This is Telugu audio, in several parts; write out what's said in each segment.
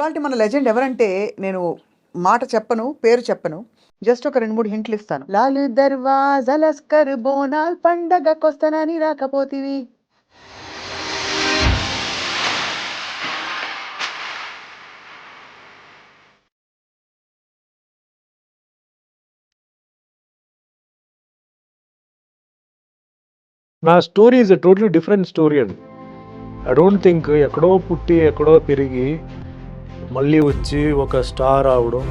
ఇవాల్టి మన లెజెండ్ ఎవరంటే నేను మాట చెప్పను, పేరు చెప్పను. జస్ట్ ఒక 2, 3 హింట్లు ఇస్తాను. లాలు దర్వాజా లస్కర్ బోనాల్ పండగకొస్తానని రాకపోతివి. నా story is a totally different story అండి. ఐ డోంట్ థింక్ ఎక్కడో పుట్టి ఎక్కడో పెరిగి మళ్ళీ వచ్చి ఒక స్టార్ అవడం.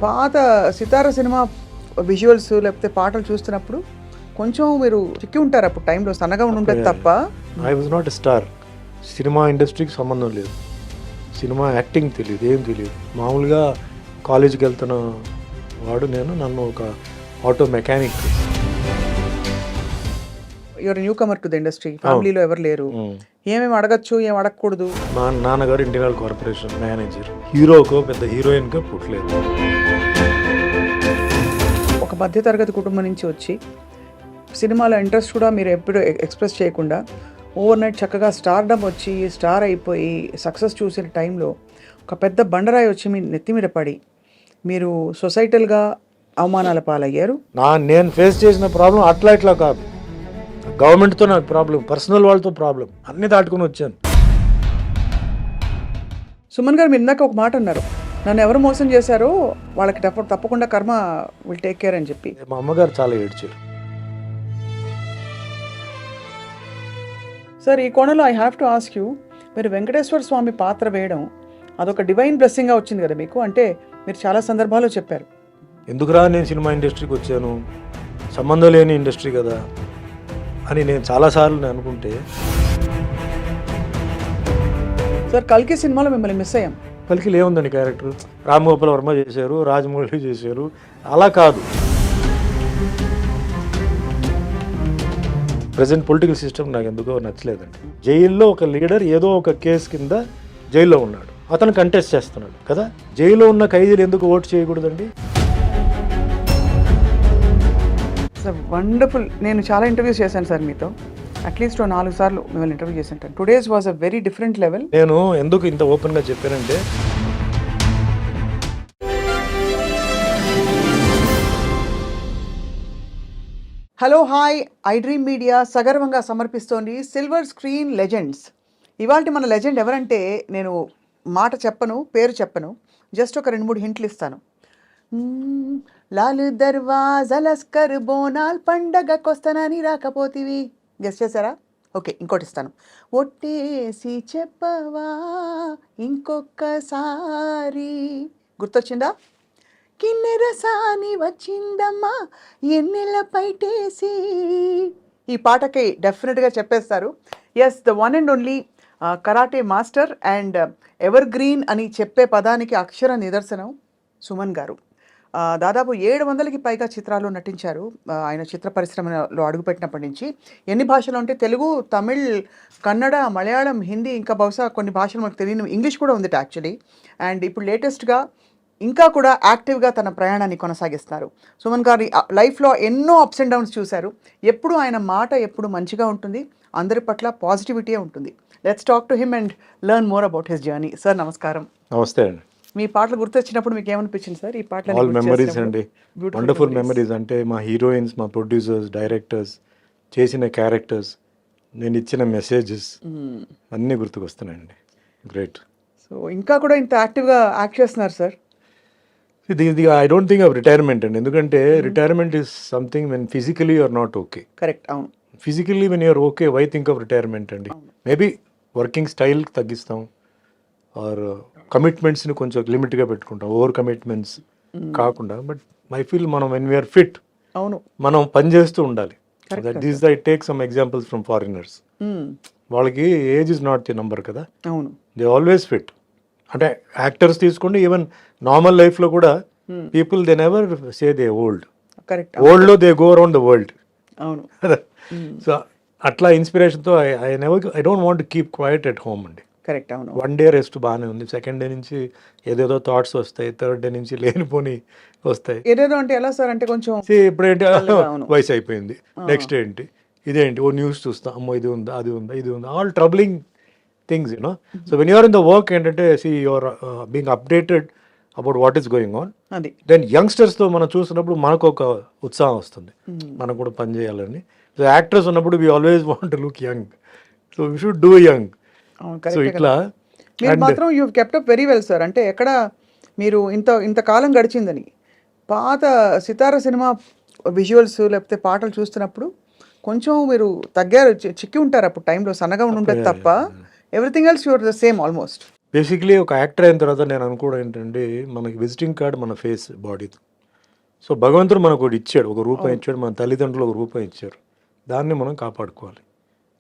పాత సితార సినిమా విజువల్స్ లేకపోతే పాటలు చూస్తున్నప్పుడు కొంచెం మీరు చిక్కి ఉంటారు అప్పుడు టైంలో, సన్నగా ఉండుంటుంది తప్ప. I was not a star. Cinema ఇండస్ట్రీకి సంబంధం లేదు, సినిమా యాక్టింగ్ తెలియదు, ఏం తెలియదు. మామూలుగా కాలేజీకి వెళ్తున్న వాడు నేను. నన్ను ఒక auto mechanic. Your newcomer to the industry. ఫ్యామిలీలో ఎవరు లేరు, ఏమేమి అడగచ్చు ఏం అడగకూడదు. మా నాన్నగారు ఇండియన్ ఆయిల్ కార్పొరేషన్ మేనేజర్. హీరోకో పెద్ద హీరోయిన్గా పుట్టలేదు. ఒక మధ్యతరగతి కుటుంబం నుంచి వచ్చి సినిమాలో ఇంట్రెస్ట్ కూడా మీరు ఎప్పుడు ఎక్స్ప్రెస్ చేయకుండా ఓవర్ నైట్ చక్కగా స్టార్డమ్ వచ్చి స్టార్ అయిపోయి సక్సెస్ చూసిన టైంలో ఒక పెద్ద బండరాయి వచ్చి మీ నెత్తి మీద పడి మీరు సొసైటల్గా అవమానాల పాలయ్యారు. నేను ఫేస్ చేసిన ప్రాబ్లం అట్లా ఇట్లా కాదు. గవర్నమెంట్తో నాకు ప్రాబ్లం, పర్సనల్ వాళ్ళతో ప్రాబ్లం, అన్నీ దాటుకుని వచ్చాను. సుమన్ గారు మీరు ఇందాక ఒక మాట అన్నారు, నన్ను ఎవరు మోసం చేశారో వాళ్ళకి తప్పకుండా కర్మ విల్ టేక్ కేర్ అని చెప్పి. మా అమ్మగారు చాలా ఏడ్చారు. సార్ ఈ కోణంలో I have to ask you, మీరు వెంకటేశ్వర స్వామి పాత్ర వేయడం అదొక డివైన్ బ్లెస్సింగ్గా వచ్చింది కదా మీకు, అంటే మీరు చాలా సందర్భాల్లో చెప్పారు. ఎందుకురా నేను సినిమా ఇండస్ట్రీకి వచ్చాను, సంబంధం లేని ఇండస్ట్రీ కదా అని నేను చాలాసార్లు అనుకుంటే. సార్ కల్కి సినిమాలో మిమ్మల్ని మిస్ అయ్యాం. కల్కిలో ఏముందండి క్యారెక్టర్, రామ్ గోపాల్ వర్మ చేశారు, రాజమౌళి చేశారు, అలా కాదు. ప్రజెంట్ పొలిటికల్ సిస్టమ్ నాకు ఎందుకో నచ్చలేదండి. జైల్లో ఒక లీడర్ ఏదో ఒక కేసు కింద జైల్లో ఉన్నాడు, అతను కంటెస్ట్ చేస్తున్నాడు కదా. జైల్లో ఉన్న ఖైదీలు ఎందుకు ఓటు చేయకూడదండి? Sir wonderful. నేను చాలా ఇంటర్వ్యూస్ చేశాను సార్ మీతో, అట్లీస్ట్ 4 సార్లు మిమ్మల్ని ఇంటర్వ్యూ చేశాను. Today's was a very different level. నేను ఎందుకు ఇంత ఓపెన్గా చెప్పానంటే, hello hi, I dream media సగర్వంగా సమర్పిస్తోంది సిల్వర్ స్క్రీన్ లెజెండ్స్. ఇవాల్టి మన లెజెండ్ ఎవరంటే నేను మాట చెప్పను, పేరు చెప్పను. జస్ట్ ఒక 2, 3 హింట్లు ఇస్తాను. లాలు దర్వాజా లస్కర్ బోనాల్ పండగకొస్తానని రాకపోతివి. గెస్ చేశారా? ఓకే, ఇంకోటి ఇస్తాను. ఒట్టేసి చెప్పవా ఇంకొకసారి. గుర్తొచ్చిందా? కిన్నెరసాని వచ్చిందమ్మా ఎన్నెల పైటేసి. ఈ పాటకి డెఫినెట్గా చెప్పేస్తారు. Yes, the one and only karate master and evergreen అని చెప్పే పదానికి అక్షర నిదర్శనం సుమన్ గారు. దాదాపు 700కి పైగా చిత్రాల్లో నటించారు. ఆయన చిత్ర పరిశ్రమలో అడుగుపెట్టినప్పటి నుంచి ఎన్ని భాషలు అంటే తెలుగు, తమిళ్, కన్నడ, మలయాళం, హిందీ, ఇంకా బహుశా కొన్ని భాషలు మనకు తెలియని ఇంగ్లీష్ కూడా ఉంది యాక్చువల్లీ. అండ్ ఇప్పుడు లేటెస్ట్గా ఇంకా కూడా యాక్టివ్గా తన ప్రయాణాన్ని కొనసాగిస్తున్నారు. సుమన్ గారి లైఫ్లో ఎన్నో అప్స్ అండ్ డౌన్స్ చూశారు. ఎప్పుడు ఆయన మాట ఎప్పుడు మంచిగా ఉంటుంది, అందరి పట్ల పాజిటివిటీ ఉంటుంది. Let's talk to him and learn more about his journey. Sir నమస్కారం. నమస్తే అండి. మీ పాటలు గుర్తొచ్చినప్పుడు మీకు ఏమనిపించింది సార్? ఈ పాటలు ఆల్ మెమరీస్ అండి, వండర్ఫుల్ మెమరీస్. అంటే మా హీరోయిన్స్, మా ప్రొడ్యూసర్స్, డైరెక్టర్స్ చేసిన క్యారెక్టర్స్, నేను ఇచ్చిన మెసేజెస్ అన్నీ గుర్తుకొస్తున్నాయండి. గ్రేట్. సో ఇంకా కూడా ఇంత యాక్టివ్గా యాక్ట్ చేస్తున్నారు సార్. ఇది I don't think of retirement అండి. ఎందుకంటే retirement is something when physically you're not okay. Correct, అవును. Physically when you're okay, why think of retirement అండి? మేబీ వర్కింగ్ స్టైల్ తగ్గిస్తాం, ఆర్ కమిట్మెంట్స్ని కొంచెం లిమిట్గా పెట్టుకుంటాం, ఓవర్ కమిట్మెంట్స్ కాకుండా. బట్ ఐ ఫీల్ మనం వెన్ వీఆర్ ఫిట్, అవును, మనం పని చేస్తూ ఉండాలి. That is I take some examples from foreigners. వాళ్ళకి age is not the number కదా, అవును, దే ఆల్వేస్ ఫిట్. అంటే యాక్టర్స్ తీసుకోండి, ఈవెన్ నార్మల్ లైఫ్లో కూడా people they never say they old. Correct, ఓల్డ్లో they go around the world. అవును. సో అట్లా ఇన్స్పిరేషన్తో I don't want to keep quiet at home అండి. కరెక్ట్, అవును. 1 డే రెస్ట్ బాగానే ఉంది, 2nd డే నుంచి ఏదేదో థాట్స్ వస్తాయి, 3rd డే నుంచి లేనిపోని వస్తాయి. ఏదేదో అంటే ఎలా సార్? అంటే కొంచెం ఇప్పుడేంటి వయసు అయిపోయింది, నెక్స్ట్ ఏంటి, ఇదేంటి, ఓ న్యూస్ చూస్తాం, అమ్మో ఇది ఉందా, అది ఉందా, ఇది ఉందా, all troubling things you know. So when you're in the work ఏంటంటే see your being updated about what is going on. అది దెన్ యంగ్స్టర్స్తో మనం చూసినప్పుడు మనకు ఒక ఉత్సాహం వస్తుంది, మనం కూడా పని చేయాలని. సో యాక్టర్స్ ఉన్నప్పుడు we always want to look young, so we should do young. అవును, సో కరెక్టే ఇట్లా కదా. మీరు మాత్రం you kept up very well sir. అంటే ఎక్కడ మీరు ఇంత కాలం గడిచిందని పాత సితార సినిమా విజువల్స్ లేకపోతే పాటలు చూస్తున్నప్పుడు కొంచెం మీరు తగ్గారు, చిక్కి ఉంటారు అప్పుడు టైంలో, సన్నగా ఉండి ఉంటుంది తప్ప everything else your the same almost. Basically ఒక యాక్టర్ అయిన తర్వాత నేను అనుకోవడం ఏంటంటే మనకి విజిటింగ్ కార్డ్ మన ఫేస్ బాడీతో. సో భగవంతుడు మనకు ఒకటి ఇచ్చాడు, ఒక రూపం ఇచ్చాడు, మన తల్లిదండ్రులు ఒక రూపం ఇచ్చారు, దాన్ని మనం కాపాడుకోవాలి.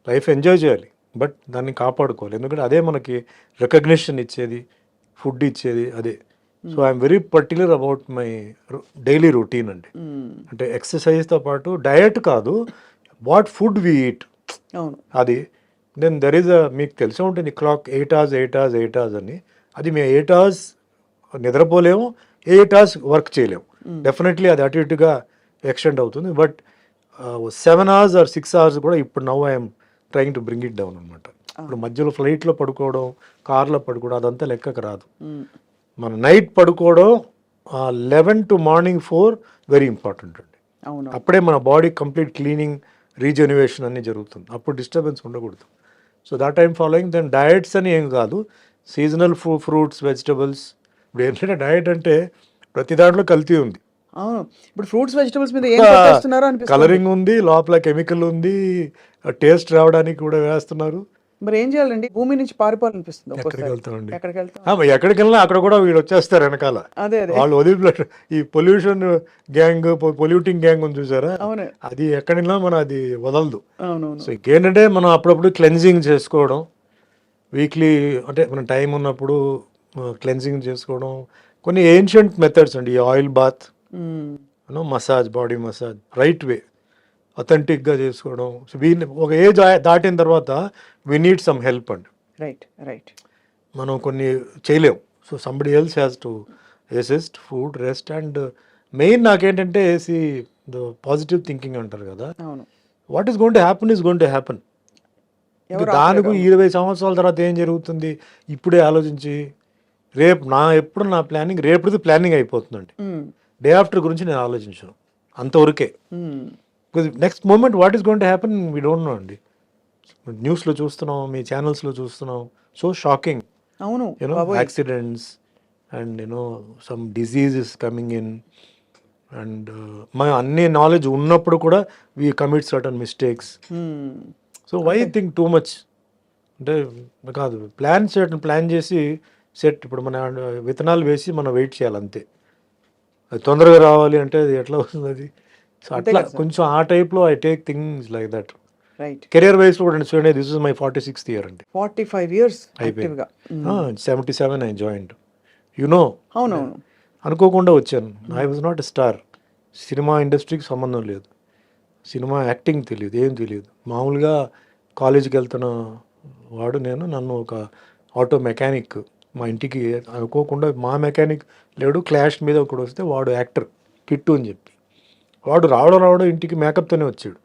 లైఫ్ ఎంజాయ్ చేయాలి బట్ దాన్ని కాపాడుకోవాలి, ఎందుకంటే అదే మనకి రికగ్నిషన్ ఇచ్చేది, ఫుడ్ ఇచ్చేది అదే. So I'm very particular about my daily routine అండి. అంటే ఎక్సర్సైజ్తో పాటు డయట్ కాదు, వాట్ ఫుడ్ వి ఈట్ అవును, అది. దెన్ దెర్ ఈజ్ మీకు తెలిసే ఉంటుంది క్లాక్ 8 hours అని. అది మేము 8 hours నిద్రపోలేము, 8 hours వర్క్ చేయలేము. డెఫినెట్లీ అది అటు ఇటుగా ఎక్స్టెండ్ అవుతుంది. బట్ 7 hours or 6 hours కూడా ఇప్పుడు now I'm trying to bring it down అనమాట. ఇప్పుడు మధ్యలో ఫ్లైట్లో పడుకోవడం, కార్లో పడుకోవడం అదంతా లెక్కకు రాదు. మన నైట్ పడుకోవడం 11 to morning 4 వెరీ ఇంపార్టెంట్ అండి. అవును, అప్పుడే మన బాడీ కంప్లీట్ క్లీనింగ్, రీజెన్యువేషన్ అన్నీ జరుగుతుంది, అప్పుడు డిస్టర్బెన్స్ ఉండకూడదు. So that I'm following. Then diets అని ఏం కాదు, సీజనల్ ఫ్రూట్స్, వెజిటబుల్స్. ఇప్పుడు ఏంటంటే డయట్ అంటే ప్రతి దాంట్లో కల్తీ ఉంది. అవును. ఇప్పుడు ఫ్రూట్స్ వెజిటబుల్స్ మీద ఏం పెట్టేస్తున్నారో అనిపిస్తుంది. కలరింగ్ ఉంది, లోపల కెమికల్ ఉంది, టేస్ట్ రావడానికి కూడా వేస్తున్నారు. మరి ఏం చేయాలండి? భూమి నుంచి పారిపోవాలనిపిస్తుంది ఎక్కడికి ఒక్కోసారి. వెళ్తామండి? ఎక్కడికి వెళ్తాం? ఎక్కడికి వెళ్ళినా అక్కడ కూడా వీళ్ళు వచ్చేస్తారు వెనకాల. అదే అదే వాళ్ళు వదిలి ఈ పొల్యూషన్ గ్యాంగ్, పొల్యూటింగ్ గ్యాంగ్ ఉంది చూసారా, అవును అది ఎక్కడినా మనం అది వదలదు. అవునవును. సో ఇంకేంటంటే మనం అప్పుడప్పుడు క్లెన్జింగ్ చేసుకోవడం, వీక్లీ అంటే మన టైం ఉన్నప్పుడు క్లెన్జింగ్ చేసుకోవడం. కొన్ని ఏన్షియంట్ మెథడ్స్ అండి, oil bath, massage, body massage, right way, అథెంటిక్గా చేసుకోవడం. సో వీళ్ళని ఒక ఏజ్ దాటిన తర్వాత వీ నీడ్ సమ్ హెల్ప్ అండి. Right right. మనం కొన్ని చేయలేం. So somebody else has to assist, food, rest. And main నాకేంటంటే ద పాజిటివ్ థింకింగ్ అంటారు కదా, అవును. What is going to happen is going to happen. దానికి 20 సంవత్సరాల తర్వాత ఏం జరుగుతుంది ఇప్పుడే ఆలోచించి, రేపు నా ప్లానింగ్ రేపుది ప్లానింగ్ అయిపోతుందండి. డే ఆఫ్టర్ గురించి నేను ఆలోచించాను అంతవరకే. Next moment what is going to happen we don't know అండి. న్యూస్లో చూస్తున్నాం, మీ ఛానల్స్లో చూస్తున్నాం, సో షాకింగ్. అవును, accidents and some diseases coming in. And మన అన్ని నాలెడ్జ్ ఉన్నప్పుడు కూడా we commit certain mistakes. So why think too much అంటే కాదు, ప్లాన్ చేసి సెట్. ఇప్పుడు మన విత్తనాలు వేసి మనం వెయిట్ చేయాలి అంతే. అది తొందరగా రావాలి అంటే అది ఎట్లా వస్తుంది అది. సో అట్లా కొంచెం ఆ టైప్లో I take things like that. Right. Career wise కూడా చూడండి, this is my 46th year అండి. 45 years అయిపోయింది. యాక్టివ్గా. 77 ఐ జాయిన్డ్. అవునవును. అనుకోకుండా వచ్చాను. I was not a star. Cinema ఇండస్ట్రీకి సంబంధం లేదు, సినిమా యాక్టింగ్ తెలియదు, ఏం తెలియదు. మామూలుగా కాలేజీకి వెళ్తున్న వాడు నేను. నన్ను ఒక ఆటో మెకానిక్ మా ఇంటికి అనుకోకుండా, మా మెకానిక్ లేడు, క్లాష్ మీద ఒకడు వస్తే వాడు యాక్టర్ కిట్టు అని చెప్పి, వాడు రావడం ఇంటికి మేకప్తోనే వచ్చాడు.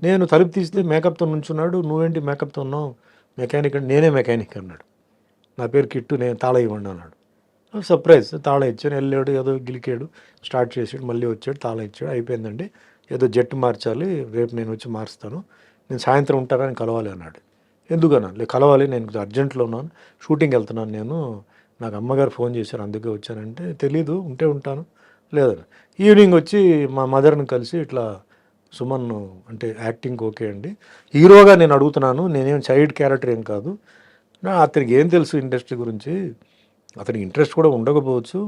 నేను తలుపు తీస్తే మేకప్తో నుంచున్నాడు. నువ్వేంటి మేకప్తో ఉన్నావు? మెకానిక్ అంటే నేనే మెకానిక్ అన్నాడు. నా పేరు కిట్టు, నేను తాళ ఇవ్వండి అన్నాడు. సర్ప్రైజ్, తాళ ఇచ్చాను. వెళ్ళాడు, ఏదో గిలికాడు, స్టార్ట్ చేసాడు, మళ్ళీ వచ్చాడు, తాళ ఇచ్చాడు, అయిపోయిందండి. ఏదో జట్టు మార్చాలి, రేపు నేను వచ్చి మారుస్తాను, నేను సాయంత్రం ఉంటానని కలవాలి అన్నాడు. ఎందుకన్నా? కలవాలి, నేను అర్జెంట్లో ఉన్నాను, షూటింగ్కి వెళ్తున్నాను నేను, నాకు అమ్మగారు ఫోన్ చేశారు అందుకే వచ్చానంటే, తెలీదు, ఉంటే ఉంటాను లేదని. ఈవినింగ్ వచ్చి మా మదర్ని కలిసి ఇట్లా, సుమన్ అంటే యాక్టింగ్ ఓకే అండి, హీరోగా నేను అడుగుతున్నాను, నేనేం చైల్డ్ క్యారెక్టర్ ఏం కాదు, అతనికి ఏం తెలుసు ఇండస్ట్రీ గురించి, అతనికి ఇంట్రెస్ట్ కూడా ఉండకపోవచ్చు,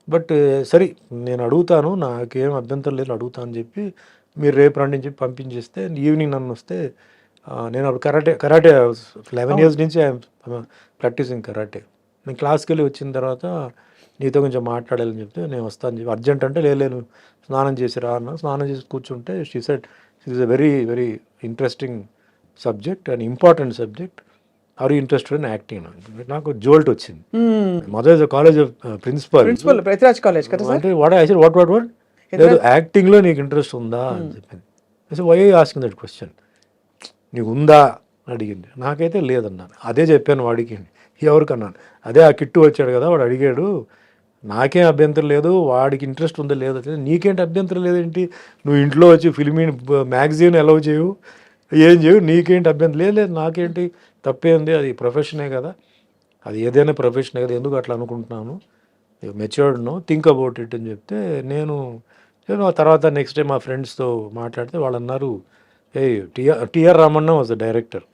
బట్ సరే నేను అడుగుతాను, నాకేం అభ్యంతరం లేదు, అడుగుతాను అని చెప్పి మీరు రేపు రండి అని చెప్పి పంపించేస్తే, ఈవినింగ్ నన్ను వస్తే నేను అప్పుడు కరాటే 11 years నుంచి ఐఎమ్ ప్రాక్టీసింగ్ కరాటే. నేను క్లాస్కి వెళ్ళి వచ్చిన తర్వాత నీతో కొంచెం మాట్లాడాలని చెప్తే, నేను వస్తాను చెప్పి అర్జెంట్ అంటే, లేదు స్నానం చేసి రా అన్న. స్నానం చేసి కూర్చుంటే she said it is a very very interesting subject and important subject, or you interested in acting. నాకు జోల్ట్ వచ్చింది. Mother is college principal Pratiraj college కదా సార్. అంటే వాట్ లేదు, యాక్టింగ్లో నీకు ఇంట్రెస్ట్ ఉందా అని చెప్పింది. వై ఆస్కింగ్ దట్ క్వశ్చన్, నీకు ఉందా అడిగింది. నాకైతే లేదన్నాను. అదే చెప్పాను వాడికి, ఎవరికన్నాను. అదే ఆ కిట్టు వచ్చాడు కదా, వాడు అడిగాడు, నాకేం అభ్యంతరం లేదు, వాడికి ఇంట్రెస్ట్ ఉందో లేదో తెలియదు, నీకేంటి అభ్యంతరం లేదేంటి, నువ్వు ఇంట్లో వచ్చి ఫిల్మీ మ్యాగజైన్ అలౌ చేయవు, ఏం చేయవు, నీకేంటి అభ్యంతరం లేదు, లేదు నాకేంటి తప్పేంది, అది ప్రొఫెషనే కదా, అది ఏదైనా ప్రొఫెషనే కదా, ఎందుకు అట్లా అనుకుంటున్నాను, matured no, think about it అని చెప్తే, నేను ఆ తర్వాత నెక్స్ట్ డే మా ఫ్రెండ్స్తో మాట్లాడితే వాళ్ళు అన్నారు, ఏ TR Ramanna was the director.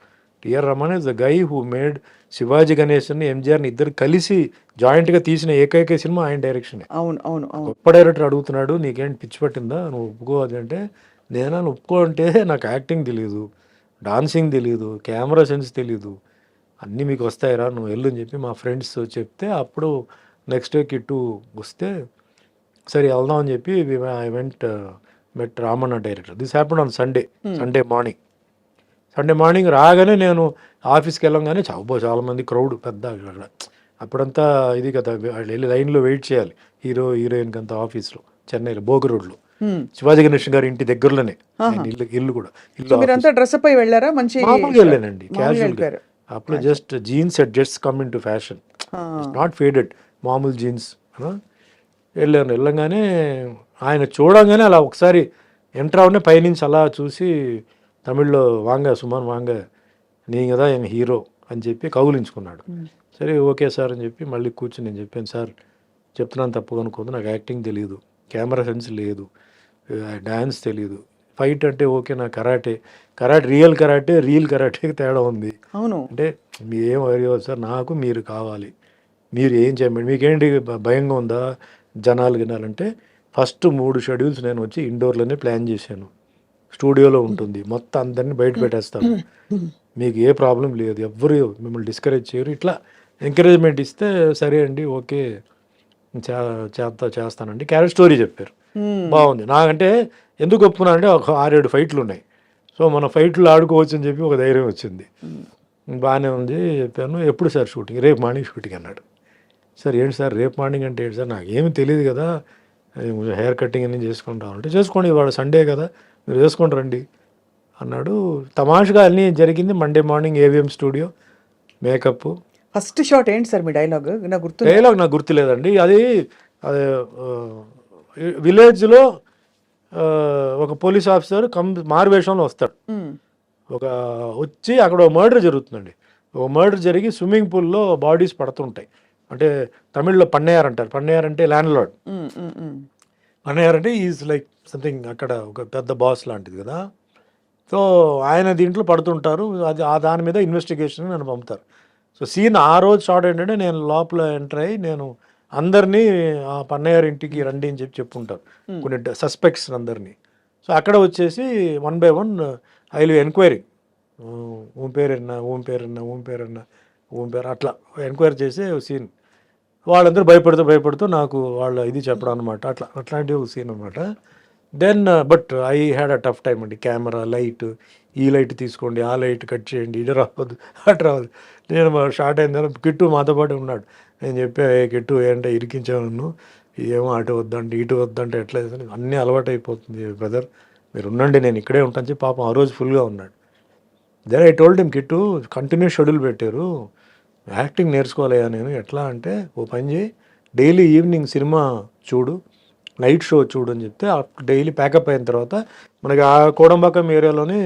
TR Ramana is the guy who made Sivaji గణేశన్ని ఎంజిఆర్ని ఇద్దరు కలిసి జాయింట్గా తీసిన ఏకైక సినిమా ఆయన డైరెక్షనే. అవును అవును అవును. గొప్ప డైరెక్టర్ అడుగుతున్నాడు, నీకేంటి పిచ్చి పట్టిందా, నువ్వు ఒప్పుకోవాలి అంటే, నేను ఒప్పుకో అంటే నాకు యాక్టింగ్ తెలియదు, డాన్సింగ్ తెలియదు, కెమెరా సెన్స్ తెలియదు, అన్నీ మీకు వస్తాయిరా, నువ్వు వెళ్ళు అని చెప్పి మా ఫ్రెండ్స్ చెప్తే, అప్పుడు నెక్స్ట్ డే కిట్టు వస్తే సరే వెళ్దాం అని చెప్పి I went met Ramanna director. This happened on Sunday morning. Sunday morning రాగానే నేను ఆఫీస్కి వెళ్ళంగానే చాలామంది క్రౌడ్ పెద్ద అక్కడ. అప్పుడంతా ఇది కదా, వాళ్ళు వెళ్ళి లైన్లో వెయిట్ చేయాలి హీరోయిన్కి అంతా ఆఫీస్లో, చెన్నైలో బోగ రోడ్లో, శివాజీ గణేష్ గారి ఇంటి దగ్గరలోనే ఇల్లు కూడా. మీరంతా డ్రెస్అప్ అయి వెళ్ళారా? మంచి మామూలుగా వెళ్ళానండి, క్యాజువల్గా. అప్పుడు just jeans just come in to fashion, not faded, మామూలు జీన్స్ వెళ్ళంగానే ఆయన చూడంగానే అలా ఒకసారి ఎంటర్ అవనే పైనుంచి అలా చూసి తమిళ్లో వాంగ సుమన్ వాంగ నీ కదా ఆయన హీరో అని చెప్పి కౌలించుకున్నాడు. సరే ఓకే సార్ అని చెప్పి మళ్ళీ కూర్చొని నేను చెప్పాను, సార్ చెప్తున్నాను తప్పుగా అనుకోదు, నాకు యాక్టింగ్ తెలియదు, కెమెరా సెన్స్ లేదు, డ్యాన్స్ తెలియదు, ఫైట్ అంటే ఓకే, నా కరాటే రియల్ కరాటేకి తేడా ఉంది. అవును అంటే మీరేం అడిగేవారు సార్, నాకు మీరు కావాలి, మీరు ఏం చేయమండి, మీకేంటి భయంగా ఉందా జనాలు వినాలంటే, ఫస్ట్ 3 షెడ్యూల్స్ నేను వచ్చి ఇండోర్లోనే ప్లాన్ చేశాను, స్టూడియోలో ఉంటుంది, మొత్తం అందరినీ బయట పెట్టేస్తాను, మీకు ఏ ప్రాబ్లం లేదు, ఎవ్వరు మిమ్మల్ని డిస్కరేజ్ చేయరు, ఇట్లా ఎంకరేజ్మెంట్ ఇస్తే సరే అండి ఓకే చేస్తానండి. క్యారెక్టర్ స్టోరీ చెప్పారు, బాగుంది. నాకంటే ఎందుకు ఒప్పుకున్నా అంటే ఒక 6-7 ఫైట్లు ఉన్నాయి, సో మన ఫైట్లు ఆడుకోవచ్చు అని చెప్పి ఒక ధైర్యం వచ్చింది. బాగానే ఉంది చెప్పాను. ఎప్పుడు సార్ షూటింగ్? రేపు మార్నింగ్ షూటింగ్ అన్నాడు. సార్ ఏంటి సార్ రేపు మార్నింగ్ అంటే ఏంటి సార్, నాకు ఏమి తెలియదు కదా, హెయిర్ కటింగ్ అన్నీ చేసుకుంటాం అంటే, చేసుకోండి ఇవాళ సండే కదా మీరు చేసుకొని రండి అన్నాడు. తమాషగా అన్నీ జరిగింది. Monday morning AVM studio, makeup. First shot ఏంటి సార్ మీ డైలాగ్? నాకు గుర్తులేదండి. అది విలేజ్లో ఒక పోలీస్ ఆఫీసర్ మారువేషంలో వస్తాడు, వచ్చి అక్కడ ఒక మర్డర్ జరుగుతుందండి. ఒక మర్డర్ జరిగి స్విమ్మింగ్ పూల్లో బాడీస్ పడుతుంటాయి. అంటే తమిళ్లో పన్నయ్యార్ అంటారు, పన్నయ్యార్ అంటే ల్యాండ్ లార్డ్, పన్నయ్యార్ అంటే ఈజ్ లైక్ సంథింగ్ అక్కడ ఒక పెద్ద బాస్ లాంటిది కదా. సో ఆయన దీంట్లో పడుతుంటారు, అది దాని మీద ఇన్వెస్టిగేషన్ నన్ను పంపుతారు. సో సీన్ ఆ రోజు షార్ట్ ఏంటంటే, నేను లోపల ఎంటర్ అయ్యి నేను అందరినీ ఆ పన్నయ్యార్ ఇంటికి రండి అని చెప్పుంటారు కొన్ని సస్పెక్ట్స్ అందరినీ. సో అక్కడ వచ్చేసి 1 by 1 ఐ విల్ ఎంక్వైరీ, ఓం పేరు అట్లా ఎంక్వైరీ చేసే సీన్. వాళ్ళందరూ భయపడుతూ నాకు వాళ్ళ ఇది చెప్పడం అనమాట, అట్లాంటి ఒక సీన్ అనమాట. Then but I had a tough time అండి. కెమెరా, లైట్, ఈ లైట్ తీసుకోండి, ఆ లైట్ కట్ చేయండి, ఇది రావద్దు, అటు రావద్దు. నేను షార్ట్ అయిన తర్వాత కిట్టు మాతో పాటు ఉన్నాడు. నేను చెప్పా, కిట్టు ఏంటంటే ఇరికించాను నన్ను, ఏమో అటు వద్దంటే ఇటు వద్దంటే ఎట్లా అన్నీ అలవాటు అయిపోతుంది బ్రదర్, మీరు ఉండండి నేను ఇక్కడే ఉంటాను చెప్పి పాపం ఆ రోజు ఫుల్గా ఉన్నాడు. Then I told him, Kittu continuous schedule పెట్టారు, యాక్టింగ్ నేర్చుకోలేదా నేను, ఎట్లా అంటే ఓ పని చేయి, డైలీ ఈవినింగ్ సినిమా చూడు, నైట్ షో చూడు అని చెప్తే డైలీ ప్యాకప్ అయిన తర్వాత మనకి ఆ కోడంబాకం ఏరియాలోనే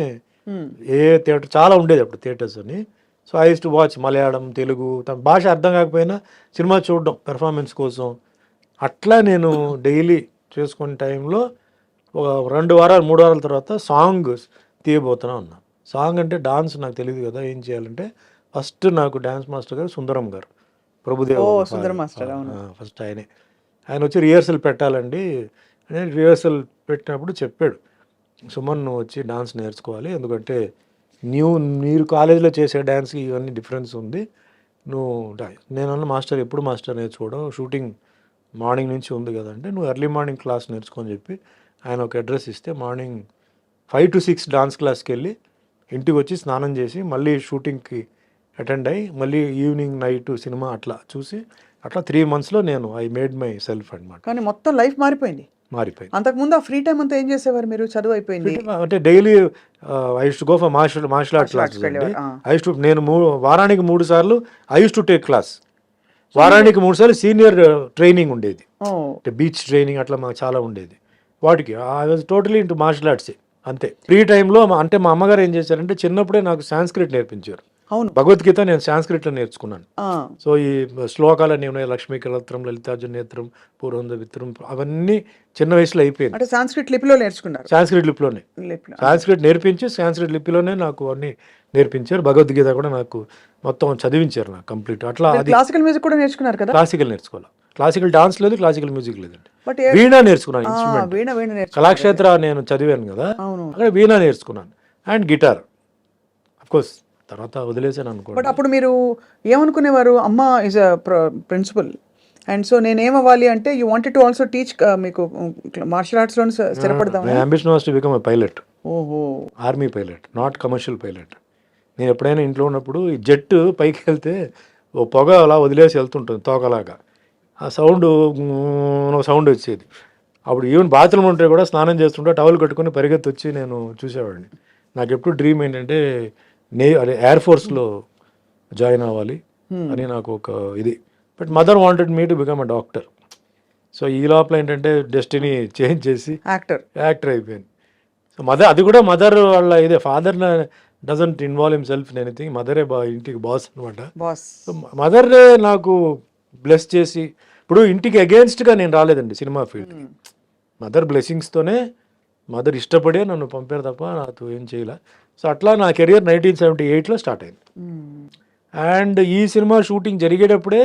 ఏ థియేటర్ చాలా ఉండేది అప్పుడు థియేటర్స్ అని. So I use to watch Malayalam, Telugu, తన భాష అర్థం కాకపోయినా సినిమా చూడడం పెర్ఫార్మెన్స్ కోసం. అట్లా నేను డైలీ చేసుకునే టైంలో ఒక 2 వారాలు 3 వారాల తర్వాత సాంగ్ తీయబోతున్నా ఉన్నా. సాంగ్ అంటే డాన్స్ నాకు తెలియదు కదా, ఏం చేయాలంటే ఫస్ట్ నాకు డ్యాన్స్ మాస్టర్ గారు సుందరం గారు, ప్రభుదేవ్ ఫస్ట్ ఆయన వచ్చి రిహర్సల్ పెట్టాలండి. రిహర్సల్ పెట్టినప్పుడు చెప్పాడు, సుమన్ నువ్వు వచ్చి డాన్స్ నేర్చుకోవాలి, ఎందుకంటే మీరు కాలేజీలో చేసే డ్యాన్స్కి ఇవన్నీ డిఫరెన్స్ ఉంది, నువ్వు నేనన్న మాస్టర్ ఎప్పుడు మాస్టర్ నేర్చుకోవడం, షూటింగ్ మార్నింగ్ నుంచి ఉంది కదంటే నువ్వు ఎర్లీ మార్నింగ్ క్లాస్ నేర్చుకొని చెప్పి ఆయన ఒక అడ్రస్ ఇస్తే, మార్నింగ్ 5 to 6 డాన్స్ క్లాస్కి వెళ్ళి ఇంటికి వచ్చి స్నానం చేసి మళ్ళీ షూటింగ్కి అటెండ్ అయ్యి మళ్ళీ ఈవినింగ్ నైట్ సినిమా అట్లా చూసి అట్లా 3 monthsలో నేను ఐ మేడ్ మై సెల్ఫ్ అనమాట. కానీ మొత్తం లైఫ్ మారిపోయింది. మారిపోయింది. అంతకుముందు ఆ ఫ్రీ టైం అంతా ఏం చేసేవారు మీరు? చదువు అయిపోయింది. అంటే daily I use to go for martial art classes అండి. నేను వారానికి 3 సార్లు I use to take class. వారానికి 3 సార్లు సీనియర్ ట్రైనింగ్ ఉండేది, అంటే బీచ్ ట్రైనింగ్ అట్లా మాకు చాలా ఉండేది. వాటికి I was totally into martial arts అంతే. ఫ్రీ టైంలో అంటే మా అమ్మగారు ఏం చేశారంటే చిన్నప్పుడే నాకు సాంస్క్రిట్ నేర్పించారు. అవును, భగవద్గీత నేను సాంస్క్రిట్లో నేర్చుకున్నాను. ఆ, సో ఈ శ్లోకాలన్నీ ఉన్నాయి, లక్ష్మీ కలత్రం, లలితార్జున నేత్రం, పూర్వంద విత్రం, అవన్నీ చిన్న వయసులో అయిపోయింది. అంటే సాంస్క్రిట్ లిపిలో నేర్చుకున్నారు. సాంస్క్రిట్ లిపిలోనే లిపిలో. సాంస్క్రిట్ నేర్పించి సాంస్క్రిట్ లిపిలోనే నాకు అన్ని నేర్పించారు. భగవద్గీత కూడా నాకు మొత్తం చదివించారు నాకు కంప్లీట్. అట్లా అది క్లాసికల్ మ్యూజిక్ కూడా నేర్చుకున్నారు కదా? క్లాసికల్ నేర్చుకోవాలి. క్లాసికల్ డాన్స్ లేదు, క్లాసికల్ మ్యూజిక్ లేదండి. బట్ వీణ నేర్చుకున్నాను, ఇన్స్ట్రుమెంట్. వీణ నేర్చుకున్నారు. కళాక్షేత్ర నేను చదివాను కదా, అవును. అక్కడ వీణ నేర్చుకున్నాను అండ్ గిటార్. అఫ్ కోర్స్ తర్వాత వదిలేసాను అనుకోండి. బట్ అప్పుడు మీరు ఏమనుకునేవారు? అమ్మ is a principal and so నేనేమవ్వాలి అంటే you wanted to also teach, మీకు మార్షల్ ఆర్ట్స్ లో స్థిరపడదాం. My ambition was to become a pilot. ఓహో, army pilot, not commercial pilot. నేను ఎప్పుడైనా ఇంట్లో ఉన్నప్పుడు ఈ జెట్ పైకి వెళ్తే ఓ పొగ అలా వదిలేసి వెళ్తుంటుంది తోకలాగా, ఆ సౌండ్ వచ్చేది. అప్పుడు ఈవెన్ బాత్రూమ్ ఉంటే కూడా స్నానం చేస్తుంటే టవల్ కట్టుకొని పరిగెత్తి వచ్చి నేను చూసేవాడిని. నాకు ఎప్పుడు డ్రీమ్ ఏంటంటే అదే ఎయిర్ ఫోర్స్లో జాయిన్ అవ్వాలి అని నాకు ఒక ఇది. But mother wanted me to become a doctor. So ఈ లోపల ఏంటంటే డెస్టినీ చేంజ్ చేసి యాక్టర్ అయిపోయాను. సో అది కూడా మదర్ వాళ్ళ ఇదే. Father doesn't involve himself in anything. మదరే ఇంటికి బాస్ అనమాట. సో మదరే నాకు బ్లెస్ చేసి, ఇప్పుడు ఇంటికి అగేన్స్ట్గా నేను రాలేదండి సినిమా ఫీల్డ్కి. మదర్ బ్లెస్సింగ్స్తోనే, మదర్ ఇష్టపడే నన్ను పంపారు తప్ప నాకు ఏం చేయలే. సో అట్లా నా కెరియర్ 1978లో స్టార్ట్ అయింది. అండ్ ఈ సినిమా షూటింగ్ జరిగేటప్పుడే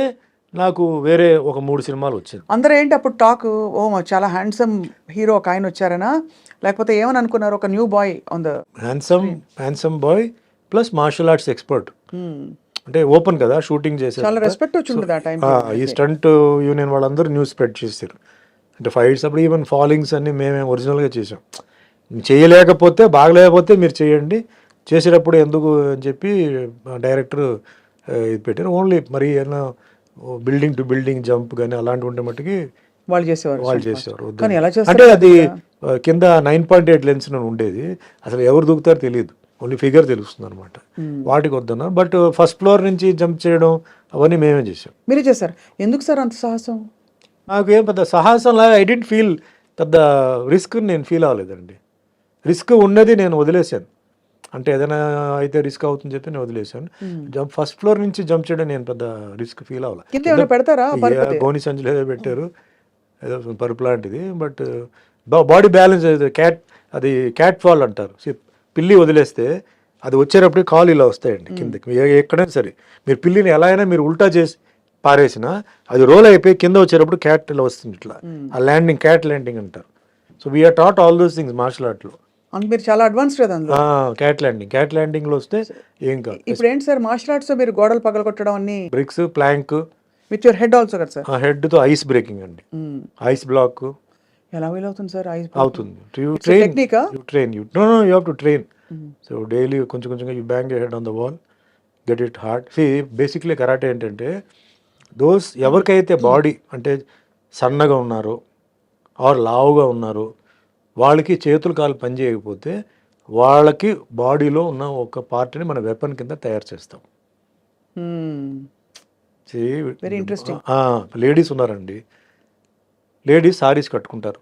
నాకు వేరే ఒక 3 సినిమాలు వచ్చింది. అందరూ ఏంటి అప్పుడు టాక్, ఓ చాలా హ్యాండ్సమ్ హీరో ఒక ఆయన వచ్చారనా, లేకపోతే ఏమని అనుకున్నారు? ఒక new boy on the handsome boy plus martial arts expert. అంటే ఓపెన్ కదా షూటింగ్ చేశారు, చాలా రెస్పెక్ట్ వచ్చింది ఆ టైం. ఈ స్టంట్ యూనియన్ వాళ్ళందరూ న్యూస్ స్ప్రెడ్ చేశారు. అంటే ఫైట్స్ అప్పుడు ఈవెన్ ఫాలింగ్స్ అన్ని మేమే ఒరిజినల్గా చేసాం. చేయలేకపోతే బాగలేకపోతే మీరు చేయండి, చేసేటప్పుడు ఎందుకు అని చెప్పి డైరెక్టర్ ఇది పెట్టారు. ఓన్లీ మరి ఏమైనా బిల్డింగ్ టు బిల్డింగ్ జంప్ కానీ అలాంటి ఉంటే మట్టుకి వాళ్ళు చేసేవారు. కానీ ఎలా చేస్తారు అంటే అది కింద 9.8 లెన్స్ ఉండేది, అసలు ఎవరు దూకుతారో తెలియదు, ఓన్లీ ఫిగర్ తెలుస్తుంది అనమాట. వాటికి వద్దన్నారు. బట్ ఫస్ట్ ఫ్లోర్ నుంచి జంప్ చేయడం అవన్నీ మేమే చేసాం. మీరే చేశారు. ఎందుకు సార్ అంత సాహసం? నాకు ఏం పెద్ద సాహసం లాగా ఐ డెంట్ ఫీల్, పెద్ద రిస్క్ నేను ఫీల్ అవ్వలేదండి. రిస్క్ ఉన్నది నేను వదిలేశాను. అంటే ఏదైనా అయితే రిస్క్ అవుతుంది చెప్పి నేను వదిలేశాను. ఫస్ట్ ఫ్లోర్ నుంచి జంప్ చేయడం నేను పెద్ద రిస్క్ ఫీల్ అవ్వలేదు. పెడతారా? గోని సంచులు ఏదో పెట్టారు, ఏదో పరుపు లాంటిది. బట్ బాడీ బ్యాలెన్స్ అది క్యాట్ ఫాల్ అంటారు. పిల్లి వదిలేస్తే అది వచ్చేటప్పుడు కాలు ఇలా వస్తాయండి కిందకి. ఎక్కడైనా సరే మీరు పిల్లిని ఎలా అయినా మీరు ఉల్టా చేసి పారేసినా అది రోల్ అయిపోయి కింద వచ్చేటప్పుడు క్యాట్ ఇలా వస్తుంది ఇట్లా. ఆ ల్యాండింగ్, క్యాట్ ల్యాండింగ్ అంటారు. So we're taught all those things martial ఆర్ట్లో. మీరు చాలా అడ్వాన్స్ కదా అందులో. క్యాట్ ల్యాండింగ్ లో వస్తే ఏం కాదు. ఇప్పుడు ఏంటి సార్ మార్షల్ ఆర్ట్స్ మీరు గోడలు పగలగొట్టడం అన్ని, bricks, plank with your head also కదా సార్? హెడ్ తో ఐస్ బ్రేకింగ్ అండి. ఐస్ బ్లాక్ ఎలా వీలవుతుంది సార్? ఐస్ అవుతుంది. టెక్నికా? You have to train. So daily కొంచెం కొంచెంగా you bang your head on the wall, get it hard. Basically karate ఏంటంటే ఎవరికైతే బాడీ అంటే సన్నగా ఉన్నారో ఆర్ లావుగా ఉన్నారో వాళ్ళకి చేతులు కాలు పని చేయకపోతే వాళ్ళకి బాడీలో ఉన్న ఒక పార్ట్ని మన వెపన్ కింద తయారు చేస్తాం. Very interesting. లేడీస్ ఉన్నారండి, లేడీస్ సారీస్ కట్టుకుంటారు.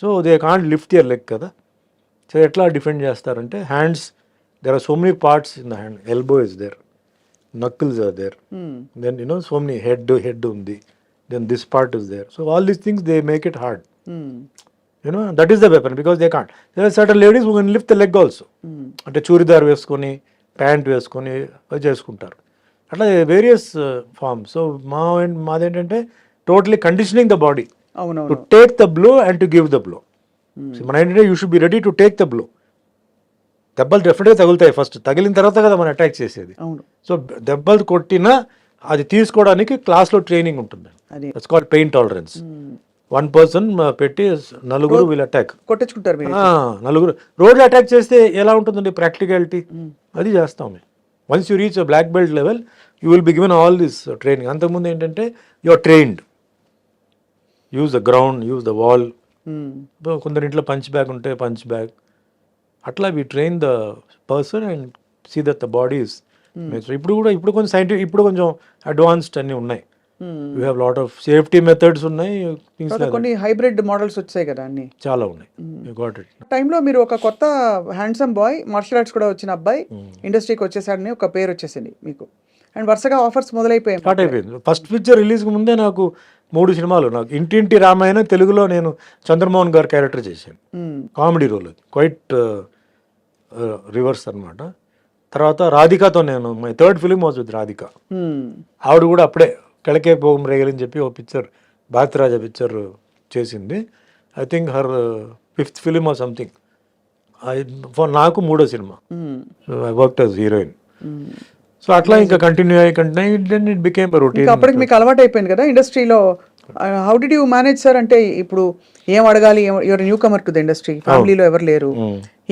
So they can't lift their leg కదా. సో ఎట్లా డిఫెండ్ చేస్తారంటే hands, there are so many parts in the hand. Elbow is there, knuckles are there, then so many head ఉంది, then this part is there. So all these things they make it hard. That is the weapon because they can't. There are certain ladies who can lift the leg also. అంటే చూరిదార్ వేసుకొని ప్యాంట్ వేసుకొని చేసుకుంటారు. అట్లా వేరియస్ ఫార్మ్స్. సో మాదేంటంటే totally conditioning the body to take the blow and to give the blow. మన ఏంటంటే you should be ready to take the blow. దెబ్బలు డెఫినెట్గా తగులుతాయి, ఫస్ట్ తగిలిన తర్వాత కదా మనం అటాక్ చేసేది. సో దెబ్బలు కొట్టినా అది తీసుకోవడానికి క్లాస్లో ట్రైనింగ్ ఉంటుంది. It's called pain tolerance. 1 person పెట్టి నలుగురు వీల్ అటాక్ కొట్టించుకుంటారు. నలుగురు రోడ్లో అటాక్ చేస్తే ఎలా ఉంటుందండి ప్రాక్టికాలిటీ, అది చేస్తాం మేము. Once you reach black belt level you will be given all this training. అంతకుముందు ఏంటంటే you are trained, use the ground, use the wall, కొందరి ఇంట్లో పంచ్ బ్యాగ్ ఉంటే పంచ్ బ్యాగ్, అట్లా we train the person and see that the body is ఇప్పుడు కొంచెం సైంటిఫిక్, ఇప్పుడు కొంచెం అడ్వాన్స్డ్ అన్నీ ఉన్నాయి. You have lot of safety methods ఉన్నాయి, థింగ్స్ కొన్ని హైబ్రిడ్ మోడల్స్ వచ్చాయి కదా అన్ని. చాలా ఉన్నాయి. You got it. టైంలో మీరు ఒక కొత్త హ్యాండ్సమ్ బాయ్, మార్షల్ ఆర్ట్స్ కూడా వచ్చిన అబ్బాయి ఇండస్ట్రీకి వచ్చేసాడని ఒక పేరు వచ్చేసింది మీకు, అండ్ వరుసగా ఆఫర్స్ మొదలైపోయాయి. స్టార్ట్ అయిపోయింది. ఫస్ట్ పిక్చర్ రిలీజ్కి ముందే నాకు 3 సినిమాలు. నాకు ఇంటింటి రామాయణ తెలుగులో నేను చంద్రమోహన్ గారు క్యారెక్టర్ చేశాను, కామెడీ రోల్, క్వైట్ రివర్స్ అనమాట. తర్వాత రాధికాతో నేను, my third film was with Radhika. ఆవిడ కూడా అప్పుడే కెళకే పోగం రేగలని చెప్పి ఓ పిక్చర్, భారతిరాజా పిక్చర్ చేసింది. I think her 5th film or something. నాకు 3వ cinema, I worked as heroine. So అట్లా ఇంకా కంటిన్యూ ఇట్ బికేమ్ రొటీన్. అప్పటికి మీకు అలవాటు అయిపోయింది కదా ఇండస్ట్రీలో. How did you manage sir? అంటే ఇప్పుడు ఏం అడగాలి, your newcomer to the industry, ఫ్యామిలీలో ఎవరు లేరు,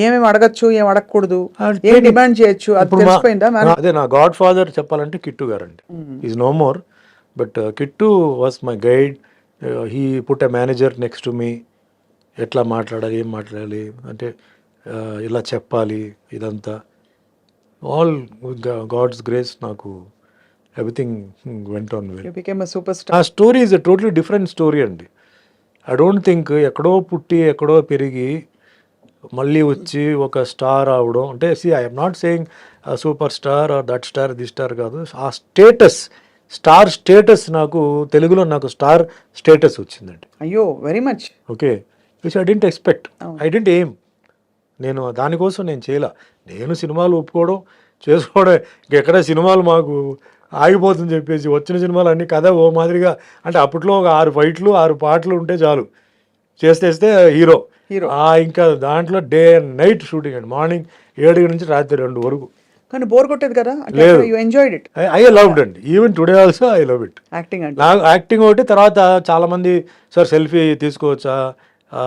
ఏమేమి అడగచ్చు, ఏం అడగకూడదు, ఏం డిమాండ్ చేయొచ్చు, అది తెలిసిపోయిందా? అదే నా గాడ్ ఫాదర్ చెప్పాలంటే కిట్టు గారు అండి. Is no more, but Kittu was my guide. He put a manager next to me. ఎట్లా మాట్లాడాలి, ఏం మాట్లాడాలి అంటే ఇలా చెప్పాలి, ఇదంతా ఆల్ గాడ్స్ గ్రేస్. నాకు everything went on well. You became a superstar. ఆ story is a totally different story అండి. ఐ డోంట్ థింక్ ఎక్కడో పుట్టి ఎక్కడో పెరిగి మళ్ళీ వచ్చి ఒక స్టార్ అవడం అంటే, I'm not saying superstar or that star the star కాదు. ఆ స్టేటస్, స్టార్ స్టేటస్, నాకు తెలుగులో నాకు స్టార్ స్టేటస్ వచ్చిందండి. అయ్యో, very much. Okay, which I dent expect, I didn't aim. నేను దానికోసం నేను చేయలే. నేను సినిమాలు ఒప్పుకోవడం చేసుకోవడం, ఇంకెక్కడ సినిమాలు మాకు ఆగిపోతుంది చెప్పేసి వచ్చిన సినిమాలు అన్నీ కథ ఓ మాదిరిగా, అంటే అప్పట్లో ఒక 6 ఫైట్లు 6 పాటలు ఉంటే చాలు, చేస్తే హీరో. ఇంకా దాంట్లో డే అండ్ నైట్ షూటింగ్ అండి, మార్నింగ్ 7 నుంచి రాత్రి 2 వరకు. కానీ బోర్ కొట్టేది కదా? లేదు, you enjoyed it. I loved అండి. Even today also I love it. Acting అంటే నాకు యాక్టింగ్ ఒకటి. తర్వాత చాలా మంది సార్ సెల్ఫీ తీసుకోవచ్చా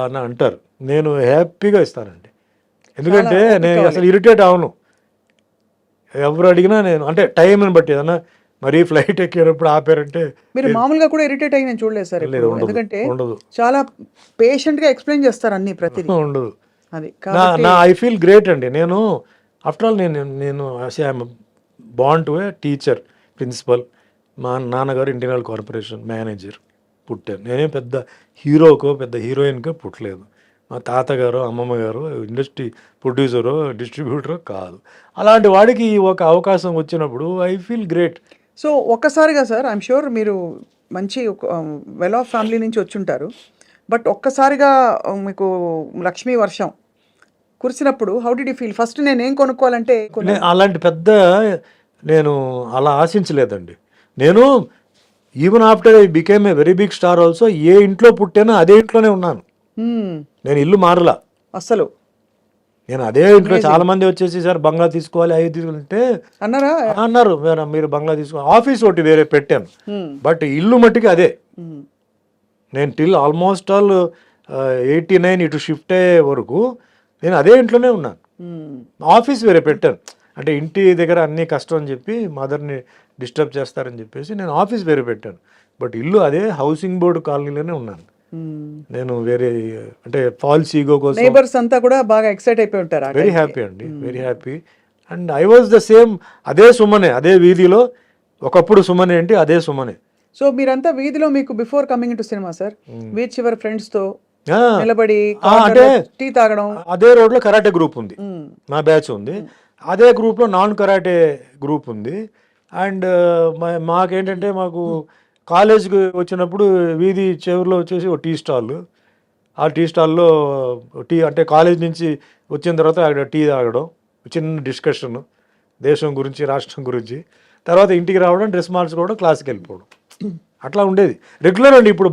అని అంటారు. నేను హ్యాపీగా ఇస్తానండి, ఎందుకంటే నేను అసలు ఇరిటేట్ అవను. ఎవరు అడిగినా నేను, అంటే టైంని బట్టి ఏదన్నా మరీ ఫ్లైట్ ఎక్కేటప్పుడు ఆపారంటే. మీరు మామూలుగా కూడా ఇరిటేట్ అయ్యి నేను చూడలేదు సార్, ఎందుకంటే చాలా పేషెంట్ గా ఎక్స్ప్లెయిన్ చేస్తారు అన్ని, ప్రతిదీ ఉండదు. అది నా ఐ ఫీల్ గ్రేట్ అండి. నేను ఆఫ్టర్ ఆల్ నేను I'm born to a teacher, principal. మా నాన్నగారు ఇండియన్ కార్పొరేషన్ మేనేజర్ పుట్టాను. నేనేం పెద్ద హీరోకో పెద్ద హీరోయిన్కో పుట్టలేదు. మా తాతగారు అమ్మమ్మ గారు ఇండస్ట్రీ ప్రొడ్యూసరో డిస్ట్రిబ్యూటరో కాదు. అలాంటి వాడికి ఒక అవకాశం వచ్చినప్పుడు ఐ ఫీల్ గ్రేట్. సో ఒక్కసారిగా సార్, ఐఎమ్ షూర్ మీరు మంచి వెల్ ఆఫ్ ఫ్యామిలీ నుంచి వచ్చుంటారు, బట్ ఒక్కసారిగా మీకు లక్ష్మీ వర్షం కురిసినప్పుడు how did you feel? First నేను ఏం కొనుక్కోవాలంటే అలాంటి పెద్ద నేను అలా ఆశించలేదండి. నేను even after I became a very big star also, ఏ ఇంట్లో పుట్టానో అదే ఇంట్లోనే ఉన్నాను. నేను ఇల్లు మారలా అసలు. నేను అదే ఇంట్లో, చాలా మంది వచ్చేసి సార్ బంగ్లా తీసుకోవాలి, అవి తీసుకోవాలంటే అన్నారు, మీరు బంగ్లా తీసుకోవాలి. ఆఫీస్ ఒకటి వేరే పెట్టాను, బట్ ఇల్లు మట్టికి అదే. నేను టిల్ ఆల్మోస్ట్ ఆల్ 89 ఇటు షిఫ్ట్ అయ్యే వరకు నేను అదే ఇంట్లోనే ఉన్నాను. ఆఫీస్ వేరే పెట్టాను, అంటే ఇంటి దగ్గర అన్నీ కష్టం అని చెప్పి మదర్ని డిస్టర్బ్ చేస్తారని చెప్పేసి నేను ఆఫీస్ వేరే పెట్టాను, బట్ ఇల్లు అదే హౌసింగ్ బోర్డు కాలనీలోనే ఉన్నాను. నేను వేరే, అంటే ఫాల్స్ ఈగో కోసం నైబర్స్ అంతా కూడా బాగా ఎక్సైట్ అయిపోయి ఉంటారు. వెరీ హ్యాపీ అండి, very happy. And I was the same, అదే సుమనే, అదే వీధిలో ఒకప్పుడు సుమనే ఏంటి, అదే సుమనే. సో మీరంతా వీధిలో, మీకు before coming to cinema sir, beach చివరి ఫ్రెండ్స్ తో నిలబడి అంటే టీ తాగడం. అదే రోడ్ లో కరాటే గ్రూప్ ఉంది, నా బ్యాచ్ ఉంది. అదే గ్రూప్ లో నాన్ కరాటే గ్రూప్ ఉంది. అండ్ మాకేంటంటే, మాకు కాలేజ్కి వచ్చినప్పుడు వీధి చివరిలో వచ్చేసి ఒక టీ స్టాల్. ఆ టీ స్టాల్లో టీ, అంటే కాలేజ్ నుంచి వచ్చిన తర్వాత అక్కడ టీ తాగడం, చిన్న డిస్కషన్ దేశం గురించి రాష్ట్రం గురించి, తర్వాత ఇంటికి రావడం, డ్రెస్ మార్చుకోవడం, క్లాస్కి వెళ్ళిపోవడం, అట్లా ఉండేది రెగ్యులర్ అండి. ఇప్పుడు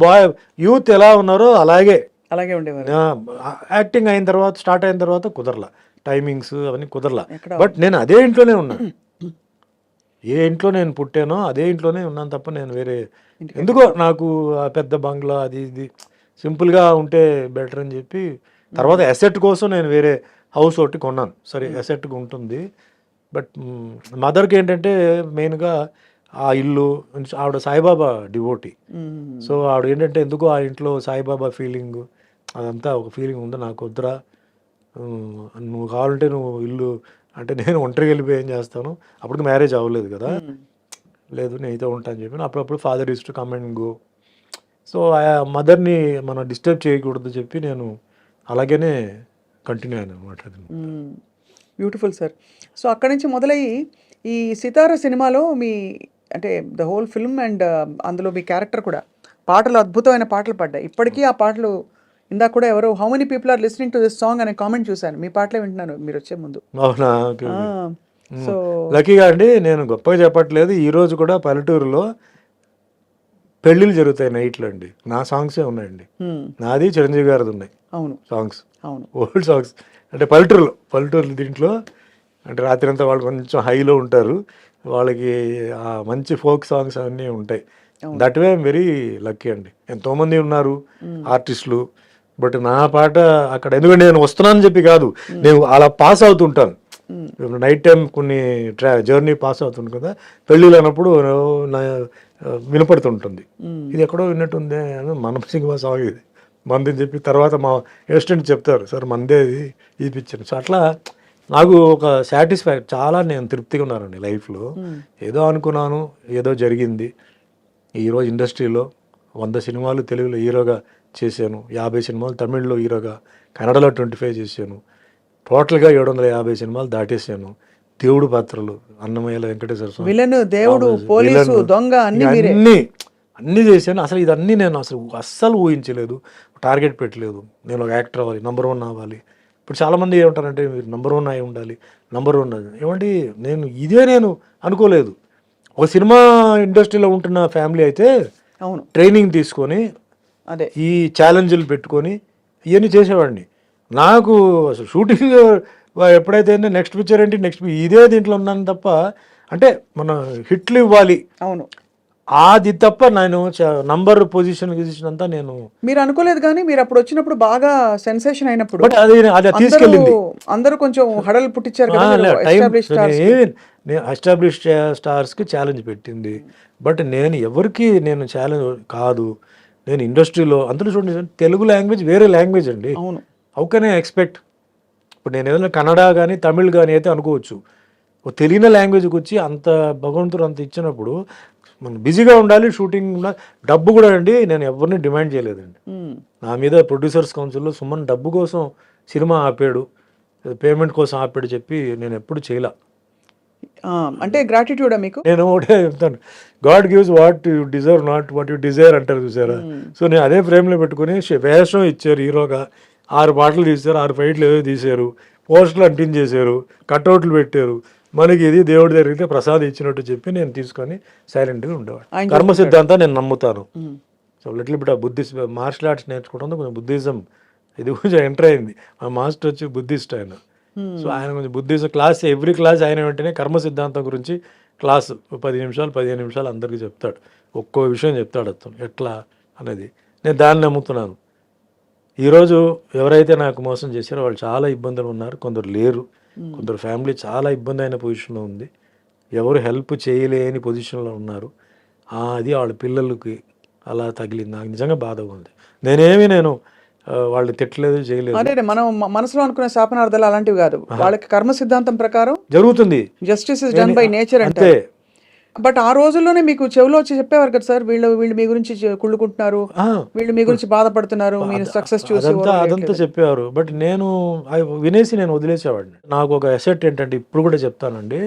యూత్ ఎలా ఉన్నారో అలాగే ఉండేవారు. యాక్టింగ్ అయిన తర్వాత, స్టార్ట్ అయిన తర్వాత కుదరలా, టైమింగ్స్ అవన్నీ కుదరలా. బట్ నేను అదే ఇంట్లోనే ఉన్నాను, ఏ ఇంట్లో నేను పుట్టానో అదే ఇంట్లోనే ఉన్నాను తప్ప నేను వేరే, ఎందుకో నాకు ఆ పెద్ద బంగ్లా అది ఇది సింపుల్గా ఉంటే బెటర్ అని చెప్పి, తర్వాత అసెట్ కోసం నేను వేరే హౌస్ ఒకటి కొన్నాను. సరే అసెట్గా ఉంటుంది, బట్ మదర్కి ఏంటంటే మెయిన్గా ఆ ఇల్లు, ఆవిడ సాయిబాబా డివోటీ. సో ఆవిడ ఏంటంటే ఎందుకో ఆ ఇంట్లో సాయిబాబా ఫీలింగ్, అదంతా ఒక ఫీలింగ్ ఉంది. నాకు వద్దురా, నువ్వు కావాలంటే నువ్వు ఇల్లు అంటే నేను ఒంటరికి వెళ్ళిపోయి ఏం చేస్తాను, అప్పటికి మ్యారేజ్ అవ్వలేదు కదా, లేదు నేనైతే ఉంటాను చెప్పి అప్పుడప్పుడు father use to come and go. So ఆ మదర్ని మనం డిస్టర్బ్ చేయకూడదు చెప్పి నేను అలాగనే కంటిన్యూ అయ్యాను అనమాట. Beautiful sir. సో అక్కడి నుంచి మొదలయ్యి ఈ సితారా సినిమాలో మీ అంటే ద హోల్ ఫిల్మ్ అండ్ అందులో మీ క్యారెక్టర్ కూడా పాటలు అద్భుతమైన పాటలు పడ్డాయి. ఇప్పటికీ ఆ పాటలు ఇందాక కూడా ఎవరో how many people are listening to this song అనే కామెంట్ చూశాను. మీ పాటలే వింటున్నాను మీరు వచ్చే ముందు. అవునా? సో లక్కీగా అండి, నేను గొప్పగా చెప్పట్లేదు, ఈరోజు కూడా పల్లెటూరులో పెళ్ళిళ్ళు జరుగుతాయి నైట్లో అండి, నా సాంగ్సే ఉన్నాయండి. నాది చిరంజీవి గారిది ఉన్నాయి అవును సాంగ్స్, అవును ఓల్డ్ సాంగ్స్. అంటే పల్లెటూరులో దీంట్లో అంటే రాత్రి అంతా వాళ్ళు కొంచెం హైలో ఉంటారు, వాళ్ళకి ఆ మంచి ఫోక్ సాంగ్స్ అవన్నీ ఉంటాయి. That way I'm very lucky అండి. ఎంతోమంది ఉన్నారు ఆర్టిస్టులు, బట్ నా పాట అక్కడ ఎందుకంటే నేను వస్తున్నానని చెప్పి కాదు, నేను అలా పాస్ అవుతుంటాను. నైట్ టైం కొన్ని జర్నీ పాస్ అవుతుంది కదా, పెళ్ళిళ్ళు అన్నప్పుడు వినపడుతుంటుంది, ఇది ఎక్కడో విన్నట్టుంది అని మనం సినిమా సాంగ్ ఇది మందని చెప్పి తర్వాత మా అసిస్టెంట్ చెప్తారు, సార్ మందే ఇది పిక్చర్. సో అట్లా నాకు ఒక చాలా నేను తృప్తిగా ఉన్నానండి లైఫ్లో. ఏదో అనుకున్నాను, ఏదో జరిగింది. ఈరోజు ఇండస్ట్రీలో 100 సినిమాలు తెలుగులో హీరోగా చేశాను, 50 సినిమాలు తమిళ్లో హీరోగా, కన్నడలో 25 చేశాను, టోటల్గా 750 సినిమాలు దాటేశాను. దేవుడు పాత్రలు, అన్నమయ్యల వెంకటేశ్వర స్వామి, విలన్, దేవుడు, పోలీసు, దొంగ అన్నీ చేశాను. అసలు ఇదన్నీ నేను అస్సలు ఊహించలేదు, టార్గెట్ పెట్టలేదు. నేను ఒక యాక్టర్ అవ్వాలి, నంబర్ 1 అవ్వాలి. ఇప్పుడు చాలామంది ఏమంటారంటే మీరు నంబర్ 1 అయి ఉండాలి, నంబర్ 1 ఏమంటే నేను అనుకోలేదు. ఒక సినిమా ఇండస్ట్రీలో ఉంటున్న ఫ్యామిలీ అయితే అవును ట్రైనింగ్ తీసుకొని అదే ఈ ఛాలెంజ్లు పెట్టుకొని ఇవన్నీ చేసేవాడిని. నాకు అసలు షూటింగ్ ఎప్పుడైతే నెక్స్ట్ పిక్చర్ ఏంటి ఇదే దీంట్లో ఉన్నాను తప్ప, అంటే మన హిట్లు ఇవ్వాలి అవును అది తప్ప నేను నంబర్ పొజిషన్ అంతా నేను మీరు అనుకోలేదు. కానీ మీరు అప్పుడు వచ్చినప్పుడు బాగా సెన్సేషన్ అయినప్పుడు బట్ అది తీసుకెళ్ళింది, అందరూ కొంచెం హడలు పుట్టించారు కదా. ఎస్టాబ్లిష్ స్టార్స్కి ఛాలెంజ్ పెట్టింది. బట్ నేను ఎవరికి నేను ఛాలెంజ్ కాదు. నేను ఇండస్ట్రీలో అందులో చూడండి, తెలుగు లాంగ్వేజ్ వేరే లాంగ్వేజ్ అండి. అవును హౌ కెన్ ఐ ఎక్స్పెక్ట్? ఇప్పుడు నేను ఏదైనా కన్నడ కానీ తమిళ్ కానీ అయితే అనుకోవచ్చు, తెలియని లాంగ్వేజ్కి వచ్చి అంత భగవంతుడు అంత ఇచ్చినప్పుడు మనం బిజీగా ఉండాలి, షూటింగ్ ఉండాలి. డబ్బు కూడా అండి నేను ఎవరిని డిమాండ్ చేయలేదండి. నా మీద ప్రొడ్యూసర్స్ కౌన్సిల్లో సుమన్ డబ్బు కోసం సినిమా ఆపాడు, పేమెంట్ కోసం ఆపాడు చెప్పి నేను ఎప్పుడు చేయలే. అంటే గ్రాటిట్యూడా మీకు? నేను ఒకటే చెప్తాను, God gives what you deserve not what you Dzire అంటారు చూసారా. సో నేను అదే ఫ్రేమ్లో పెట్టుకుని వేషం ఇచ్చారు, హీరోగా 6 పాటలు తీశారు, 6 ఫైట్లు ఏదో తీశారు, పోస్టర్లు అంటించేశారు, కట్అవుట్లు పెట్టారు, మనకి ఇది దేవుడి దగ్గరికి ప్రసాదం ఇచ్చినట్టు చెప్పి నేను తీసుకొని సైలెంట్గా ఉండేవాడు. కర్మ సిద్ధాంతం నేను నమ్ముతాను. So little bit Buddhist martial arts నేర్చుకోవడం కొంచెం బుద్ధిజం ఇది కొంచెం ఎంటర్ అయింది. మా మాస్టర్ వచ్చి బుద్ధిస్ట్ ఆయన. సో ఆయన కొంచెం బుద్ధిజం క్లాస్, ఎవ్రీ క్లాస్ ఆయన వెంటనే కర్మ సిద్ధాంతం గురించి క్లాసు 10 నిమిషాలు 15 నిమిషాలు అందరికీ చెప్తాడు, ఒక్కో విషయం చెప్తాడు అతను ఎట్లా అనేది. నేను దాన్ని నమ్ముతున్నాను. ఈరోజు ఎవరైతే నాకు మోసం చేశారో వాళ్ళు చాలా ఇబ్బందులు ఉన్నారు, కొందరు లేరు, కొందరు ఫ్యామిలీ చాలా ఇబ్బంది అయిన పొజిషన్లో ఉంది, ఎవరు హెల్ప్ చేయలేని పొజిషన్లో ఉన్నారు. అది వాళ్ళ పిల్లలకి అలా తగిలింది. నాకు నిజంగా బాధగా ఉంది. నేను వాళ్ళని తిట్టలేదు, చేయలేదు. అదే మనం మనసులో అనుకునే శాపనార్థాలు అలాంటివి కాదు, వాళ్ళకి కర్మ సిద్ధాంతం ప్రకారం జరుగుతుంది. Justice is done by nature అంటే. బట్ ఆ రోజుల్లోనే మీకు చెవిలో వచ్చి చెప్పేవారు కదా సార్, వీళ్ళు మీ గురించి కుళ్ళుకుంటున్నారు, వీళ్ళు మీ గురించి బాధపడుతున్నారు, మీరు సక్సెస్ చూసి అదంతా చెప్పేవారు. బట్ నేను వినేసి నేను వదిలేసేవాడిని. నాకు ఒక అసెట్ ఏంటంటే ఇప్పుడు కూడా చెప్తానండి,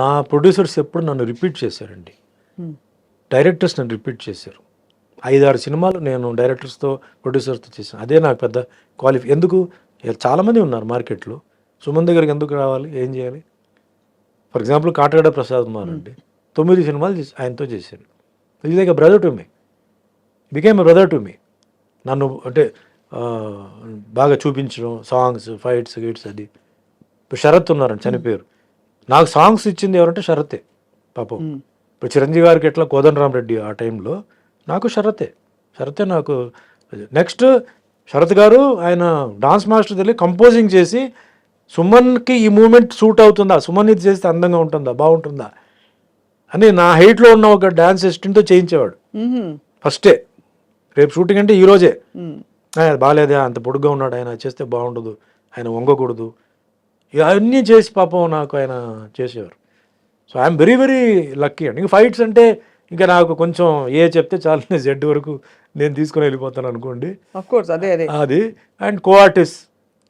నా ప్రొడ్యూసర్స్ ఎప్పుడు నన్ను రిపీట్ చేశారండి, డైరెక్టర్స్ నన్ను రిపీట్ చేశారు. 5-6 సినిమాలు నేను డైరెక్టర్స్తో ప్రొడ్యూసర్స్తో చేశాను. అదే నాకు పెద్ద ఎందుకు చాలామంది ఉన్నారు మార్కెట్లో, సుమన్ దగ్గరికి ఎందుకు రావాలి, ఏం చేయాలి? ఫర్ ఎగ్జాంపుల్ కాటగడ ప్రసాద్ కుమార్ అండి, 9 సినిమాలు ఆయనతో చేశాను. Is like a brother to me, became a brother to me. నన్ను అంటే బాగా చూపించడం, సాంగ్స్, ఫైట్స్, గిట్స్. అది ఇప్పుడు శరత్ ఉన్నారండి, చనిపోయారు. నాకు సాంగ్స్ ఇచ్చింది ఎవరంటే శరతే పాపం. ఇప్పుడు చిరంజీవి గారికి ఎట్లా కోదండరామరెడ్డి ఆ టైంలో, నాకు శరతే నాకు. నెక్స్ట్ శరత్ గారు ఆయన డాన్స్ మాస్టర్ తెలియ కంపోజింగ్ చేసి సుమన్కి ఈ మూమెంట్ సూట్ అవుతుందా, సుమన్ ఇది చేస్తే అందంగా ఉంటుందా, బాగుంటుందా అని నా హైట్లో ఉన్న ఒక డాన్స్ అసిస్టెంట్తో చేయించేవాడు ఫస్టే. రేపు షూటింగ్ అంటే ఈ రోజే బాగాలేదే, అంత పొడుగ్గా ఉన్నాడు ఆయన, చేస్తే బాగుండదు, ఆయన వంగకూడదు, ఇవన్నీ చేసి పాపం నాకు ఆయన చేసేవారు. So I'm very very lucky అండి. ఇంకా ఫైట్స్ అంటే ఇంకా నాకు కొంచెం చెప్తే చాలు, జెడ్ వరకు నేను తీసుకుని వెళ్ళిపోతాను అనుకోండి. అది and co artist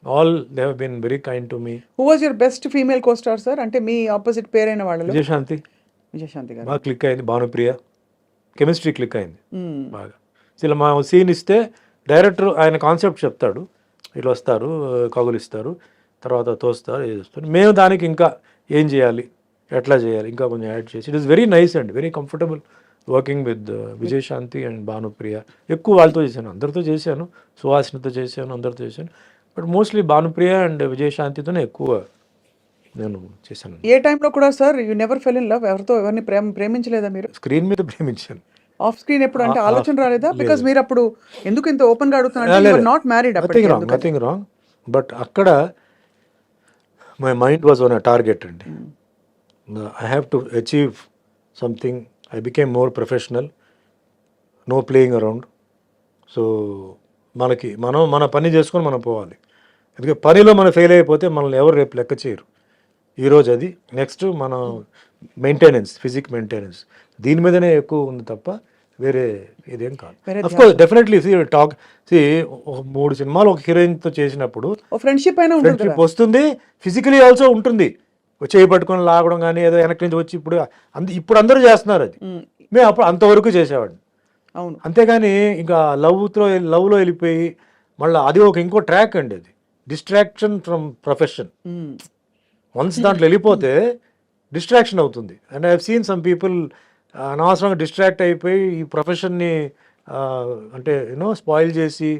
all they have been very kind to me. Who was your best female co star sir? అంటే మీ ఆపోజిట్ పేరైన వాళ్ళలో. విజయశాంతి గారు బాగా క్లిక్ అయింది. భానుప్రియ కెమిస్ట్రీ క్లిక్ అయింది బాగా. ఇలా మా సీన్ ఇస్తే డైరెక్టర్ ఆయన కాన్సెప్ట్ చెప్తాడు, ఇట్లా వస్తారు, కగులిస్తారు, తర్వాత తోస్తారు, చేస్తారు, మేము దానికి ఇంకా ఏం చేయాలి, ఎట్లా చేయాలి, ఇంకా కొంచెం యాడ్ చేసి. It is very nice and very comfortable working with Vijayashanti and Bhanupriya. ఎక్కువ వాళ్ళతో చేశాను, అందరితో చేశాను, సుహాసినితో చేశాను, అందరితో చేశాను, బట్ మోస్ట్లీ భానుప్రియ అండ్ విజయశాంతితోనే ఎక్కువ నేను చేశాను. ఏ టైంలో కూడా sir you never fell in love? ఎవరిని ప్రేమించలేదా మీరు? స్క్రీన్ మీద ప్రేమించాను. ఆఫ్ స్క్రీన్ ఎప్పుడు అంటే ఆలోచన రాలేదా? బికాజ్ మీరు అప్పుడు ఎందుకు ఇంత ఓపెన్ గా అడుగుతున్నారు? Not married. Nothing wrong, but అక్కడ my mind was on a target అండి. I have to achieve something. I became more professional, no playing around. So మనం మన పని చేసుకొని మనం పోవాలి. ఎందుకంటే పనిలో మనం ఫెయిల్ అయిపోతే మనల్ని ఎవరు రేపు లెక్క చేయరు. ఈరోజు అది, నెక్స్ట్ మన మెయింటెనెన్స్, ఫిజిక్ మెయింటెనెన్స్, దీని మీదనే ఎక్కువ ఉంది తప్ప వేరే ఇదేం కాదు. అఫ్ కోర్స్ డెఫినెట్లీ టాక్ 3 సినిమాలు ఒక హీరోయిన్తో చేసినప్పుడు ఫ్రెండ్షిప్ వస్తుంది, ఫిజికలీ ఆల్సో ఉంటుంది. చేయి పట్టుకొని లాగడం కానీ ఏదో వెనక్కి నుంచి వచ్చి ఇప్పుడు అందరూ చేస్తున్నారు అది. మేము అప్పుడు అంతవరకు చేసేవాడిని. అవును. అంతేగాని ఇంకా లవ్లో వెళ్ళిపోయి మళ్ళీ అది ఇంకో ట్రాక్ అండి, అది డిస్ట్రాక్షన్ ఫ్రమ్ ప్రొఫెషన్. వన్స్ దాంట్లో వెళ్ళిపోతే డిస్ట్రాక్షన్ అవుతుంది. And I have seen some people అనవసరంగా డిస్ట్రాక్ట్ అయిపోయి ఈ ప్రొఫెషన్ని అంటే స్పాయిల్ చేసి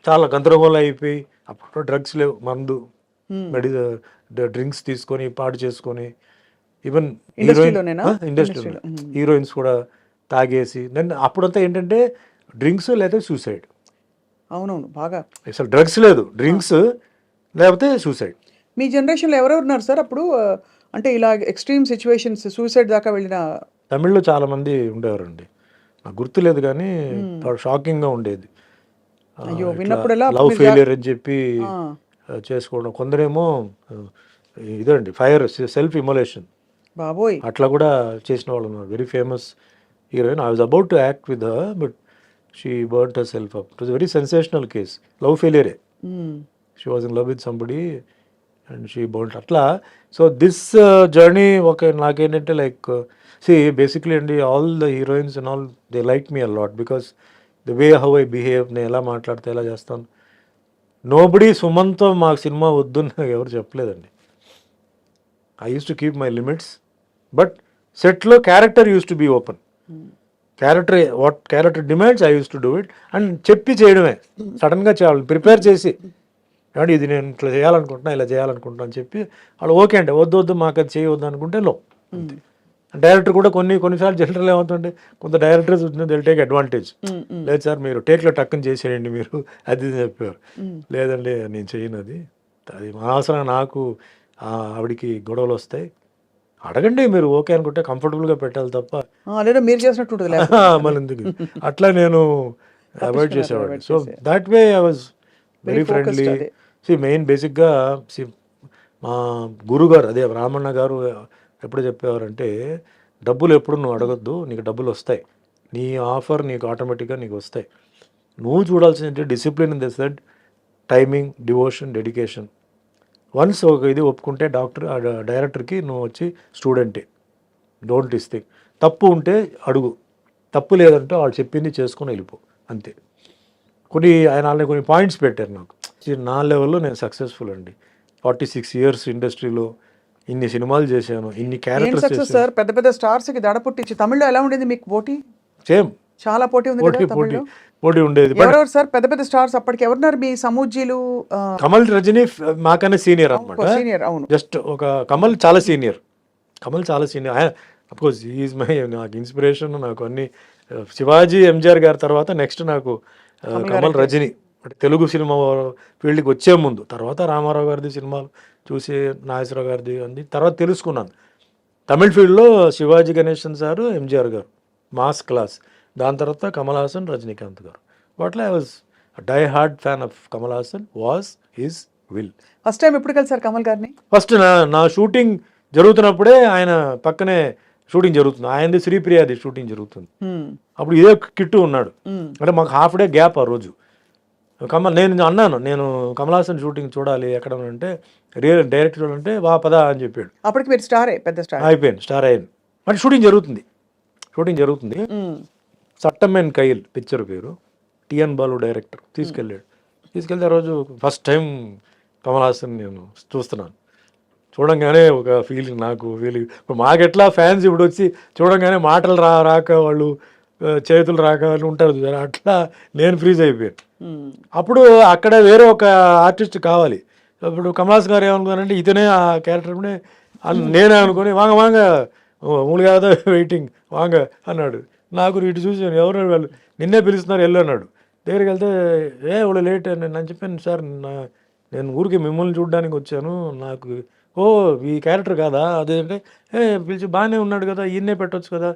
చాలా గందరగోళం అయిపోయి, అప్పుడు డ్రగ్స్ లేవు, మందు డ్రింక్స్ తీసుకొని పాడు చేసుకొని, ఈవెన్ ఇండస్ట్రీలో హీరోయిన్స్ కూడా తాగేసి, దెన్ అప్పుడంతా ఏంటంటే డ్రింక్స్ లేదా సూసైడ్. అవునవును, బాగా అసలు డ్రగ్స్ లేదు, డ్రింక్స్ లేకపోతే సూసైడ్. మీ జనరేషన్లో ఎవరెవరు ఉన్నారు సార్ అప్పుడు? అంటే ఇలా ఎక్స్ట్రీమ్ సిచ్యువేషన్స్, సూసైడ్ దాకా వెళ్ళిన తమిళ్లో చాలా మంది ఉండేవారండి, నాకు గుర్తులేదు కానీ షాకింగ్గా ఉండేది. లవ్ ఫెయిలియర్ అని చెప్పి చేసుకోవడం, కొందరేమో ఇదండి ఫైర్, సెల్ఫ్ ఇమోలేషన్, బాబోయ్, అట్లా కూడా చేసిన వాళ్ళు ఉన్నారు. Very famous heroine. I was about to act with her, but she burnt herself up. It was very sensational case. Love ఫెయిలియరే, she was in love with somebody and she burnt అట్లా. సో దిస్ జర్నీ నాకేంటంటే లైక్ బేసిక్లీ అండి, all the heroines and all they like me a lot because the way how I behave, నేను ఎలా మాట్లాడితే ఎలా చేస్తాను. నోబడీ సుమన్తో మాకు సినిమా వద్దు నాకు ఎవరు చెప్పలేదండి. I use to keep my limits, but సెట్లో character use to be open. What character demands I use to do it and చెప్పి చేయడమే. సడన్గా చేయాలి, ప్రిపేర్ చేసి అంటే ఇది నేను ఇట్లా చేయాలనుకుంటున్నా, ఇలా చేయాలనుకుంటున్నా అని చెప్పి వాళ్ళు ఓకే అంటే వద్దు మాకు అది చేయవద్దు అనుకుంటే అంతే. డైరెక్టర్ కూడా కొన్నిసార్లు జనరల్ ఏమవుతుంటే కొంత డైరెక్టర్స్ దిల్ టేక్ అడ్వాంటేజ్. లేదు సార్ మీరు టేక్లో టక్కుని చేసేయండి మీరు, అది చెప్పారు. లేదండి నేను చేయను, అది అనవసరంగా నాకు ఆవిడికి గొడవలు వస్తాయి. అడగండి మీరు ఓకే అనుకుంటే కంఫర్టబుల్గా పెట్టాలి తప్ప లేదా మీరు చేసినట్టు మళ్ళీ ఎందుకు అట్లా నేను అవాయిడ్ చేసేవాడిని. So that way I was very friendly. Main బేసిక్గా మా గురుగారు అదే రామಣ್ణ గారు ఎప్పుడు చెప్పేవారంటే, డబ్బులు ఎప్పుడు నువ్వు అడగొద్దు, నీకు డబ్బులు వస్తాయి, నీ ఆఫర్ నీకు ఆటోమేటిక్గా నీకు వస్తాయి. నువ్వు చూడాల్సిందంటే discipline in the set, timing, devotion, dedication. Once ఒక ఇది ఒప్పుకుంటే డైరెక్టర్కి నువ్వు వచ్చి స్టూడెంటే, డోంట్ ఇస్తే. తప్పు ఉంటే అడుగు, తప్పు లేదంటే వాళ్ళు చెప్పింది చేసుకొని వెళ్ళిపో, అంతే. ఆయన కొన్ని పాయింట్స్ పెట్టారు నాకు. నా లెవెల్లో నేను సక్సెస్ఫుల్ అండి. 46 years ఇండస్ట్రీలో ఇన్ని సినిమాలు చేశాను, ఇన్ని క్యారెక్టర్స్. సార్ పెద్ద పెద్ద స్టార్స్ కి దడ పుట్టించి తమిళ్లో ఎలా ఉండేది మీకు పోటీ? సేమ్, చాలా పోటీ ఉంది, పోటీ ఉండేది. ఎవరెవరు సార్ పెద్ద పెద్ద స్టార్స్ అప్పటికి ఎవరున్నారు మీ సమూజీలు? కమల్, రజనీ మాకన్నా సీనియర్ అనమాట. అవును, జస్ట్ ఒక కమల్ చాలా సీనియర్. అఫ్కోర్స్ ఈజ్ నాకు ఇన్స్పిరేషన్. నాకు అన్ని శివాజీ, ఎంజిఆర్ గారి తర్వాత నెక్స్ట్ నాకు కమల్, రజనీ. అంటే తెలుగు సినిమా ఫీల్డ్కి వచ్చే ముందు, తర్వాత రామారావు గారిది సినిమాలు చూసి, నాగేశ్వరరావు గారిది అంది తర్వాత తెలుసుకున్నాను. తమిళ్ ఫీల్డ్లో శివాజీ గణేశన్ సారు, ఎంజిఆర్ గారు మాస్ క్లాస్. దాని తర్వాత కమల్ హాసన్, రజనీకాంత్ గారు. వాటిలో I was die hard fan of Kamal Haasan, was his will. First time ఎప్పుడు కలిసారు కమల్ గారిని? ఫస్ట్ నా షూటింగ్ జరుగుతున్నప్పుడే ఆయన పక్కనే షూటింగ్ జరుగుతుంది. ఆయనది శ్రీప్రియాది షూటింగ్ జరుగుతుంది. అప్పుడు ఇదే కిట్టు ఉన్నాడు. అంటే మాకు హాఫ్ డే గ్యాప్ ఆ రోజు. నేను అన్నాను, నేను కమల్ హాసన్ షూటింగ్ చూడాలి ఎక్కడ అంటే, డైరెక్ట్ చూడాలంటే వా పదా అని చెప్పాడు. అప్పటికి మీరు స్టారే, పెద్ద స్టార్ అయిపోయింది, స్టార్ అయ్యింది. అంటే షూటింగ్ జరుగుతుంది. సట్టమెన్ కైల్ పిక్చర్ పేరు. టిఎన్ బాలు డైరెక్టర్ తీసుకెళ్తే ఆ రోజు ఫస్ట్ టైం కమల్ హాసన్ నేను చూస్తున్నాను. చూడంగానే ఒక ఫీలింగ్, ఇప్పుడు మాకెట్లా ఫ్యాన్స్ ఇప్పుడు వచ్చి చూడంగానే మాటలు రాక వాళ్ళు చేతులు రాక వాళ్ళు ఉంటారు, అట్లా నేను ఫ్రీజ్ అయిపోయాను. అప్పుడు అక్కడ వేరే ఒక ఆర్టిస్ట్ కావాలి. ఇప్పుడు కమల్ హాసన్ గారు ఏమనుకున్నారంటే ఇతనే ఆ క్యారెక్టర్ నేనే అనుకుని వాంగ మూడు కాదా వెయిటింగ్ వాంగ అన్నాడు. నాకు ఇటు చూసాను, ఎవరు వాళ్ళు నిన్నే పిలుస్తున్నారు వెళ్ళు అన్నాడు. దగ్గరికి వెళ్తే వాళ్ళు లేట్ అని నేను చెప్పాను, సార్ నేను ఊరికి మిమ్మల్ని చూడడానికి వచ్చాను, నాకు ఈ క్యారెక్టర్ కాదా అదేంటే పిలిచి బాగానే ఉన్నాడు కదా, ఈయన్నే పెట్టవచ్చు కదా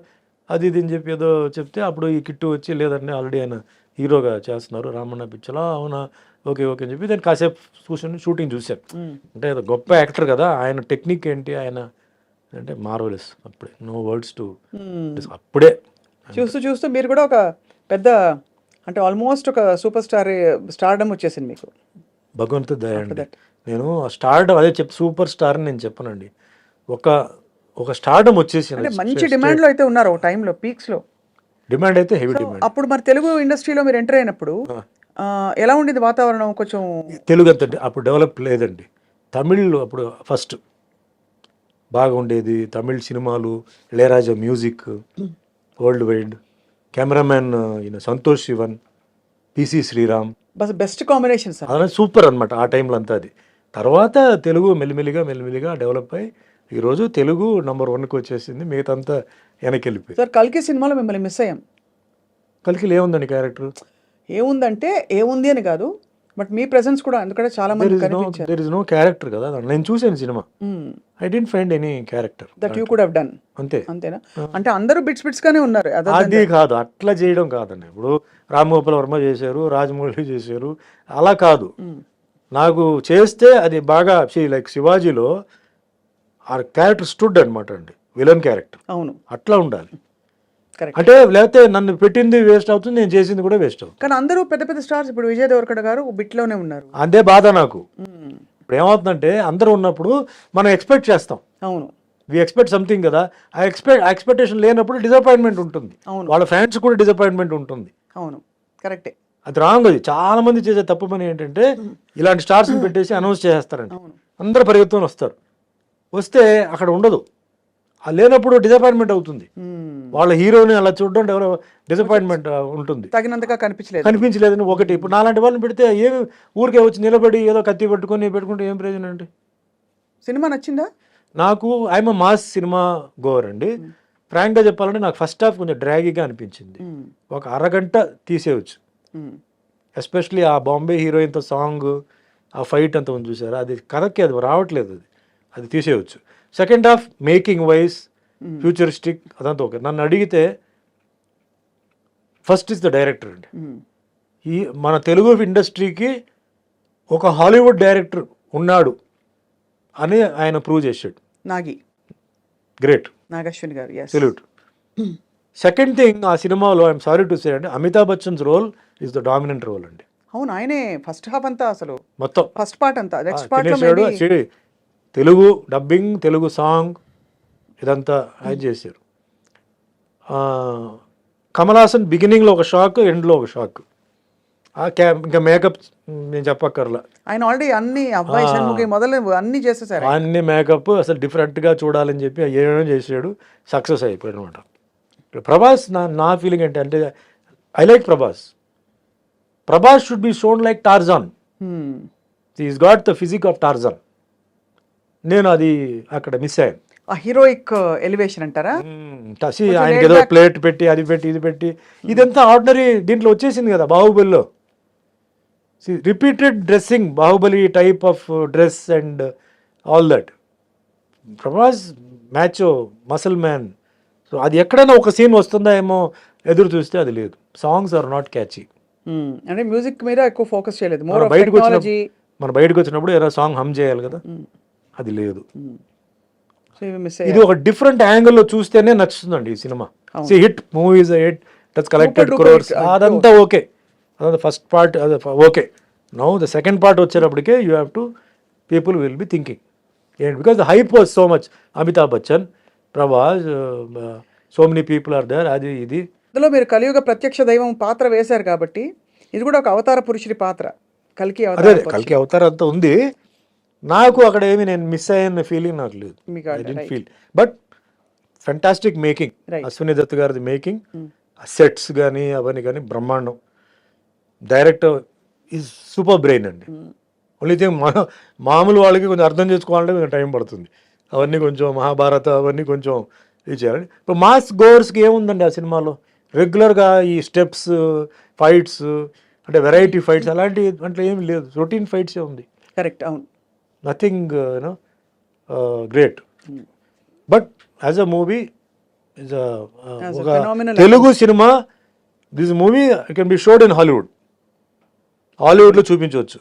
అది ఇది అని చెప్పి ఏదో చెప్తే, అప్పుడు ఈ కిట్టు వచ్చి లేదండి ఆల్రెడీ ఆయన హీరోగా చేస్తున్నారు రామన్న పిక్చర్లో. అవునా, ఓకే అని చెప్పి దాన్ని కాసేపు షూటింగ్ చూశాను. అంటే ఏదో గొప్ప యాక్టర్ కదా, ఆయన టెక్నిక్ ఏంటి, ఆయన అంటే మార్వెలస్. అప్పుడే నో వర్డ్స్ టు, అప్పుడే చూస్తూ మీరు కూడా ఒక పెద్ద, అంటే ఆల్మోస్ట్ ఒక సూపర్ స్టార్డమ్ వచ్చేసింది మీకు. భగవంతుడి దయ అండి. నేను స్టార్డమ్ అదే సూపర్ స్టార్ అని నేను చెప్పనండి, ఒక స్టార్డమ్ వచ్చేసి మంచి డిమాండ్లో అయితే ఉన్నారు ఒక టైంలో, పీక్స్లో డిమాండ్ అయితే హెవీ డిమాండ్. అప్పుడు మరి తెలుగు ఇండస్ట్రీలో మీరు ఎంటర్ అయినప్పుడు ఎలా ఉండేది వాతావరణం? కొంచెం తెలుగు అంత అప్పుడు డెవలప్ లేదండి. తమిళ్ అప్పుడు ఫస్ట్ బాగా ఉండేది. తమిళ్ సినిమాలు, Ilaiyaraaja music world wide, cameraman ఈయన Santosh Sivan, PC Sriram, best combination sir. అదే సూపర్ అనమాట ఆ టైంలో అంతా. అది తర్వాత తెలుగు మెల్లిమెల్లిగా డెవలప్ అయ్యి ఈరోజు తెలుగు నంబర్ 1కి వచ్చేసింది, మిగతా అంతా వెనక్కి వెళ్ళిపోయి. సార్ కల్కి సినిమాలో మిమ్మల్ని మిస్ అయ్యాం. కల్కిలో ఏముందండి క్యారెక్టర్? ఏముందంటే ఏముంది అని కాదు, బట్ మీ ప్రెసెన్స్ కూడా ఎందుకంటే చాలా మంది కనిపించారు. దేర్ ఇస్ నో క్యారెక్టర్ కదా, నేను చూసాను cinema, I didn't find any character that you could have done. అంతేనా? అంటే అందరూ బిట్స్ గానే ఉన్నారు. అది కాదు, అట్లా చేయడం కాదండి. ఇప్పుడు రామ్ గోపాల్ వర్మ చేశారు, రాజమౌళి చేశారు, అలా కాదు. నాకు చేస్తే అది బాగా లైక్ శివాజీలో ఆ క్యారెక్టర్ స్టూడ్ అనమాట అండి, విలన్ క్యారెక్టర్. అవును, అట్లా ఉండాలి. అంటే లేకపోతే నన్ను పెట్టింది వేస్ట్ అవుతుంది, నేను చేసింది కూడా వేస్ట్ అవుతుంది. కానీ అందరూ పెద్ద స్టార్స్, ఇప్పుడు విజయ్ దేవరకొండ గారు బిట్లోనే ఉన్నారు. అదే బాధ నాకు. ఇప్పుడు ఏమవుతుందంటే అందరూ ఉన్నప్పుడు మనం ఎక్స్పెక్ట్ చేస్తాం. అవును, వి ఎక్స్పెక్ట్ సంథింగ్ కదా, ఆ ఎక్స్పెక్టేషన్ లేనప్పుడు డిసప్పాయింట్మెంట్ ఉంటుంది. వాళ్ళ ఫ్యాన్స్ కూడా డిసప్పాయింట్మెంట్ ఉంటుంది. అవును, కరెక్టే. అది రాంగ్. అది చాలా మంది చేసే తప్పు పని ఏంటంటే ఇలాంటి స్టార్స్ని పెట్టేసి అనౌన్స్ చేసేస్తారండి. అందరు పరిగెత్తుకొని వస్తే అక్కడ ఉండదు. లేనప్పుడు డిసప్పాయింట్మెంట్ అవుతుంది. వాళ్ళ హీరోని అలా చూడడం డిసప్పాయింట్మెంట్ ఉంటుంది. తగినంతగా కనిపించలేదని ఒకటి. ఇప్పుడు నాలాంటి వాళ్ళని పెడితే ఏమి ఊరికే వచ్చి నిలబడి ఏదో కత్తి పెట్టుకుంటే ఏం ప్రయోజనం అండి? సినిమా నచ్చిందా నాకు? ఐఎమ్ మాస్ సినిమా గోవర్ అండి. ఫ్రాంక్గా చెప్పాలంటే నాకు ఫస్ట్ హాఫ్ కొంచెం డ్రాగీగా అనిపించింది. ఒక అరగంట తీసేయచ్చు. ఎస్పెషలీ ఆ బాంబే హీరోయిన్తో సాంగ్, ఆ ఫైట్ అంతా ఉంది చూసారా, అది కథకి అది రావట్లేదు, అది తీసేయచ్చు. Second half making wise, futuristic అదంతా ఓకే. నన్ను అడిగితే ఫస్ట్ ఇస్ ద డైరెక్టర్ అండి. మన తెలుగు ఇండస్ట్రీకి ఒక హాలీవుడ్ డైరెక్టర్ ఉన్నాడు అని ఆయన ప్రూవ్ చేశాడు. గ్రేట్ నాగశ్విన్ గారు, సెల్యూట్. సెకండ్ థింగ్, ఆ సినిమాలో ఐఎమ్ సారీ టు సే అండి, Amitabh Bachchan's role is the dominant role అండి. అవును, ఆయనే ఫస్ట్ హాఫ్ అంతా, అసలు మొత్తం ఫస్ట్ పార్ట్ అంతా. Next part Telugu dubbing, Telugu song ఇదంతా ఆయన చేశారు. కమల్ హాసన్ బిగినింగ్లో ఒక షాక్, ఎండ్లో ఒక షాక్. ఇంకా మేకప్ నేను చెప్పక్కర్లా, ఆయన ఆల్రెడీ అన్ని అబ్బాయి షణ్ముఖి మొదలు అన్ని చేసేసారు. అన్ని మేకప్ అసలు డిఫరెంట్గా చూడాలని చెప్పి ఏమేమో చేసాడు, సక్సెస్ అయిపోయాడు అనమాట. ప్రభాస్ నా ఫీలింగ్ అంటే I like Prabhas should be shown like Tarzan. Is got the physique of Tarzan. నేను అది అక్కడ మిస్ అయ్యాను. ఆ హీరోయిక్ ఎలివేషన్ అంటారా? ఆయనకి ఏదో ప్లేట్ పెట్టి అది పెట్టి ఇది పెట్టి ఇదంతా ఆర్డినరీ దీంట్లో వచ్చేసింది కదా బాహుబలిలో. Repeated dressing, Baahubali type of dress and all that. Prabhas మ్యాచో, muscle man. So అది ఎక్కడైనా ఒక సీన్ వస్తుందా ఏమో ఎదురు చూస్తే అది లేదు. Songs are not catchy. అంటే మ్యూజిక్ మీద ఎక్కువ ఫోకస్ చేయలేదు, మోర్ మనం ఆఫ్ బయటకు టెక్నాలజీ. వచ్చినప్పుడు ఏదో సాంగ్ హమ్ చేయాలి కదా, అది లేదు. సో ఇవి మిస్ ఇది ఒక డిఫరెంట్ యాంగిల్లో చూస్తేనే నచ్చుతుందండి ఈ సినిమా. Hit movies hit that's collected Super duper crores, hit. అదంతా ఓకే, అదంతా ఫస్ట్ పార్ట్ అది okay. Now the second part వచ్చేటప్పటికే you have to people will be thinking ఏంటి, because the hype was so much. Amitabh Bachchan, Prabhas, so many people are there, అది ఇది. ఇందులో మీరు కలియుగ ప్రత్యక్ష దైవం పాత్ర వేశారు కాబట్టి ఇది కూడా ఒక అవతార పురుషుడి పాత్ర, కల్కి అదే అవతార పురుషుడు. కలికి అవతారం అంతా ఉంది. నాకు అక్కడ ఏమి నేను మిస్ అయ్యన్న ఫీలింగ్ నాకు లేదు. మీకు ఐ అంటే didn't right. Feel. But fantastic making, Right. Ashwini Dutt గారిది మేకింగ్, సెట్స్ కానీ అవన్నీ కానీ బ్రహ్మాండం. డైరెక్టర్ ఈజ్ సూపర్ బ్రెయిన్ అండి. ఓన్లీ థింగ్ మామూలు వాళ్ళకి కొంచెం అర్థం చేసుకోవాలంటే కొంచెం టైం పడుతుంది. అవన్నీ కొంచెం మహాభారత అవన్నీ కొంచెం ఇది చేయాలి. ఇప్పుడు మాస్ గోవర్స్కి ఏముందండి ఆ సినిమాలో, రెగ్యులర్గా ఈ స్టెప్స్ ఫైట్స్ అంటే వెరైటీ ఫైట్స్ అలాంటి అంటే ఏమి లేదు, రొటీన్ ఫైట్సే ఉంది. కరెక్ట్, అవును. Nothing you know great. But as a movie is As a ఒక phenomenal తెలుగు సినిమా, this movie can be showed in హాలీవుడ్లో చూపించవచ్చు.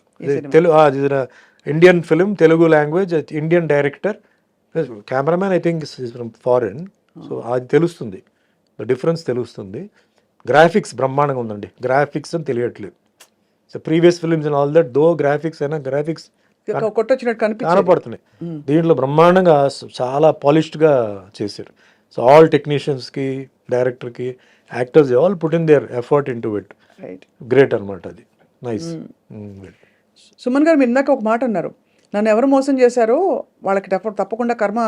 Telugu Indian film, Telugu language, Indian director, cameraman I think is from foreign. So అది తెలుస్తుంది, ద డిఫరెన్స్ తెలుస్తుంది. గ్రాఫిక్స్ బ్రహ్మాండంగా ఉందండి, గ్రాఫిక్స్ అని తెలియట్లేదు. So previous films and all that though graphics అయినా గ్రాఫిక్స్ కొట్టొచ్చినట్టు కనిపించింది. కనపడుతున్నాయి. దీంట్లో బ్రహ్మాండంగా చాలా పాలిష్డ్గా చేశారు. సో ఆల్ టెక్నీషియన్స్కి, డైరెక్టర్కి, actors all put in there effort in to it. Right. Great అనమాట అది. నైస్. సుమన్ గారు, మీరు ఇందాక ఒక మాట అన్నారు, నన్ను ఎవరు మోసం చేశారో వాళ్ళకి తప్పకుండా కర్మ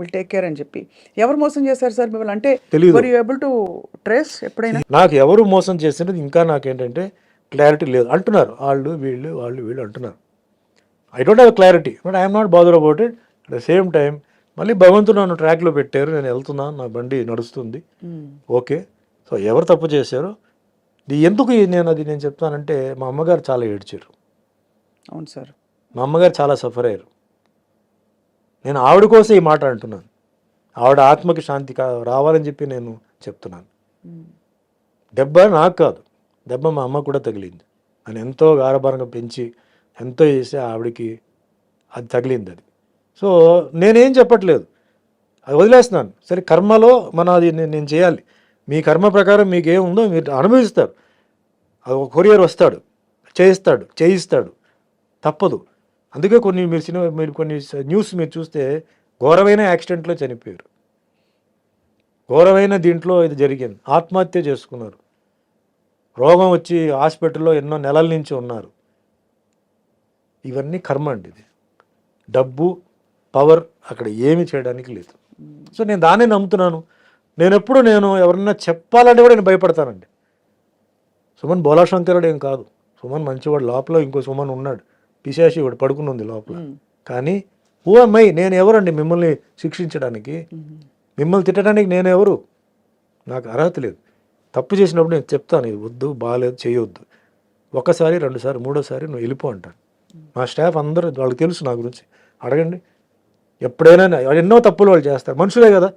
విల్ టేక్ కేర్ అని చెప్పి. ఎవరు మోసం చేశారు సార్ మిమ్మల్ని? అంటే తెలీదు. Were you able to trace ఎప్పుడైనా? నాకు ఎవరు మోసం చేసినది ఇంకా నాకేంటంటే క్లారిటీ లేదు. అంటున్నారు వాళ్ళు వీళ్ళు అంటున్నారు. I don't have clarity, but I'm not bother about it. At the same time మళ్ళీ భగవంతుడు నన్ను ట్రాక్లో పెట్టారు, నేను వెళ్తున్నాను, నా బండి నడుస్తుంది, ఓకే. సో ఎవరు తప్పు చేశారో ఎందుకు నేను చెప్తానంటే, మా అమ్మగారు చాలా ఏడ్చారు. అవును సార్. మా అమ్మగారు చాలా సఫర్ అయ్యారు. నేను ఆవిడ కోసం ఈ మాట అంటున్నాను. ఆవిడ ఆత్మకి శాంతి రావాలని చెప్పి నేను చెప్తున్నాను. దెబ్బ నాకు కాదు, దెబ్బ మా అమ్మ కూడా తగిలింది. నేను ఎంతో గారభారంగా పెంచి ఎంతో చేసి ఆవిడకి అది తగిలింది. అది సో నేనేం చెప్పట్లేదు, అది వదిలేస్తున్నాను. సరే కర్మలో అది నేను చేయాలి. మీ కర్మ ప్రకారం మీకు ఏముందో మీరు అనుభవిస్తారు. అది ఒక కొరియర్ వస్తాడు, చేయిస్తాడు, తప్పదు. అందుకే మీరు కొన్ని న్యూస్ మీరు చూస్తే ఘోరమైన యాక్సిడెంట్లో చనిపోయారు, ఘోరమైన దీంట్లో ఇది జరిగింది, ఆత్మహత్య చేసుకున్నారు, రోగం వచ్చి హాస్పిటల్లో ఎన్నో నెలల నుంచి ఉన్నారు. ఇవన్నీ కర్మ అండి. ఇది డబ్బు, పవర్ అక్కడ ఏమీ చేయడానికి లేదు. సో నేను దాన్నే నమ్ముతున్నాను. నేను ఎవరన్నా చెప్పాలంటే కూడా నేను భయపడతానండి. సుమన్ బోలాశంకరుడు ఏం కాదు, సుమన్ మంచివాడు. లోపల ఇంకో సుమన్ ఉన్నాడు, పిశాచి వాడు పడుకుని ఉంది లోపల. కానీ ఓ అమ్మాయి, నేను ఎవరండి మిమ్మల్ని శిక్షించడానికి, మిమ్మల్ని తిట్టడానికి నేను ఎవరు? నాకు అర్హత లేదు. తప్పు చేసినప్పుడు నేను చెప్తాను, ఇది వద్దు, బాగాలేదు, చేయొద్దు. ఒకసారి, రెండుసారి, మూడోసారి నువ్వు వెళ్ళిపో అంటాను. మా స్టాఫ్ అందరూ వాళ్ళకి తెలుసు నా గురించి, అడగండి. ఎప్పుడైనా ఎన్నో తప్పులు వాళ్ళు చేస్తారు, మనుషులే కదా,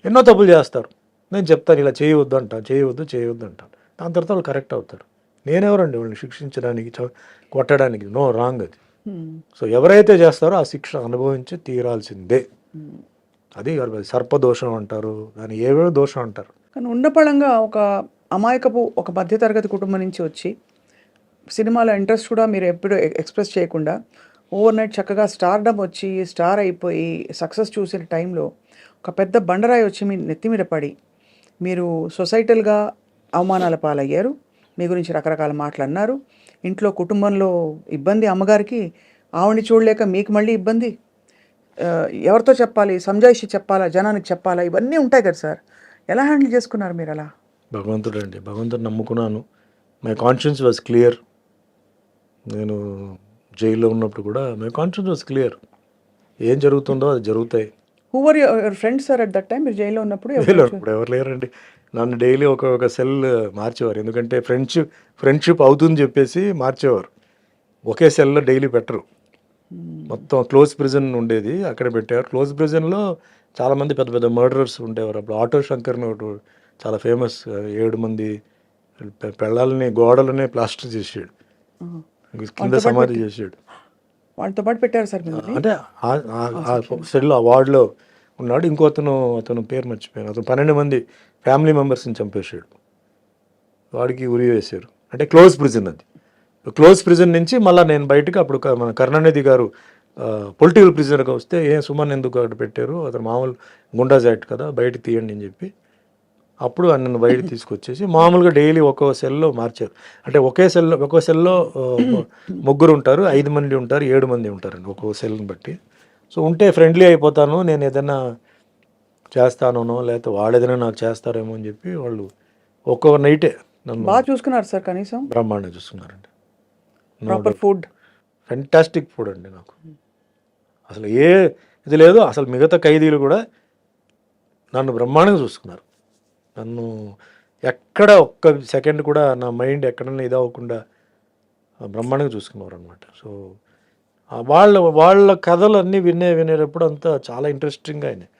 ఎన్నో తప్పులు చేస్తారు. నేను చెప్తాను ఇలా చేయవద్దు అంటాను, చేయవద్దు అంటాను. దాని తర్వాత వాళ్ళు కరెక్ట్ అవుతారు. నేనెవరండి వాళ్ళని శిక్షించడానికి, కొట్టడానికి? నో, రాంగ్ అది. సో ఎవరైతే చేస్తారో ఆ శిక్ష అనుభవించి తీరాల్సిందే. అది సర్పదోషం అంటారు, దాన్ని ఏవేవో దోషం అంటారు. కానీ ఉండపళంగా ఒక అమాయకపు ఒక మధ్యతరగతి కుటుంబం నుంచి వచ్చి సినిమాలో ఇంట్రెస్ట్ కూడా మీరు ఎప్పుడు ఎక్స్ప్రెస్ చేయకుండా ఓవర్ నైట్ చక్కగా స్టార్డమ్ వచ్చి స్టార్ అయిపోయి సక్సెస్ చూసిన టైంలో ఒక పెద్ద బండరాయి వచ్చి మీ నెత్తి మీద పడి మీరు సొసైటల్గా అవమానాల పాలయ్యారు. మీ గురించి రకరకాల మాటలు అన్నారు. ఇంట్లో కుటుంబంలో ఇబ్బంది, అమ్మగారికి ఆవిడని చూడలేక మీకు మళ్ళీ ఇబ్బంది. ఎవరితో చెప్పాలి, సంజాయిషి చెప్పాలా, జనానికి చెప్పాలా, ఇవన్నీ ఉంటాయి కదా సార్. ఎలా హ్యాండిల్ చేసుకున్నారు మీరు అలా? భగవంతుడు నమ్ముకున్నాను. My conscience was clear. నేను జైల్లో ఉన్నప్పుడు కూడా మై కాన్షియన్స్ వాజ్ క్లియర్. ఏం జరుగుతుందో అది జరుగుతాయి. Who were your friends sir at that time? మీరు జైల్లో ఉన్నప్పుడు ఎవరు లేరండి. నన్ను డైలీ ఒక సెల్ మార్చేవారు, ఎందుకంటే ఫ్రెండ్షిప్ అవుతుందని చెప్పేసి మార్చేవారు. ఒకే సెల్లో డైలీ పెట్టరు. మొత్తం క్లోజ్ ప్రిజన్ ఉండేది, అక్కడ పెట్టారు. క్లోజ్ ప్రిజన్లో చాలామంది పెద్ద పెద్ద మర్డరర్స్ ఉండేవారు. అప్పుడు ఆటో శంకర్ని ఒకటి చాలా ఫేమస్. 7 మంది పెళ్ళాలని గోడలనే ప్లాస్టర్ చేసాడు, కింద సమాధి చేసాడు. వాళ్ళతో పాటు పెట్టారు సార్ మీరు అంటే ఆ సెల్లో ఆ వార్డులో ఉన్నాడు. అతను పేరు మర్చిపోయాను. అతను 12 మంది ఫ్యామిలీ మెంబర్స్ని చంపేశాడు. వాడికి ఉరి వేశారు. అంటే క్లోజ్ ప్రిజన్ అది. క్లోజ్ ప్రిజన్ నుంచి మళ్ళీ నేను బయటకు అప్పుడు మన కరుణానిధి గారు పొలిటికల్ ప్రిజనర్గా వస్తే సుమన్ ఎందుకు అక్కడ పెట్టారు, అతను మామూలు గుండాజ్ యాక్ట్ కదా, బయట తీయండి అని చెప్పి అప్పుడు నన్ను బయట తీసుకొచ్చేసి మామూలుగా డైలీ ఒక్కో సెల్లో మార్చారు. అంటే ఒక్కో సెల్లో ముగ్గురు ఉంటారు, 5 మంది ఉంటారు, 7 మంది ఉంటారండి ఒక్కో సెల్ని బట్టి. సో ఉంటే ఫ్రెండ్లీ అయిపోతాను, నేను ఏదైనా చేస్తానో లేకపోతే వాళ్ళు ఏదైనా నాకు చేస్తారేమో అని చెప్పి వాళ్ళు ఒక్కొక్క నైటే నన్ను బాగా చూసుకున్నారు సార్, కనీసం బ్రహ్మాండంగా చూసుకున్నారండి. ప్రాపర్ ఫుడ్, ఫెంటాస్టిక్ ఫుడ్ అండి. నాకు అసలు ఇది లేదు. అసలు మిగతా ఖైదీలు కూడా నన్ను బ్రహ్మాండంగా చూసుకున్నారు. నన్ను ఎక్కడ ఒక్క సెకండ్ కూడా నా మైండ్ ఎక్కడన్నా ఇది అవ్వకుండా బ్రహ్మాండంగా చూసుకున్నారు అనమాట. సో వాళ్ళ కథలు అన్నీ వినేటప్పుడు అంతా చాలా ఇంట్రెస్టింగ్గా అయినాయి.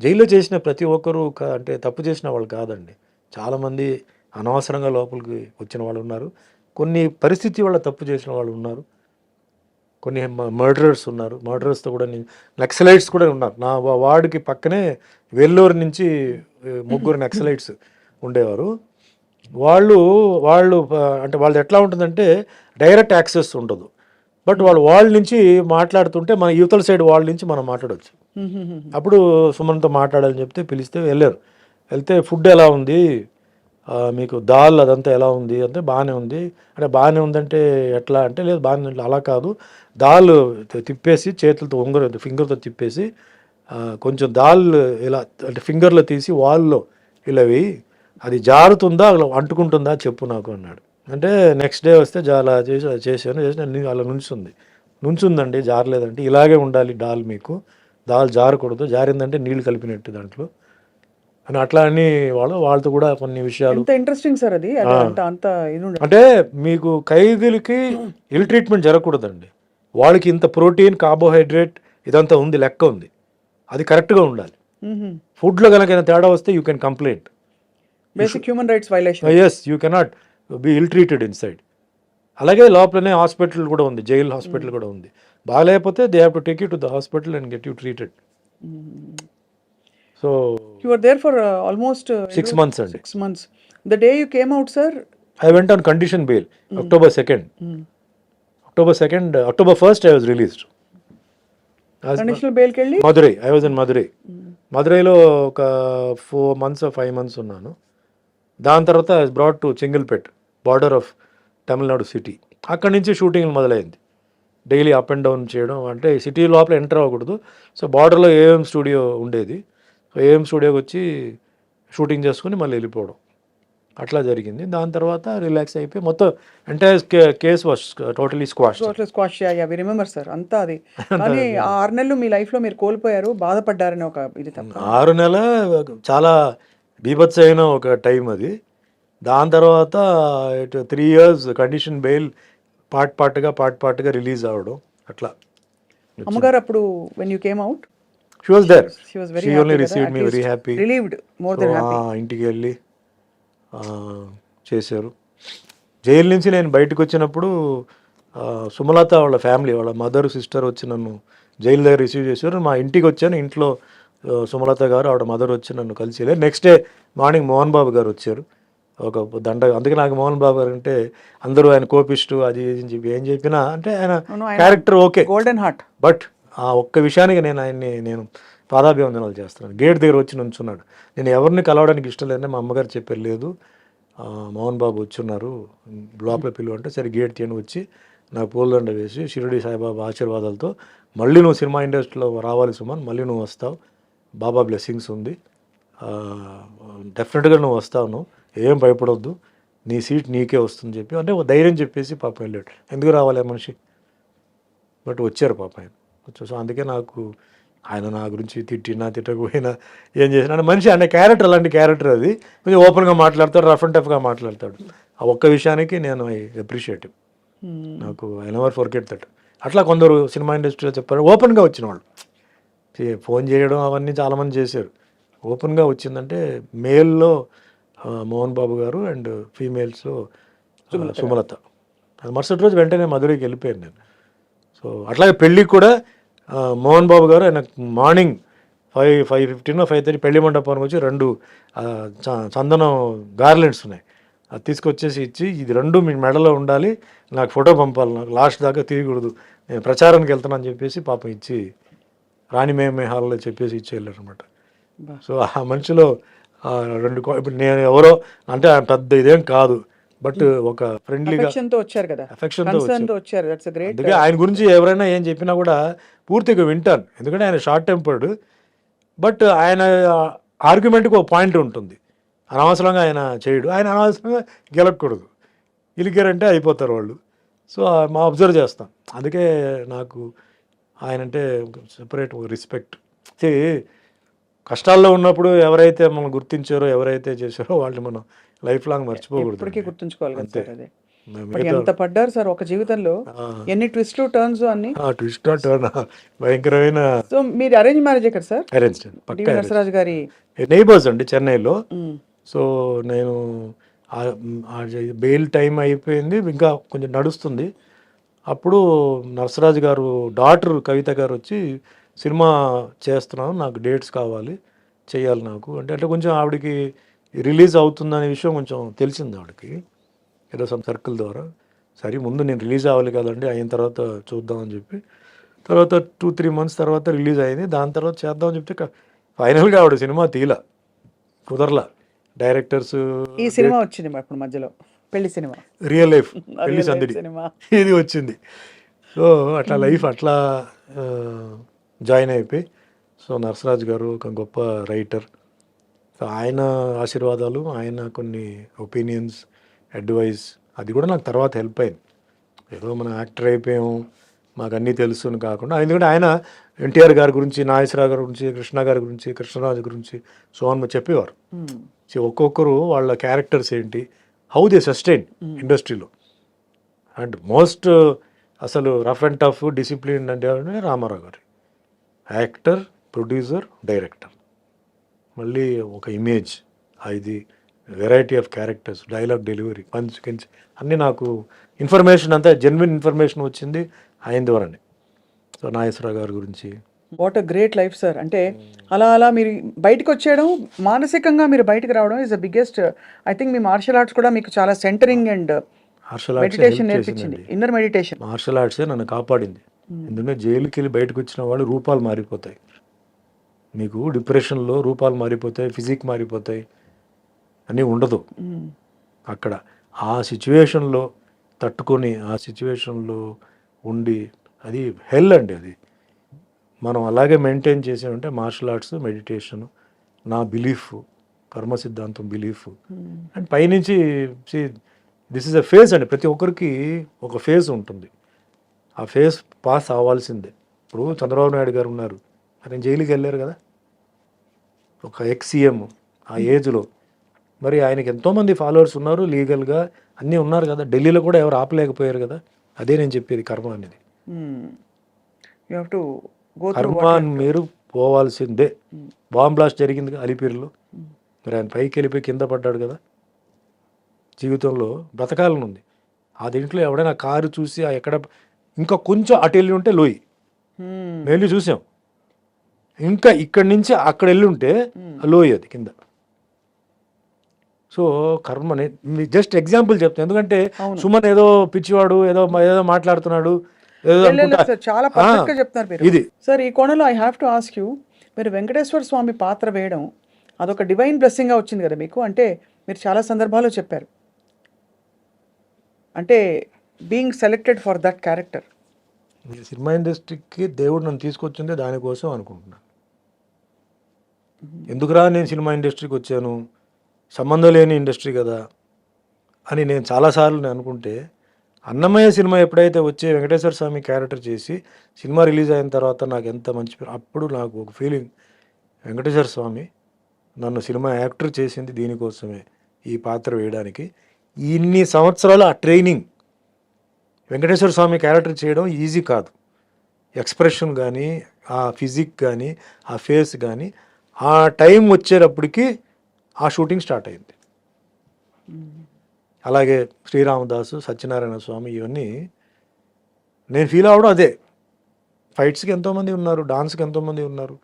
జైల్లో చేసిన ప్రతి ఒక్కరూ అంటే తప్పు చేసిన వాళ్ళు కాదండి. చాలామంది అనవసరంగా లోపలికి వచ్చిన వాళ్ళు ఉన్నారు, కొన్ని పరిస్థితి వల్ల తప్పు చేసిన వాళ్ళు ఉన్నారు, కొన్ని మర్డరర్స్ ఉన్నారు. మర్డరర్స్తో కూడా నక్సలైట్స్ కూడా ఉన్నారు. నా వార్డుకి పక్కనే వెల్లూరు నుంచి 3 నక్సలైట్స్ ఉండేవారు. వాళ్ళు అంటే వాళ్ళది ఎట్లా ఉంటుందంటే డైరెక్ట్ యాక్సెస్ ఉండదు. బట్ వాళ్ళ నుంచి మాట్లాడుతుంటే మన యువతల సైడ్ వాళ్ళ నుంచి మనం మాట్లాడవచ్చు. అప్పుడు సుమన్తో మాట్లాడాలని చెప్తే పిలిస్తే వెళ్తే ఫుడ్ ఎలా ఉంది, మీకు దాల్ అదంతా ఎలా ఉంది అంటే బాగానే ఉంది. అంటే బాగానే ఉందంటే ఎట్లా అంటే లేదు బాగానే ఉంది. అలా కాదు, దాల్ తిప్పేసి చేతులతో ఫింగర్తో తిప్పేసి కొంచెం దాల్ ఇలా అంటే ఫింగర్లో తీసి వాల్లో ఇలా వేయి, అది జారుతుందా అలా అంటుకుంటుందా చెప్పు నాకు అన్నాడు. అంటే నెక్స్ట్ డే వస్తే అలా చేశాను అలా నుంచుందండి, జారలేదంటే ఇలాగే ఉండాలి దాల్, దాల్ జారకూడదు, జారిందంటే నీళ్లు కలిపినట్టు దాంట్లో అని అట్లా అని వాళ్ళతో కూడా కొన్ని విషయాలు. ఎంత ఇంట్రెస్టింగ్ సార్ అది. అంత అంటే మీకు ఖైదీలకి ఇల్ ట్రీట్మెంట్ జరగకూడదండి. వాళ్ళకి ఇంత ప్రోటీన్, కార్బోహైడ్రేట్ ఇదంతా ఉంది, లెక్క ఉంది, అది కరెక్ట్గా ఉండాలి. ఫుడ్లో కనుక తేడా వస్తే you can complaint. Basic human rights violation. Yes, you cannot be ill treated inside. అలాగే లోపలనే హాస్పిటల్ కూడా ఉంది, జైల్ హాస్పిటల్ కూడా ఉంది. బాగాలేకపోతే they have to take you to the hospital and get you treated. So you were there for almost 6 months అండి. 6 months. The day you came out, sir, I went on condition bail. October 2nd. October 1st I was released. Conditional bail కి వెళ్ళి Madurai. I was in Madurai. మధురైలో ఒక 4 months or 5 months ఉన్నాను. దాని తర్వాత I was brought to Chingleput, border of Tamil Nadu city. అక్కడి నుంచి షూటింగ్ మొదలైంది. డైలీ అప్ అండ్ డౌన్ చేయడం, అంటే సిటీ లోపల ఎంటర్ అవ్వకూడదు. సో బార్డర్లో ఏఎం స్టూడియో ఉండేది. సో ఏఎం స్టూడియోకి వచ్చి షూటింగ్ చేసుకుని మళ్ళీ వెళ్ళిపోవడం, అట్లా జరిగింది. దాని తర్వాత రిలాక్స్ అయిపోయి మొత్తం entire case was totally squash. We remember sir అంతా అది. కానీ ఆ 6 నెలలు మీ లైఫ్ లో మీరు కోల్పోయారు, బాధపడ్డారని ఒక ఇది తప్ప. 6 నెలలు చాలా బీభత్సమైన ఒక టైం అది. దాని తర్వాత 3 years కండిషన్ బెయిల్ పార్ట్గా రిలీజ్ అవ్వడం అట్లా. అమ్మగారు అప్పుడు when you came out she was there. She was very she only happy, received me very happy, relieved, more than happy. ఇంటికి వెళ్ళి చేశారు. జైలు నుంచి నేను బయటకు వచ్చినప్పుడు సుమలత వాళ్ళ ఫ్యామిలీ, వాళ్ళ మదర్ సిస్టర్ వచ్చి నన్ను జైలు దగ్గర రిసీవ్ చేశారు. మా ఇంటికి వచ్చాను. ఇంట్లో సుమలత గారు ఆవిడ మదర్ వచ్చి నన్ను కలిసి వెళ్ళారు. Next day morning Mohan Babu గారు వచ్చారు, ఒక దండ. అందుకే నాకు మోహన్ బాబు గారు అంటే అందరూ ఆయన కోపిస్టు, అది అని చెప్పి ఏం చెప్పినా అంటే ఆయన character okay, golden heart. But ఆ ఒక్క విషయానికి నేను పాదాభివందనాలు చేస్తున్నాను. గేట్ దగ్గర వచ్చి నుంచున్నాడు. నేను ఎవరిని కలవడానికి ఇష్టం లేదని మా అమ్మగారు చెప్పారు, లేదు మోహన్ బాబు వచ్చున్నారు లోపల పిలువ అంటే, సరే గేట్ తీయని వచ్చి నాకు పూలదండ వేసి షిరిడి సాయిబాబా ఆశీర్వాదాలతో మళ్ళీ నువ్వు సినిమా ఇండస్ట్రీలో రావాలి సుమన్, మళ్ళీ నువ్వు వస్తావు, బాబా బ్లెస్సింగ్స్ ఉంది, డెఫినెట్గా నువ్వు వస్తావు, ఏం భయపడొద్దు, నీ సీట్ నీకే వస్తుంది చెప్పి అంటే ఒక ధైర్యం చెప్పేసి పాప వెళ్ళాడు. ఎందుకు రావాలి ఆ మనిషి, బట్ వచ్చారు పాప ఆయన. సో అందుకే నాకు ఆయన నా గురించి తిట్టకపోయినా ఏం చేసినా అంటే మనిషి అనే క్యారెక్టర్, అలాంటి క్యారెక్టర్ అది. కొంచెం ఓపెన్గా మాట్లాడతాడు, రఫ్ అండ్ టఫ్గా మాట్లాడతాడు. ఆ ఒక్క విషయానికి నేను అప్రిషియేట్, నాకు ఐ నెవర్ ఫర్గెట్ దట్. అట్లా కొందరు సినిమా ఇండస్ట్రీలో చెప్పారు, ఓపెన్గా వచ్చిన వాళ్ళు ఫోన్ చేయడం అవన్నీ చాలామంది చేశారు. ఓపెన్గా వచ్చిందంటే మేల్లో మోహన్ బాబు గారు అండ్ ఫీమేల్స్లో సుమలత. అది మరుసటి రోజు వెంటనే మధురైకి వెళ్ళిపోయాను నేను. సో అట్లాగే పెళ్ళికి కూడా మోహన్ బాబు గారు ఆయన మార్నింగ్ 5:15 5:30 పెళ్లి మండపానికి వచ్చి 2 చందనం గార్లెండ్స్ ఉన్నాయి, అది తీసుకొచ్చేసి ఇచ్చి, ఇది 2 మీ మెడలో ఉండాలి, నాకు ఫోటో పంపాలి, నాకు లాస్ట్ దాకా తీయకూడదు, నేను ప్రచారానికి వెళ్తానని చెప్పేసి పాపం ఇచ్చి రాణి మేమే హాల్లో చెప్పేసి ఇచ్చి వెళ్ళారు అనమాట. సో ఆ మనిషిలో 2 ఇప్పుడు నేను ఎవరో అంటే పెద్ద ఇదేం కాదు, బట్ ఒక ఫ్రెండ్లీగా తో వచ్చారు కదా, అఫెక్షన్తో వచ్చారు. That's great. అందుకే ఆయన గురించి ఎవరైనా ఏం చెప్పినా కూడా పూర్తిగా వింటాను, ఎందుకంటే ఆయన షార్ట్ టెంపర్డ్, బట్ ఆయన ఆర్గ్యుమెంట్కి ఒక పాయింట్ ఉంటుంది. అనవసరంగా ఆయన చేయడు, ఆయన అనవసరంగా గెలకూడదు, గెలికారంటే అయిపోతారు వాళ్ళు. సో మా అబ్జర్వ్ చేస్తాం, అందుకే నాకు ఆయన అంటే సెపరేట్ రెస్పెక్ట్. కష్టాల్లో ఉన్నప్పుడు ఎవరైతే మనం గుర్తించారో, ఎవరైతే చేశారో వాళ్ళని మనం లైఫ్ లాంగ్ మర్చిపోకూడదు, ఇప్పటికీ గుర్తుంచుకోవాలి కదా సార్. అదే మిగతా- ఎంత పడ్డారు సార్ ఒక జీవితంలో, ఎన్ని ట్విస్ట్లు టర్న్స్ అన్ని. ట్విస్ట్ టర్న్ భయంకరమైన. సో మీరు అరేంజ్ మ్యారేజ్ కదా సార్? అరేంజ్ డివి నరసరాజు గారి నైబర్స్ అండి చెన్నైలో. సో నేను బెయిల్ టైం అయిపోయింది, ఇంకా కొంచెం నడుస్తుంది. అప్పుడు నరసరాజు గారు డాటర్ కవిత గారు వచ్చి సినిమా చేస్తున్నాను, నాకు డేట్స్ కావాలి, చేయాలి నాకు అంటే కొంచెం ఆవిడకి రిలీజ్ అవుతుందనే విషయం కొంచెం తెలిసింది ఆవిడకి ఏదో సమ్ సర్కిల్ ద్వారా. సరే ముందు నేను రిలీజ్ అవ్వాలి కదండి, అయిన తర్వాత చూద్దామని చెప్పి, తర్వాత 2-3 months తర్వాత రిలీజ్ అయింది. దాని తర్వాత చేద్దామని చెప్తే ఫైనల్గా ఆవిడ సినిమా తీల, కుదరలా. డైరెక్టర్స్ ఈ సినిమా వచ్చింది అప్పుడు మధ్యలో, పెళ్లి సినిమా, రియల్ లైఫ్ పెళ్లి సందడి సినిమా ఇది వచ్చింది. సో అట్లా లైఫ్ అట్లా జాయిన్ అయిపోయి, సో నరసరాజు గారు ఒక గొప్ప రైటర్, సో ఆయన ఆశీర్వాదాలు, ఆయన కొన్ని ఒపీనియన్స్, అడ్వైస్, అది కూడా నాకు తర్వాత హెల్ప్ అయింది. ఏదో మనం యాక్టర్ అయిపోయాము మాకు అన్నీ తెలుసు అని కాకుండా, ఎందుకంటే ఆయన ఎన్టీఆర్ గారి గురించి, నాగేశ్వరరావు గారి గురించి, కృష్ణ గారి గురించి, కృష్ణరాజు గురించి సోన్ చెప్పేవారు. సో ఒక్కొక్కరు వాళ్ళ క్యారెక్టర్స్ ఏంటి, హౌ దే సస్టైన్ ఇండస్ట్రీలో. అండ్ మోస్ట్ అసలు రఫ్ అండ్ టఫ్ డిసిప్లిన్ అంటే రామారావు గారు, యాక్టర్, ప్రొడ్యూసర్, డైరెక్టర్, మళ్ళీ ఒక ఇమేజ్, ఇది variety of characters, dialogue delivery, punch కించ్ అన్నీ నాకు ఇన్ఫర్మేషన్ అంతా జెన్యున్ ఇన్ఫర్మేషన్ వచ్చింది ఆయన ద్వారానే. సో నాగేశ్వరరావు గారి గురించి. What a great life sir. అంటే అలా అలా మీరు బయటకు వచ్చేయడం, మానసికంగా మీరు బయటకు రావడం is the biggest. I think మీ మార్షల్ ఆర్ట్స్ కూడా మీకు చాలా సెంటరింగ్ అండ్ మార్షల్ మెడిటేషన్ నేర్పించింది, ఇన్నర్ మెడిటేషన్. మార్షల్ ఆర్ట్సే నన్ను కాపాడింది. ఎందుకంటే జైలుకి వెళ్ళి బయటకు వచ్చిన వాళ్ళు రూపాలు మారిపోతాయి, మీకు డిప్రెషన్లో రూపాలు మారిపోతాయి, ఫిజిక్ మారిపోతాయి, అన్నీ ఉండదు అక్కడ. ఆ సిచ్యువేషన్లో తట్టుకొని, ఆ సిచ్యువేషన్లో ఉండి, అది హెల్ అండి. అది మనం అలాగే మెయింటైన్ చేసామంటే మార్షల్ ఆర్ట్స్, మెడిటేషన్, నా బిలీఫ్, కర్మ సిద్ధాంతం బిలీఫ్. అండ్ పైనుంచి దిస్ ఇస్ అ ఫేజ్ అండి, ప్రతి ఒక్కరికి ఒక ఫేజ్ ఉంటుంది, ఆ ఫేజ్ పాస్ అవ్వాల్సిందే. ఇప్పుడు చంద్రబాబు నాయుడు గారు ఉన్నారు, ఆయన జైలుకి వెళ్ళారు కదా, ఒక ఎక్స్-సీఎం ఆ ఏజ్లో. మరి ఆయనకి ఎంతోమంది ఫాలోవర్స్ ఉన్నారు, లీగల్గా అన్నీ ఉన్నారు కదా, ఢిల్లీలో కూడా ఎవరు ఆపలేకపోయారు కదా. అదే నేను చెప్పేది, కర్మ అనేది. You have to go through. కర్మ మీరు పోవాల్సిందే. బాంబ్ బ్లాస్ట్ జరిగింది కదా అలిపిరిలో, మరి ఆయన పైకి వెళ్ళిపోయి కింద పడ్డాడు కదా. జీవితంలో బ్రతకాలని ఉంది, ఆ దీంట్లో ఎవడైనా కారు చూసి ఎక్కడ ఇంకా కొంచెం అటు వెళ్ళి ఉంటే లోయి, వెళ్ళి చూసాం, ఇంకా ఇక్కడి నుంచి అక్కడ వెళ్ళి ఉంటే లోయి అది కింద. సో కర్మని జస్ట్ ఎగ్జాంపుల్ చెప్తాను, ఎందుకంటే సుమన్ ఏదో పిచ్చివాడు, ఏదో ఏదో మాట్లాడుతున్నాడు, ఏదో అనుకుంటా. చాలా పర్ఫెక్ట్ గా చెప్తున్నారు మీరు. ఇది సార్ ఈ కోణంలో I have to ask you, మీరు వెంకటేశ్వర స్వామి పాత్ర వేయడం అదొక డివైన్ బ్లెస్సింగ్ గా వచ్చింది కదా మీకు. అంటే మీరు చాలా సందర్భాల్లో చెప్పారు, అంటే being selected for that character. Cinema ఇండస్ట్రీకి దేవుడు నన్ను తీసుకొచ్చిందే దానికోసం అనుకుంటున్నాను. ఎందుకురా నేను సినిమా ఇండస్ట్రీకి వచ్చాను, సంబంధం లేని ఇండస్ట్రీ కదా అని నేను చాలాసార్లు నేను అనుకుంటే, అన్నమయ్య సినిమా ఎప్పుడైతే వచ్చి వెంకటేశ్వర స్వామి క్యారెక్టర్ చేసి సినిమా రిలీజ్ అయిన తర్వాత నాకు ఎంత మంచి పేరు, అప్పుడు నాకు ఒక ఫీలింగ్, వెంకటేశ్వర స్వామి నన్ను సినిమా యాక్టర్ చేసింది దీనికోసమే, ఈ పాత్ర వేయడానికి. ఇన్ని సంవత్సరాలు ఆ ట్రైనింగ్, వెంకటేశ్వర స్వామి క్యారెక్టర్ చేయడం ఈజీ కాదు. ఎక్స్ప్రెషన్ కానీ, ఆ ఫిజిక్ కానీ, ఆ ఫేస్ కానీ, ఆ టైం వచ్చేటప్పటికి ఆ షూటింగ్ స్టార్ట్ అయింది. అలాగే శ్రీరామదాసు, సత్యనారాయణ స్వామి, ఇవన్నీ నేను ఫీల్ అవ్వడం అదే. ఫైట్స్కి ఎంతోమంది ఉన్నారు, డాన్స్కి ఎంతోమంది ఉన్నారు,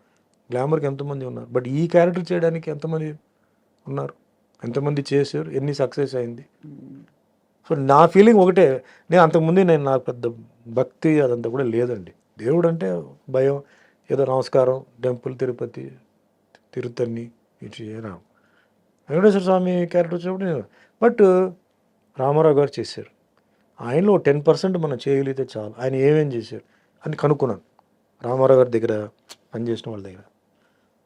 గ్లామర్కి ఎంతోమంది ఉన్నారు, బట్ ఈ క్యారెక్టర్ చేయడానికి ఎంతమంది ఉన్నారు, ఎంతమంది చేశారు, ఎన్ని సక్సెస్ అయింది. సో నా ఫీలింగ్ ఒకటే, నేను అంతకుముందు నాకు పెద్ద భక్తి అదంతా కూడా లేదండి. దేవుడు అంటే భయం, ఏదో నమస్కారం, టెంపుల్, తిరుపతి, తిరుత్తని, ఇటు వెంకటేశ్వర స్వామి క్యారెక్టర్ వచ్చినప్పుడు నేను, బట్ రామారావు గారు చేశారు. ఆయనలో 10% మనం చేయగలిగితే చాలు. ఆయన ఏమేం చేశారు అని కనుక్కున్నాను రామారావు గారి దగ్గర పనిచేసిన వాళ్ళ దగ్గర.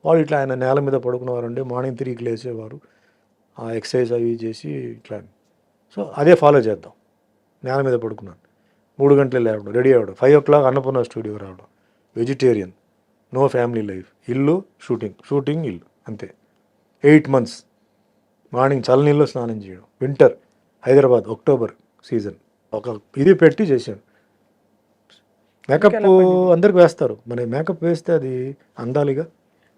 వాళ్ళు ఇట్లా ఆయన నేల మీద పడుకునేవారండి, మార్నింగ్ 3కి లేచేవారు, ఆ ఎక్సర్సైజ్ అవి చేసి ఇట్లా. సో అదే ఫాలో చేద్దాం. నేల మీద పడుకున్నాను, 3 గంటలు లేవడం, రెడీ అవ్వడం, 5 o'clock అన్నపూర్ణ స్టూడియో రావడం, వెజిటేరియన్, నో ఫ్యామిలీ లైఫ్, ఇల్లు షూటింగ్ ఇల్లు, అంతే. 8 months మార్నింగ్ చల్లనీళ్ళు స్నానం చేయడం, వింటర్ హైదరాబాద్, అక్టోబర్ సీజన్, ఒక ఇది పెట్టి చేశాను. మేకప్ అందరికి వేస్తారు, మన మేకప్ వేస్తే అది అందాలిగా.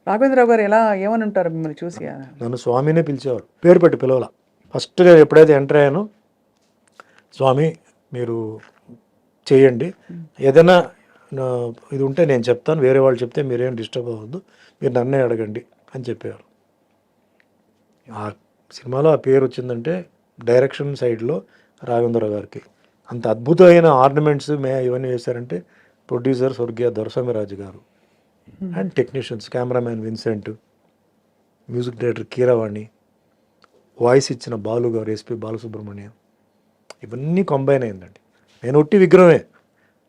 రాఘవేంద్రరావు గారు ఎలా ఏమని ఉంటారు మిమ్మల్ని చూసి? నన్ను స్వామినే పిలిచేవారు, పేరు పెట్టి పిలవాల. ఫస్ట్ నేను ఎప్పుడైతే ఎంటర్ అయ్యానో, స్వామి మీరు చేయండి, ఏదైనా ఇది ఉంటే నేను చెప్తాను, వేరే వాళ్ళు చెప్తే మీరేం డిస్టర్బ్ అవ్వద్దు, మీరు నన్నే అడగండి అని చెప్పేవారు. ఆ సినిమాలో ఆ పేరు వచ్చిందంటే డైరెక్షన్ సైడ్లో రాఘవేంద్రరావు గారికి. అంత అద్భుతమైన ఆర్నమెంట్స్ ఇవన్నీ వేశారంటే ప్రొడ్యూసర్ స్వర్గీయ దొరస్వామిరాజు గారు, and technicians, cameraman Vincent, music director Keeravani, voice ఇచ్చిన బాలు గారు, ఎస్పి బాలసుబ్రహ్మణ్యం, ఇవన్నీ కంబైన్ అయిందండి. నేను ఒట్టి విగ్రహమే,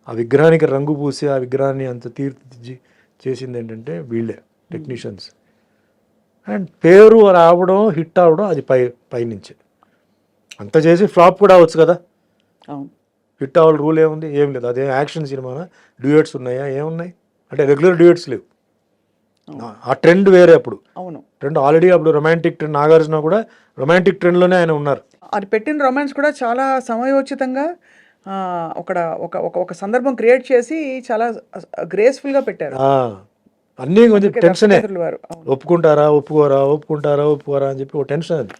ఆ విగ్రహానికి రంగు పూసి ఆ విగ్రహాన్ని అంత తీర్చిదిద్ది చేసింది ఏంటంటే వీళ్ళే టెక్నీషియన్స్. అండ్ పేరు రావడం, హిట్ అవ్వడం అది పైనుంచి. అంత చేసి ఫ్లాప్ కూడా అవ్వచ్చు కదా, హిట్ అవ్వాలి రూల్ ఏముంది, ఏం లేదు. అదే యాక్షన్ సినిమానా, డ్యూయట్స్ ఉన్నాయా, ఏమున్నాయి అంటే రెగ్యులర్ డ్యూయట్స్ లేవు. ఆ ట్రెండ్ వేరే. అప్పుడు ట్రెండ్ ఆల్రెడీ, అప్పుడు రొమాంటిక్ ట్రెండ్, నాగార్జున కూడా రొమాంటిక్ ట్రెండ్లోనే ఆయన ఉన్నారు. అది పెట్టిన రొమాన్స్ కూడా చాలా సమయోచితంగా ఒక సందర్భం క్రియేట్ చేసి చాలా గ్రేస్ఫుల్గా పెట్టారు. అన్నీ కొంచెం టెన్షనే, ఒప్పుకుంటారా ఒప్పుకోరా అని చెప్పి ఒక టెన్షన్ అది.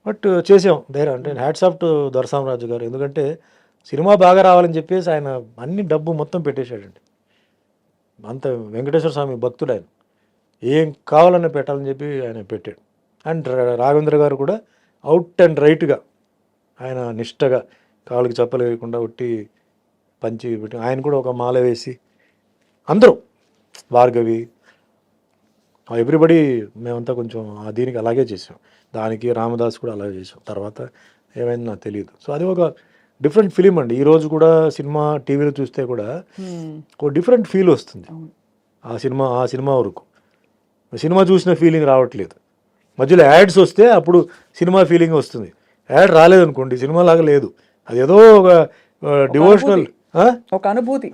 బట్ చేసాం ధైర్యం. అంటే హ్యాట్స్ ఆఫ్ టు దొరస్వామిరాజు గారు, ఎందుకంటే సినిమా బాగా రావాలని చెప్పేసి ఆయన అన్ని డబ్బు మొత్తం పెట్టేశాడండి. అంత వెంకటేశ్వర స్వామి భక్తుడు ఆయన, ఏం కావాలన్నా పెట్టాలని చెప్పి ఆయన పెట్టాడు. అండ్ రాఘవేంద్ర గారు కూడా అవుట్ అండ్ రైట్గా ఆయన నిష్టగా కాళ్ళకి చెప్పలు వేయకుండా ఒట్టి పంచి పెట్టి, ఆయన కూడా ఒక మాల వేసి, అందరూ భార్గవి, ఎవ్రీబడి, మేమంతా కొంచెం దీనికి అలాగే చేసాం. దానికి రామదాస్ కూడా అలాగే చేసాం. తర్వాత ఏమైంది నాకు తెలియదు. సో అది ఒక డిఫరెంట్ ఫిలిం అండి. ఈరోజు కూడా సినిమా టీవీలో చూస్తే కూడా ఒక డిఫరెంట్ ఫీల్ వస్తుంది. ఆ సినిమా వరకు సినిమా చూసిన ఫీలింగ్ రావట్లేదు. మధ్యలో యాడ్స్ వస్తే అప్పుడు సినిమా ఫీలింగ్ వస్తుంది. యాడ్ రాలేదనుకోండి, సినిమా లాగా లేదు. అది ఏదో ఒక డివోషనల్ ఒక అనుభూతి,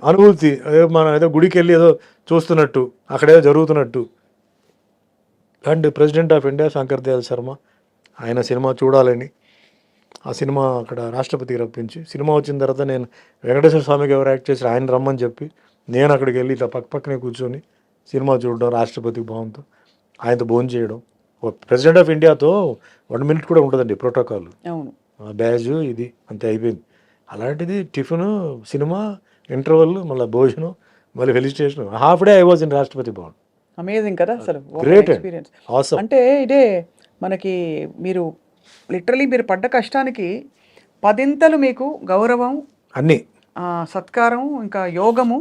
మనం ఏదో గుడికి వెళ్ళి ఏదో చూస్తున్నట్టు, అక్కడేదో జరుగుతున్నట్టు. And president of India Shankar Dayal Sharma, ఆయన సినిమా చూడాలని ఆ సినిమా అక్కడ రాష్ట్రపతికి రప్పించి, సినిమా వచ్చిన తర్వాత నేను వెంకటేశ్వర స్వామికి ఎవరు యాక్ట్ చేసి ఆయన రమ్మని చెప్పి, నేను అక్కడికి వెళ్ళి ఇట్లా పక్కనే కూర్చొని సినిమా చూడడం, రాష్ట్రపతికి భావంతో ఆయనతో భోజనం చేయడం. ప్రెసిడెంట్ ఆఫ్ ఇండియాతో 1 minute కూడా ఉంటుందండి ప్రోటోకాల్, బ్యాజ్ ఇది అంతే అయిపోయింది. అలాంటిది టిఫిన్, సినిమా, ఇంటర్వెల్, మళ్ళీ భోజనం, మళ్ళీ felicitation, half day I was in Rashtrapati Bhavan. Amazing కదా అసలు, గ్రేట్ ఎక్స్పీరియన్స్. అంటే ఇదే మనకి మీరు లిటరలీ మీరు పడ్డ కష్టానికి 10 మీకు గౌరవం, అన్నీ సత్కారం, ఇంకా యోగం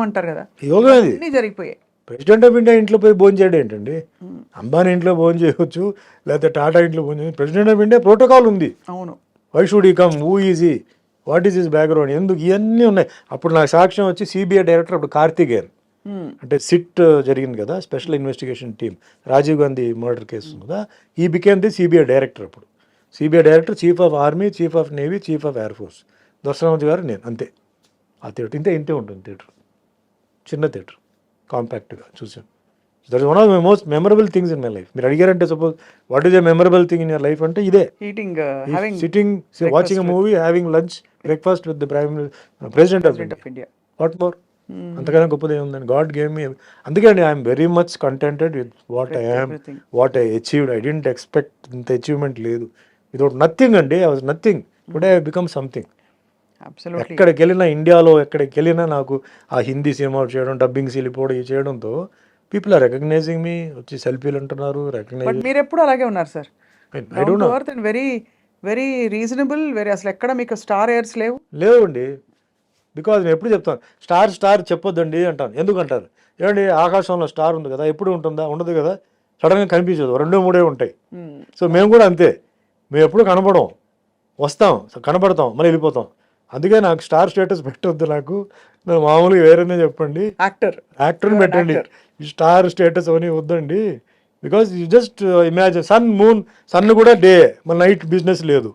అంటారు కదా, యోగం అది అన్నీ జరిగిపోయాయి. ప్రెసిడెంట్ ఆఫ్ ఇండియా ఇంట్లో పోయి భోజనం చేయడం ఏంటండి? అంబానీ ఇంట్లో భోజనం చేయవచ్చు, లేకపోతే టాటా ఇంట్లో భోజనం చేయవచ్చు. ప్రెసిడెంట్ ఆఫ్ ఇండియా ప్రోటోకాల్ ఉంది. అవును. వై షుడ్ ఈ come, who easy, what is his background, ఎందుకు, ఇవన్నీ ఉన్నాయి. అప్పుడు నాకు సాక్ష్యం వచ్చి సిబిఐ డైరెక్టర్ అప్పుడు కార్తికేయన్, అంటే సిట్ జరిగింది కదా, special investigation team, Rajiv Gandhi murder case కదా, ఈ బికేమ్ ది సిబిఐ డైరెక్టర్. అప్పుడు CBI director, chief of army, chief of navy, chief of air force Doraiswamy గారు, నేను, అంతే. ఆ థియేటర్ ఇంతే ఉంటుంది. థియేటర్ చిన్న థియేటర్, కాంపాక్ట్గా చూసాను. That is one of my most memorable things in my life. మీరు అడిగారంటే suppose what is a memorable thing in your life అంటే ఇదే, sitting watching a movie, having lunch, breakfast with the president of India. What more, అంతకన్నా గొప్పది ఏముందని. God gave me. అందుకే అండి I'm very much contented with what I am, what I achieved. I dent expect ఇంత అచీవ్మెంట్ లేదు. వితౌట్ నథింగ్ అండి, I was nothing. Today I become something. Absolutely. ఎక్కడికి వెళ్ళినా, ఇండియాలో ఎక్కడికి వెళ్ళినా నాకు ఆ హిందీ సినిమాలు చేయడం, డబ్బింగ్స్ వెళ్ళిపోవడం, ఇవి చేయడంతో పీపుల్ ఆర్ రికగ్నైజింగ్ మీ, వచ్చి సెల్ఫీలు అంటున్నారు, బట్ రికగ్నైజ్. మీరు ఎప్పుడు అలాగే ఉన్నారు sir, I don't know. And very very reasonable, very అసలు ఎక్కడ మీకు స్టార్ ఎయిర్స్ లేవు. లేవండి, బికాజ్ నేను ఎప్పుడు చెప్తాను స్టార్ చెప్పొద్దండి అంటాను. ఎందుకు అంటారు? ఏమండి ఆకాశంలో స్టార్ ఉంది కదా, ఎప్పుడు ఉంటుందా? ఉండదు కదా, సడన్గా కనిపించదు, 2-3 ఉంటాయి. సో మేము కూడా అంతే, మేము ఎప్పుడు కనపడం, వస్తాం, కనపడతాం, మళ్ళీ వెళ్ళిపోతాం. అందుకే నాకు స్టార్ స్టేటస్ పెట్టొద్దు, నాకు మామూలుగా వేరేనే చెప్పండి, యాక్టర్ని పెట్టండి. ఈ స్టార్ స్టేటస్ అవన్నీ వద్దండి. Because you just imagine sun, moon. Sun కూడా డే, మన నైట్ బిజినెస్ లేదు.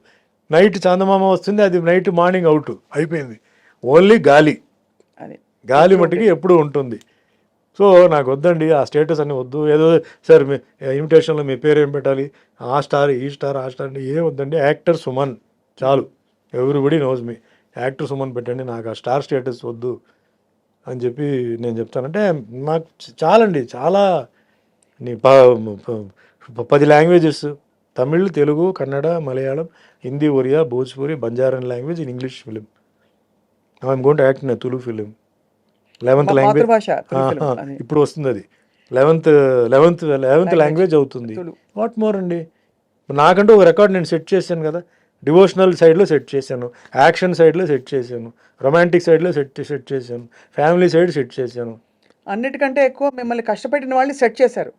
నైట్ చందమామ వస్తుంది, అది నైట్ మార్నింగ్ అవుట్ అయిపోయింది. ఓన్లీ గాలి, గాలి మట్టుకి ఎప్పుడు ఉంటుంది. సో నాకు వద్దండి ఆ స్టేటస్ అని వద్దు. ఏదో సార్ మీ ఇన్విటేషన్లో మీ పేరు ఏం పెట్టాలి, ఆ స్టార్ ఈ స్టార్ ఆ స్టార్ అంటే ఏం వద్దండి, యాక్టర్ సుమన్ చాలు, everybody knows me, actor Suman పెట్టండి, నాకు ఆ స్టార్ స్టేటస్ వద్దు అని చెప్పి నేను చెప్తానంటే నాకు చాలండి. చాలా 10 languages, Tamil, Telugu, Kannada, Malayalam, Hindi, Oriya, Bhojpuri, Banjaran language, in English film. I'm going to act in Tulu film. 11th language ఇప్పుడు వస్తుంది, అది 11th లాంగ్వేజ్ అవుతుంది. వాట్ మోర్ అండి. నాకంటూ ఒక రికార్డ్ నేను సెట్ చేశాను కదా, డివోషనల్ సైడ్లో సెట్ చేశాను, యాక్షన్ సైడ్లో సెట్ చేశాను, రొమాంటిక్ సైడ్లో సెట్ చేశాను, ఫ్యామిలీ సైడ్ సెట్ చేశాను. అన్నిటికంటే ఎక్కువ మిమ్మల్ని కష్టపెట్టిన వాళ్ళు సెట్ చేశారు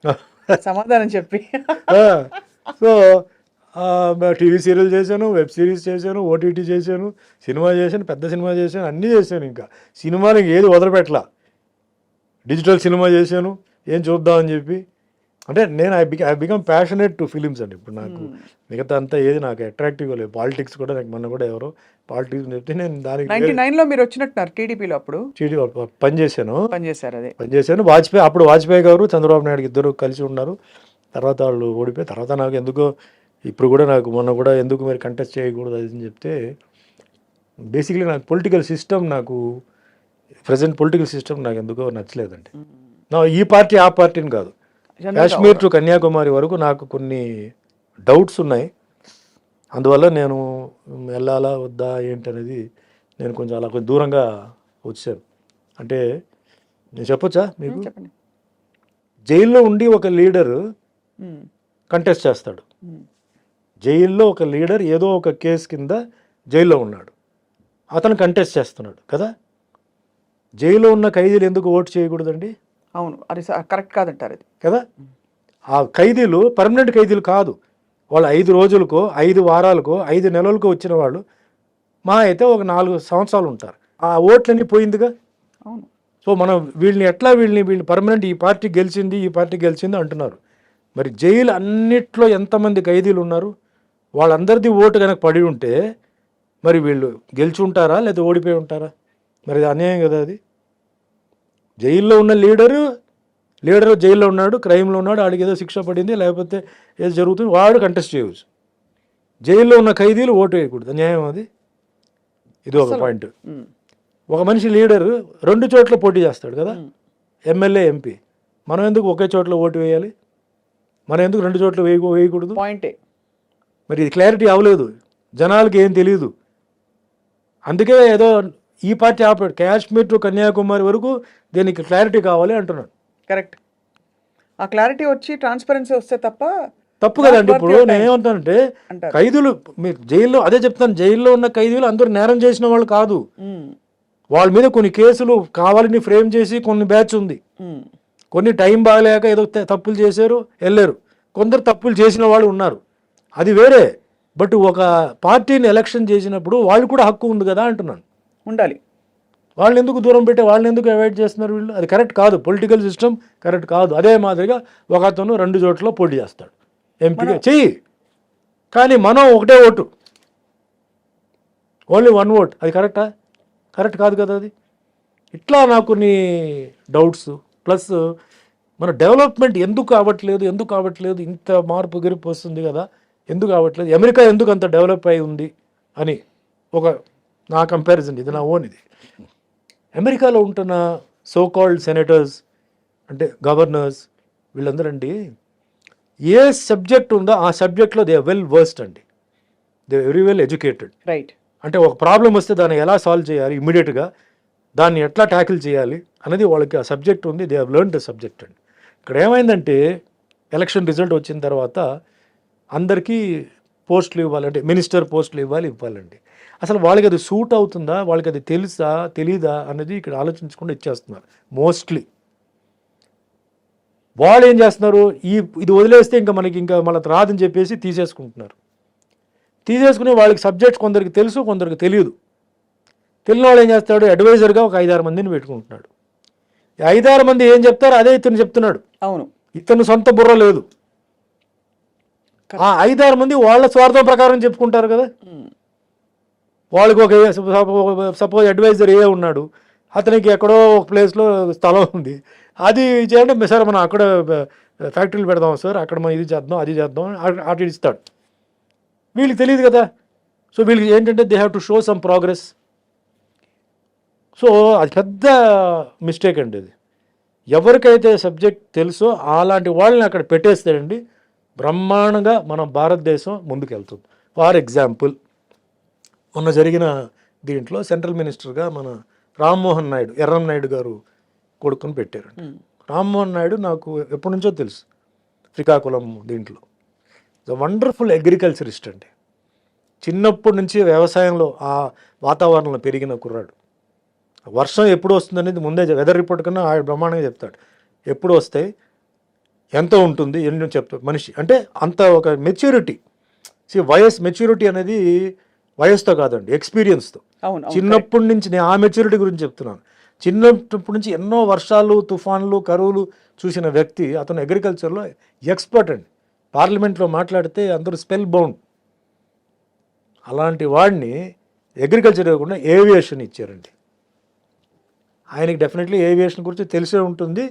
సమాధానం చెప్పి. సో టీవీ సీరియల్ చేశాను, వెబ్ సిరీస్ చేశాను, ఓటీటీ చేశాను, సినిమా చేశాను, పెద్ద సినిమా చేశాను, అన్నీ చేశాను. ఇంకా సినిమాలు ఏది వదలపెట్టలా. డిజిటల్ సినిమా చేశాను, ఏం చూద్దామని చెప్పి. అంటే నేను I become passionate to films అండి. ఇప్పుడు నాకు మిగతా అంతా ఏది నాకు అట్రాక్టివ్గా లేదు. పాలిటిక్స్ కూడా నాకు మొన్న కూడా ఎవరో పాలిటిక్స్ చెప్తే నేను దానికి 99లో మీరు వచ్చినట్టున్నారు టీడీపీలో. అప్పుడు పనిచేశాను. అప్పుడు వాజ్పేయి గారు, చంద్రబాబు నాయుడు ఇద్దరు కలిసి ఉన్నారు. తర్వాత వాళ్ళు ఓడిపోయి, తర్వాత నాకు ఎందుకో ఇప్పుడు కూడా నాకు మొన్న కూడా ఎందుకు మీరు కంటెస్ట్ చేయకూడదు అది అని చెప్తే, బేసిక్లీ నాకు పొలిటికల్ సిస్టమ్, నాకు ప్రజెంట్ పొలిటికల్ సిస్టమ్ నాకు ఎందుకో నచ్చలేదండి. నా ఈ పార్టీ ఆ పార్టీని కాదు, కాశ్మీర్ టు కన్యాకుమారి వరకు నాకు కొన్ని డౌట్స్ ఉన్నాయి. అందువల్ల నేను వెళ్ళాలా వద్దా ఏంటనేది నేను కొంచెం అలా కొంచెం దూరంగా వచ్చాను. అంటే నేను చెప్పొచ్చా మీకు, జైల్లో ఉండి ఒక లీడరు కంటెస్ట్ చేస్తాడు. జైల్లో ఒక లీడర్ ఏదో ఒక కేసు కింద జైల్లో ఉన్నాడు, అతను కంటెస్ట్ చేస్తున్నాడు కదా. జైల్లో ఉన్న ఖైదీలు ఎందుకు ఓటు చేయకూడదండి? అవును, అది కరెక్ట్ కాదంటారు అది కదా. ఆ ఖైదీలు పర్మనెంట్ ఖైదీలు కాదు, వాళ్ళు 5 రోజులకో 5 వారాలకో 5 నెలలకో వచ్చిన వాళ్ళు మా అయితే ఒక 4 సంవత్సరాలు ఉంటారు. ఆ ఓట్లన్నీ పోయిందిగా. అవును. సో మనం వీళ్ళని పర్మనెంట్ ఈ పార్టీ గెలిచింది అంటున్నారు. మరి జైలు అన్నిట్లో ఎంతమంది ఖైదీలు ఉన్నారు, వాళ్ళందరిది ఓటు కనుక పడి ఉంటే మరి వీళ్ళు గెలిచి ఉంటారా లేదా ఓడిపోయి ఉంటారా? మరి అది అన్యాయం కదా. అది జైల్లో ఉన్న లీడరు జైల్లో ఉన్నాడు, క్రైమ్లో ఉన్నాడు, వాడికి ఏదో శిక్ష పడింది లేకపోతే ఏదో జరుగుతుంది, వాడు కంటెస్ట్ చేయవచ్చు. జైల్లో ఉన్న ఖైదీలు ఓటు వేయకూడదు, అన్యాయం అది. ఇది ఒక పాయింట్. ఒక మనిషి లీడరు 2 చోట్ల పోటీ చేస్తాడు కదా, ఎమ్మెల్యే, ఎంపీ. మనం ఎందుకు ఒకే చోట్ల ఓటు వేయాలి? మనం ఎందుకు 2 చోట్ల వేయకూడదు? పాయింటే. మరి ఇది క్లారిటీ అవ్వలేదు, జనాలకి ఏం తెలియదు. అందుకే ఏదో ఈ పార్టీ ఆపాడు, కాశ్మీర్ టు కన్యాకుమారి వరకు దీనికి క్లారిటీ కావాలి అంటున్నాడు. కరెక్ట్. ఆ క్లారిటీ వచ్చి ట్రాన్స్పరెన్సీ వస్తే తప్పు కదండి. ఇప్పుడు నేను ఏమంటానంటే ఖైదీలు మీరు జైల్లో, అదే చెప్తాను, జైల్లో ఉన్న ఖైదీలు అందరూ నేరం చేసిన వాళ్ళు కాదు. వాళ్ళ మీద కొన్ని కేసులు కావాలని ఫ్రేమ్ చేసి కొన్ని బ్యాచ్ ఉంది, కొన్ని టైం బాగలేక ఏదో తప్పులు చేశారు వెళ్ళారు, కొందరు తప్పులు చేసిన వాళ్ళు ఉన్నారు, అది వేరే. బట్ ఒక పార్టీని ఎలక్షన్ చేసినప్పుడు వాళ్ళు కూడా హక్కు ఉంది కదా అంటున్నాను. ఉండాలి. వాళ్ళని ఎందుకు దూరం పెట్టి వాళ్ళని ఎందుకు అవాయిడ్ చేస్తున్నారు వీళ్ళు? అది కరెక్ట్ కాదు, పొలిటికల్ సిస్టమ్ కరెక్ట్ కాదు. అదే మాదిరిగా ఒక అతను 2 చోట్ల పోటీ చేస్తాడు, ఎంపీగా చెయ్యి, కానీ మనం ఒకటే ఓటు, ఓన్లీ 1 ఓట్, అది కరెక్టా? కరెక్ట్ కాదు కదా అది. ఇట్లా నాకు కొన్ని డౌట్స్. ప్లస్ మన డెవలప్మెంట్ ఎందుకు కావట్లేదు, ఇంత మార్పు గిరిపు వస్తుంది కదా, ఎందుకు కావట్లేదు? అమెరికా ఎందుకు అంత డెవలప్ అయి ఉంది అని ఒక నా కంపారిజన్, ఇది నా ఓన్. ఇది అమెరికాలో ఉంటున్న సోకాల్డ్ సెనేటర్స్ అంటే గవర్నర్స్, వీళ్ళందరండి ఏ సబ్జెక్ట్ ఉందో ఆ సబ్జెక్ట్లో దే ఆర్ వెల్ వర్స్డ్ అండి. They very well educated. Right. అంటే ఒక ప్రాబ్లం వస్తే దాన్ని ఎలా సాల్వ్ చేయాలి ఇమ్మీడియట్గా, దాన్ని ఎట్లా ట్యాకిల్ చేయాలి అనేది వాళ్ళకి ఆ సబ్జెక్ట్ ఉంది. They have learn the subject అండి. ఇక్కడ ఏమైందంటే ఎలక్షన్ రిజల్ట్ వచ్చిన తర్వాత అందరికీ పోస్టులు ఇవ్వాలంటే మినిస్టర్ పోస్టులు ఇవ్వాలండి. అసలు వాళ్ళకి అది సూట్ అవుతుందా, వాళ్ళకి అది తెలుసా తెలీదా అనేది ఇక్కడ ఆలోచించకుండా ఇచ్చేస్తున్నారు మోస్ట్లీ. వాళ్ళు ఏం చేస్తున్నారు, ఇది వదిలేస్తే ఇంకా మనకి ఇంకా మళ్ళీ రాదని చెప్పేసి తీసేసుకుంటున్నారు. తీసేసుకుని వాళ్ళకి సబ్జెక్ట్స్ కొందరికి తెలుసు, కొందరికి తెలియదు. తెలియని వాళ్ళు ఏం చేస్తాడు, అడ్వైజర్గా ఒక 5-6 మందిని పెట్టుకుంటున్నాడు. 5-6 మంది ఏం చెప్తారో అదే ఇతను చెప్తున్నాడు. అవును. ఇతను సొంత బుర్ర లేదు. ఆ 5-6 మంది వాళ్ళ స్వార్థం ప్రకారం చెప్పుకుంటారు కదా. వాళ్ళకి ఒక సపోజ్ అడ్వైజర్ ఉన్నాడు, అతనికి ఎక్కడో ఒక ప్లేస్లో స్థలం ఉంది, అది చేయండి సార్ మనం అక్కడ ఫ్యాక్టరీలు పెడదాం సార్, అక్కడ మనం ఇది చేద్దాం అది చేద్దాం అటు ఇస్తాడు. వీళ్ళకి తెలియదు కదా. సో వీళ్ళకి ఏంటంటే they have to show some progress. So అది పెద్ద మిస్టేక్ అండి. అది ఎవరికైతే సబ్జెక్ట్ తెలుసో అలాంటి వాళ్ళని అక్కడ పెట్టేస్తాడండి, బ్రహ్మాండంగా మన భారతదేశం ముందుకెళ్తుంది. ఫర్ ఎగ్జాంపుల్ మొన్న జరిగిన దీంట్లో సెంట్రల్ మినిస్టర్గా మన రామ్మోహన్ నాయుడు, ఎర్రం నాయుడు గారు కొడుకుని పెట్టారండి. రామ్మోహన్ నాయుడు నాకు ఎప్పటి నుంచో తెలుసు, శ్రీకాకుళం దీంట్లో వండర్ఫుల్ అగ్రికల్చరిస్ట్ అండి. చిన్నప్పటి నుంచి వ్యవసాయంలో ఆ వాతావరణంలో పెరిగిన కుర్రాడు. వర్షం ఎప్పుడు వస్తుంది అనేది ముందే వెదర్ రిపోర్ట్ కన్నా ఆయన బ్రహ్మాండంగా చెప్తాడు. ఎప్పుడు వస్తాయి, ఎంత ఉంటుంది, ఎన్నో చెప్తాడు మనిషి. అంటే అంత ఒక మెచ్యూరిటీ. మెచ్యూరిటీ అనేది వయసుతో కాదండి, ఎక్స్పీరియన్స్తో. చిన్నప్పటి నుంచి నేను ఆ మెచ్యూరిటీ గురించి చెప్తున్నాను. చిన్నప్పటి నుంచి ఎన్నో వర్షాలు, తుఫాన్లు, కరువులు చూసిన వ్యక్తి, అతను అగ్రికల్చర్లో ఎక్స్పర్ట్ అండి. పార్లమెంట్లో మాట్లాడితే అందరూ స్పెల్ బౌండ్. అలాంటి వాడిని అగ్రికల్చర్ ఇవ్వకుండా ఏవియేషన్ ఇచ్చారండి. ఆయనకి డెఫినెట్లీ ఏవియేషన్ గురించి తెలిసే ఉంటుంది,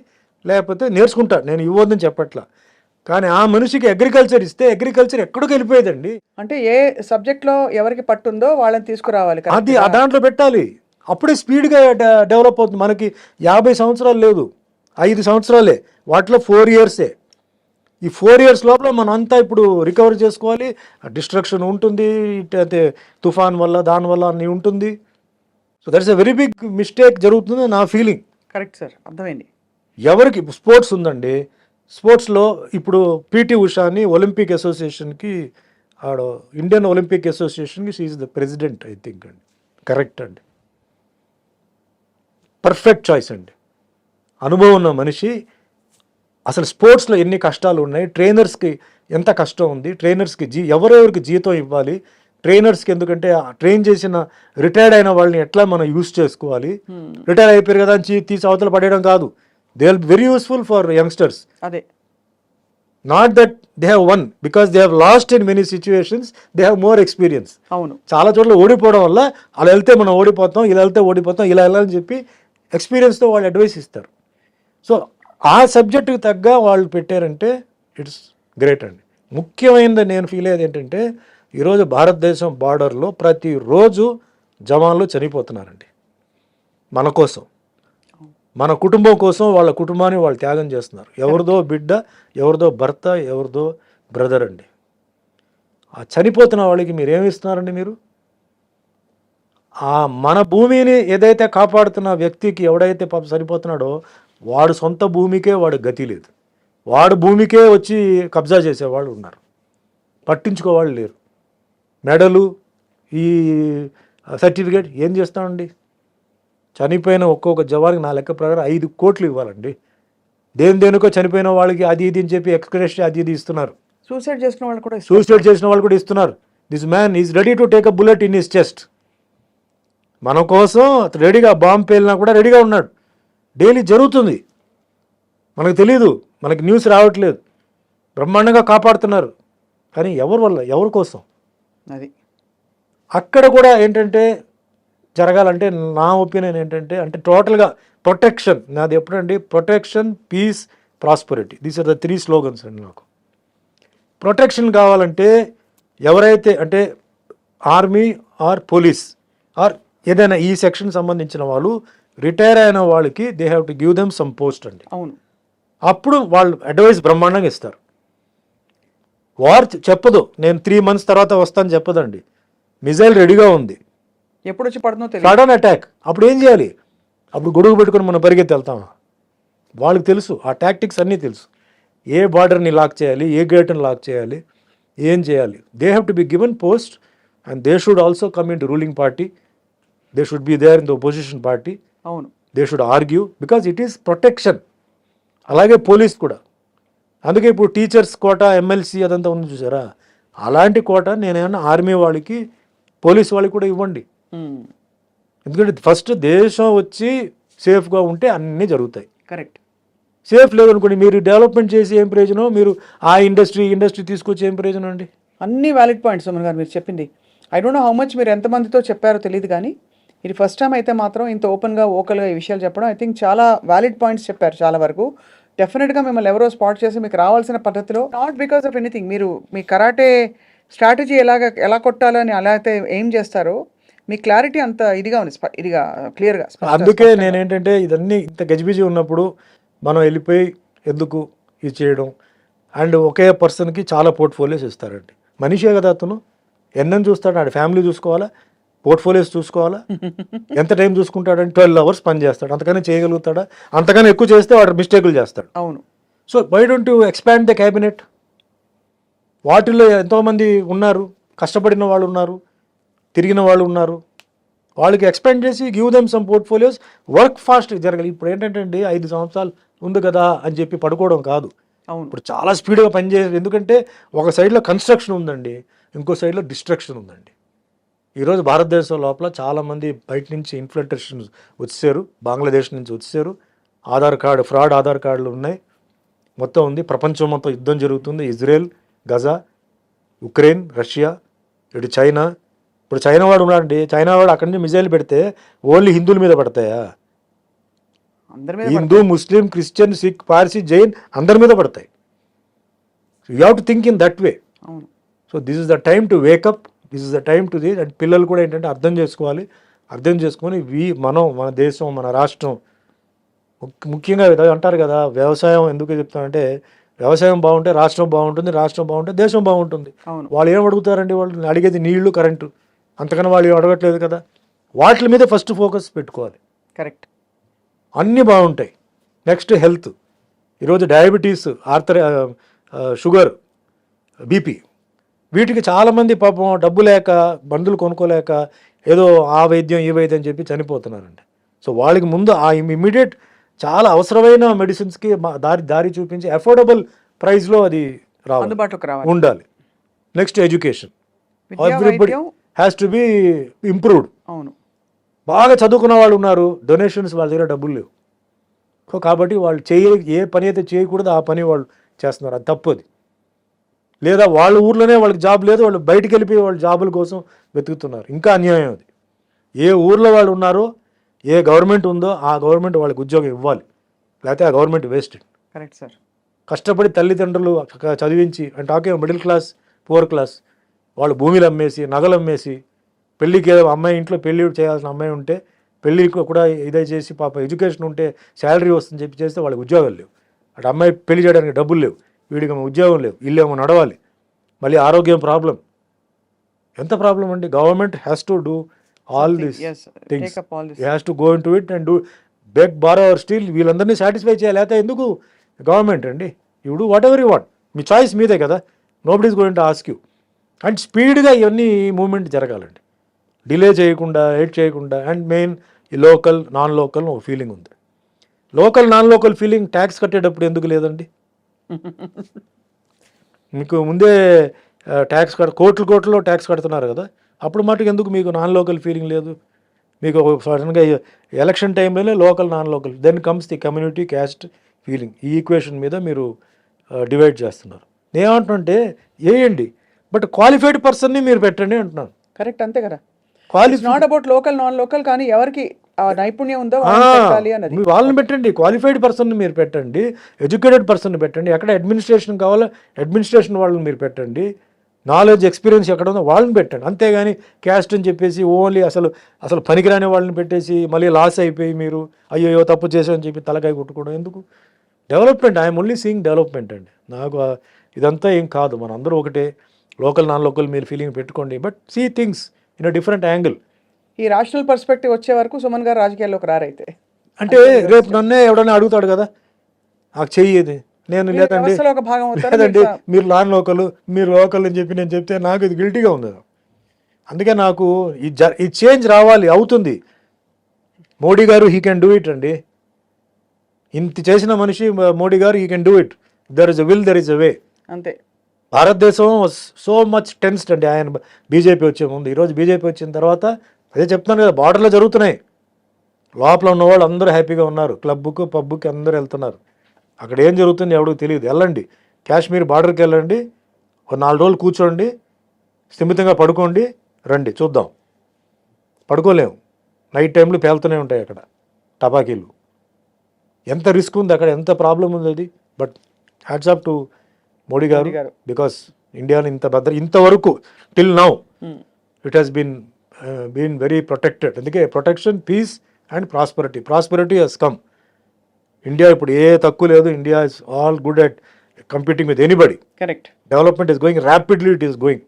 లేకపోతే నేర్చుకుంటాడు, నేను ఇవ్వద్దని చెప్పట్లా. కానీ ఆ మనిషికి అగ్రికల్చర్ ఇస్తే అగ్రికల్చర్ ఎక్కడికి వెళ్ళిపోయేదండి. అంటే ఏ సబ్జెక్ట్లో ఎవరికి పట్టుందో వాళ్ళని తీసుకురావాలి, అది ఆ దాంట్లో పెట్టాలి. అప్పుడే స్పీడ్గా డెవలప్ అవుతుంది. మనకి 50 సంవత్సరాలు లేదు, 5 సంవత్సరాలే, వాటిలో 4 ఇయర్సే. ఈ 4 ఇయర్స్ లోపల మనం అంతా ఇప్పుడు రికవర్ చేసుకోవాలి. డిస్ట్రక్షన్ ఉంటుంది, అయితే తుఫాన్ వల్ల దానివల్ల అన్నీ ఉంటుంది. So that's a very big mistake జరుగుతుంది నా ఫీలింగ్. కరెక్ట్ సార్, అర్థమైంది. ఎవరికి స్పోర్ట్స్ ఉందండి, స్పోర్ట్స్లో ఇప్పుడు పీటీ ఉషాని ఒలింపిక్ అసోసియేషన్కి ఇండియన్ ఒలింపిక్ అసోసియేషన్కి she is the president I think అండి. కరెక్ట్ అండి, పర్ఫెక్ట్ చాయిస్ అండి. అనుభవం ఉన్న మనిషి. అసలు స్పోర్ట్స్లో ఎన్ని కష్టాలు ఉన్నాయి, ట్రైనర్స్కి ఎంత కష్టం ఉంది, ట్రైనర్స్కి ఎవరెవరికి జీతం ఇవ్వాలి, ట్రైనర్స్కి ఎందుకంటే ట్రైన్ చేసిన రిటైర్డ్ అయిన వాళ్ళని ఎట్లా మనం యూస్ చేసుకోవాలి. రిటైర్ అయిపోయారు కదా అని తీసి అవతల పడేయడం కాదు. They will very useful for youngsters. అదే, not that they have one, because they have lost in many situations, they have more experience. అవును, చాలా చోట్ల ఓడిపోవడం వల్ల అలా వెళ్తే మనం ఓడిపోతాం, ఇలా వెళ్తే ఓడిపోతాం, ఇలా వెళ్ళాలని చెప్పి ఎక్స్పీరియన్స్తో వాళ్ళు అడ్వైస్ ఇస్తారు. సో ఆ సబ్జెక్టుకి తగ్గ వాళ్ళు పెట్టారంటే ఇట్స్ గ్రేట్ అండి. ముఖ్యమైనది నేను ఫీల్ అయ్యేది ఏంటంటే ఈరోజు భారతదేశం బార్డర్లో ప్రతిరోజు జవాన్లు చనిపోతున్నారండి మన కోసం, మన కుటుంబం కోసం. వాళ్ళ కుటుంబాన్ని వాళ్ళు త్యాగం చేస్తున్నారు. ఎవరిదో బిడ్డ, ఎవరిదో భర్త, ఎవరిదో బ్రదర్ అండి. ఆ చనిపోతున్న వాళ్ళకి మీరు ఏమి ఇస్తున్నారండి? మీరు ఆ మన భూమిని ఏదైతే కాపాడుతున్న వ్యక్తికి ఎవడైతే పాపం సరిపోతున్నాడో వాడు సొంత భూమికే వాడు గతి లేదు. వాడు భూమికే వచ్చి కబ్జా చేసేవాళ్ళు ఉన్నారు, పట్టించుకోవాళ్ళు లేరు. మెడలు, ఈ సర్టిఫికేట్ ఏం చేస్తామండి? చనిపోయిన ఒక్కొక్క జవాన్కి నా లెక్క ప్రకారం 5 కోట్లు ఇవ్వాలండి. దేనికో చనిపోయిన వాళ్ళకి అది ఇది అని చెప్పి ఎక్స్ప్రెషన్ అది ఇది ఇస్తున్నారు. సూసైడ్ చేసిన వాళ్ళు కూడా ఇస్తున్నారు. This man is ready to take a bullet in his chest. మన కోసం రెడీగా, బాంబు పేలినా కూడా రెడీగా ఉన్నాడు. డైలీ జరుగుతుంది, మనకు తెలీదు, మనకి న్యూస్ రావట్లేదు. బ్రహ్మాండంగా కాపాడుతున్నారు. కానీ ఎవరి వల్ల, ఎవరి కోసం? అది అక్కడ కూడా ఏంటంటే జరగాలంటే నా ఒపీనియన్ ఏంటంటే, అంటే టోటల్గా ప్రొటెక్షన్. నాది ఎప్పుడండి, protection, peace, prosperity, these are the 3 slogans అండి. నాకు ప్రొటెక్షన్ కావాలంటే ఎవరైతే అంటే ఆర్మీ ఆర్ పోలీస్ ఆర్ ఏదైనా ఈ సెక్షన్ సంబంధించిన వాళ్ళు రిటైర్ అయిన వాళ్ళకి they have to give them some post అండి. అవును, అప్పుడు వాళ్ళు అడ్వైస్ బ్రహ్మాండంగా ఇస్తారు. వార్ చెప్పదు, నేను 3 months తర్వాత వస్తాను చెప్పదండి. మిజైల్ రెడీగా ఉంది, ఎప్పుడు వచ్చి పడుతుందో తెలియదు. Sudden attack. అప్పుడు ఏం చేయాలి? అప్పుడు గొడుగు పెట్టుకొని మనం పరిగెత్తి వెళ్తామా? వాళ్ళకి తెలుసు, ఆ టాక్టిక్స్ అన్నీ తెలుసు. ఏ బార్డర్ని లాక్ చేయాలి, ఏ గేట్ని లాక్ చేయాలి, ఏం చేయాలి. They have to be given post and they should also come in to ruling party. They should be there in the opposition party. అవును, they should argue because it is protection. అలాగే పోలీస్ కూడా. అందుకే ఇప్పుడు టీచర్స్ కోట, ఎమ్మెల్సీ అదంతా ఉంది చూసారా, అలాంటి కోట నేనేమన్నా ఆర్మీ వాళ్ళకి, పోలీస్ వాళ్ళకి కూడా ఇవ్వండి. ఎందుకంటే ఫస్ట్ దేశం వచ్చి సేఫ్గా ఉంటే అన్నీ జరుగుతాయి. కరెక్ట్. సేఫ్ లేదనుకోండి, మీరు డెవలప్మెంట్ చేసి ఏం ప్రయోజనం, మీరు ఆ ఇండస్ట్రీ తీసుకొచ్చి ఏం ప్రయోజనం అండి? అన్ని వ్యాలిడ్ పాయింట్స్ సుమన్ గారు మీరు చెప్పింది. I don't know how much మీరు ఎంతమందితో చెప్పారో తెలియదు, కానీ ఇది ఫస్ట్ టైం అయితే మాత్రం ఇంత ఓపెన్గా ఓకల్గా ఈ విషయాలు చెప్పడం ఐ థింక్ చాలా వ్యాలిడ్ పాయింట్స్ చెప్పారు చాలా వరకు. డెఫినెట్గా మిమ్మల్ని ఎవరో స్పాట్ చేసి మీకు రావాల్సిన పద్ధతిలో, నాట్ బికాస్ ఆఫ్ ఎనీథింగ్, మీరు మీ కరాటే స్ట్రాటజీ ఎలా కొట్టాలని అలా అయితే ఏం చేస్తారో మీ క్లారిటీ అంత ఇదిగా ఉంది, ఇదిగా క్లియర్గా. అందుకే నేనేంటంటే ఇదన్నీ ఇంత గజిబిజి ఉన్నప్పుడు మనం వెళ్ళిపోయి ఎందుకు ఇది చేయడం. అండ్ ఒకే పర్సన్కి చాలా పోర్ట్ఫోలియోస్ ఇస్తారండి. మనిషే కదా అతను, ఎన్నని చూస్తాడు, ఆడ ఫ్యామిలీ చూసుకోవాలా, పోర్ట్ఫోలియోస్ చూసుకోవాలా, ఎంత టైం చూసుకుంటాడంటే 12 hours పని చేస్తాడు. అంతకనే చేయగలుగుతాడా? అంతకన్నా ఎక్కువ చేస్తే వాడు మిస్టేకులు చేస్తాడు. అవును. So why don't you expand the cabinet? వాటిల్లో ఎంతోమంది ఉన్నారు, కష్టపడిన వాళ్ళు ఉన్నారు, తిరిగిన వాళ్ళు ఉన్నారు. వాళ్ళకి ఎక్స్పాండ్ చేసి give them some portfolios, work fast జరగాలి. ఇప్పుడు ఏంటంటే అండి 5 సంవత్సరాలు ఉంది కదా అని చెప్పి పడుకోవడం కాదు. అవును. ఇప్పుడు చాలా స్పీడ్గా పనిచేయాలి. ఎందుకంటే ఒక సైడ్లో కన్స్ట్రక్షన్ ఉందండి, ఇంకో సైడ్లో డిస్ట్రక్షన్ ఉందండి. ఈరోజు భారతదేశం లోపల చాలామంది బయట నుంచి ఇన్ఫ్లుయెన్సర్స్ వచ్చారు, బంగ్లాదేశ్ నుంచి వచ్చారు. ఫ్రాడ్ ఆధార్ కార్డులు ఉన్నాయి, మొత్తం ఉంది. ప్రపంచం మొత్తం యుద్ధం జరుగుతుంది. ఇజ్రాయెల్, గజా, ఉక్రెయిన్, రష్యా, ఇటు చైనా. ఇప్పుడు చైనా వాడు ఉన్నాడండి, చైనా వాడు అక్కడి నుంచి మిజైల్ పెడితే ఓన్లీ హిందువుల మీద పడతాయా? హిందూ, ముస్లిం, క్రిస్టియన్, సిక్, పార్సీ, జైన్ అందరి మీద పడతాయి. You have to think in that way. So this is the time to wake up, this is the time to this. And పిల్లలు కూడా ఏంటంటే అర్థం చేసుకోవాలి. అర్థం చేసుకొని మన దేశం, మన రాష్ట్రం, ముఖ్యంగా అంటారు కదా, వ్యవసాయం ఎందుకు చెప్తానంటే, వ్యవసాయం బాగుంటే రాష్ట్రం బాగుంటుంది, రాష్ట్రం బాగుంటే దేశం బాగుంటుంది. వాళ్ళు ఏం అడుగుతారండి? వాళ్ళు అడిగేది నీళ్లు, కరెంటు, అంతకన్నా వాళ్ళు ఏం అడగట్లేదు కదా. వాటి మీద ఫస్ట్ ఫోకస్ పెట్టుకోవాలి. కరెక్ట్. అన్నీ బాగుంటాయి. Next health. ఈరోజు డయాబెటీస్, షుగర్, బీపీ, వీటికి చాలామంది పాపం డబ్బు లేక, మందులు కొనుక్కోలేక ఏదో ఆ వైద్యం ఈ వైద్యం అని చెప్పి చనిపోతున్నారండి. సో వాళ్ళకి ముందు ఆ ఇమ్మీడియట్ చాలా అవసరమైన మెడిసిన్స్కి దారి చూపించి అఫోర్డబుల్ ప్రైస్లో అది అందుబాటులోకి రావాలి, ఉండాలి. Next education. Everybody has to be improved. అవును. బాగా చదువుకున్న వాళ్ళు ఉన్నారు, డొనేషన్స్ వాళ్ళ దగ్గర డబ్బులు లేవు. సో కాబట్టి వాళ్ళు ఏ పని అయితే చేయకూడదు ఆ పని వాళ్ళు చేస్తున్నారు, అది తప్పది. లేదా వాళ్ళ ఊర్లోనే వాళ్ళకి జాబ్ లేదు, వాళ్ళు బయటికి వెళ్ళిపోయి వాళ్ళ జాబుల కోసం వెతుకుతున్నారు, ఇంకా అన్యాయం అది. ఏ ఊర్లో వాళ్ళు ఉన్నారో, ఏ గవర్నమెంట్ ఉందో ఆ గవర్నమెంట్ వాళ్ళకి ఉద్యోగం ఇవ్వాలి, లేకపోతే ఆ గవర్నమెంట్ వేస్టెడ్. Correct sir. కష్టపడి తల్లిదండ్రులు చదివించి, అంటే టాకే మిడిల్ క్లాస్, పూర్ క్లాస్, వాళ్ళు భూమిలు అమ్మేసి, నగలు అమ్మేసి, పెళ్ళికి ఏదో అమ్మాయి ఇంట్లో పెళ్ళి చేయాల్సిన అమ్మాయి ఉంటే పెళ్ళికి కూడా ఇదే చేసి పాప ఎడ్యుకేషన్ ఉంటే శాలరీ వస్తుందని చెప్పి చేస్తే వాళ్ళకి ఉద్యోగాలు లేవు. అటు అమ్మాయి పెళ్లి చేయడానికి డబ్బులు లేవు, వీడికి ఉద్యోగం లేవు, ఇల్లేమో నడవాలి, మళ్ళీ ఆరోగ్యం ప్రాబ్లం. ఎంత ప్రాబ్లం అండి. Government has to do all these things. He has to go into it and do beg, borrow or steal, వీళ్ళందరినీ సాటిస్ఫై చేయాలి. లేకపోతే ఎందుకు గవర్నమెంట్ అండి? You do whatever you want, మీ చాయిస్ మీదే కదా, nobody is going to ask you. And స్పీడ్గా ఇవన్నీ మూవ్మెంట్ జరగాలండి, డిలే చేయకుండా, వెయిట్ చేయకుండా. అండ్ మెయిన్ ఈ లోకల్, నాన్ లోకల్ ఒక ఫీలింగ్ ఉంది. Local, non local feeling tax కట్టేటప్పుడు ఎందుకు లేదండి? మీకు ముందే ట్యాక్స్ కోట్లు ట్యాక్స్ కడుతున్నారు కదా, అప్పుడు మటుకు ఎందుకు మీకు నాన్ లోకల్ ఫీలింగ్ లేదు? మీకు సడన్గా ఎలక్షన్ టైంలోనే local, non local, then comes the community, caste feeling. ఈ ఈక్వేషన్ మీద మీరు డివైడ్ చేస్తున్నారు. నేనేమంటున్నానంటే వేయండి, బట్ క్వాలిఫైడ్ పర్సన్ని మీరు పెట్టండి అంటున్నాను. కరెక్ట్, అంతే కదా. Not about local, non local, కానీ ఎవరికి ఆ నైపుణ్యం ఉందో వాళ్ళని పెట్టండి. క్వాలిఫైడ్ పర్సన్ మీరు పెట్టండి, ఎడ్యుకేటెడ్ పర్సన్ పెట్టండి. ఎక్కడ అడ్మినిస్ట్రేషన్ కావాలో అడ్మినిస్ట్రేషన్ వాళ్ళని మీరు పెట్టండి, నాలెడ్జ్, ఎక్స్పీరియన్స్ ఎక్కడ ఉందో వాళ్ళని పెట్టండి. అంతేగాని క్యాస్ట్ అని చెప్పేసి ఓన్లీ అసలు పనికిరాని వాళ్ళని పెట్టేసి మళ్ళీ లాస్ అయిపోయి మీరు అయ్యో తప్పు చేసామని చెప్పి తలకాయ కొట్టుకోవడం ఎందుకు? Development, I'm only seeing development అండి. నాకు ఇదంతా ఏం కాదు, మన అందరూ ఒకటే, లోకల్ నాన్ లోకల్ మీరు ఫీలింగ్ పెట్టుకోండి, but see things in a different angle. ఈ రాషనల్ పర్స్పెక్టివ్ వచ్చే వరకు సుమన్ గారు రాజకీయాల్లోకి రారైతే అంటే రేపు నన్నే ఎవడన్నా అడుగుతాడు కదా, నాకు చెయ్యేది, నేను లేదండి వ్యవస్థలో ఒక భాగం అవుతారు లేదండి మీరు నాన్ లోకల్, మీరు లోకల్ అని చెప్పి నేను చెప్తే నాకు ఇది గిల్టీగా ఉంది. అందుకే నాకు ఈ చేంజ్ రావాలి, అవుతుంది. Modi garu he can do it అండి. ఇంత చేసిన మనిషి Modi garu he can do it. There is a will, there is a way. అంతే. భారతదేశం సో మచ్ టెన్స్డ్ అండి ఆయన బీజేపీ వచ్చే ముందు. ఈరోజు బీజేపీ వచ్చిన తర్వాత అదే చెప్తున్నాను కదా, బార్డర్లో జరుగుతున్నాయి, లోపల ఉన్న వాళ్ళు అందరూ హ్యాపీగా ఉన్నారు, క్లబ్కు పబ్కి అందరూ వెళ్తున్నారు. అక్కడ ఏం జరుగుతుంది ఎవరికి తెలియదు. వెళ్ళండి కాశ్మీర్ బార్డర్కి వెళ్ళండి, ఒక 4 రోజులు కూర్చోండి, స్థిమితంగా పడుకోండి, రండి చూద్దాం. పడుకోలేము, నైట్ టైంలో పేలుతూనే ఉంటాయి అక్కడ టపాకీలు. ఎంత రిస్క్ ఉంది అక్కడ, ఎంత ప్రాబ్లం ఉంది అది. But hats off to Modi garu, because ఇండియాని ఇంతవరకు till now it has been very protected. అందుకే protection, peace and prosperity he's come. India ఇప్పుడు ఏ తక్కువ లేదు. India is all good at competing with anybody. Correct. Development is going rapidly, it is going.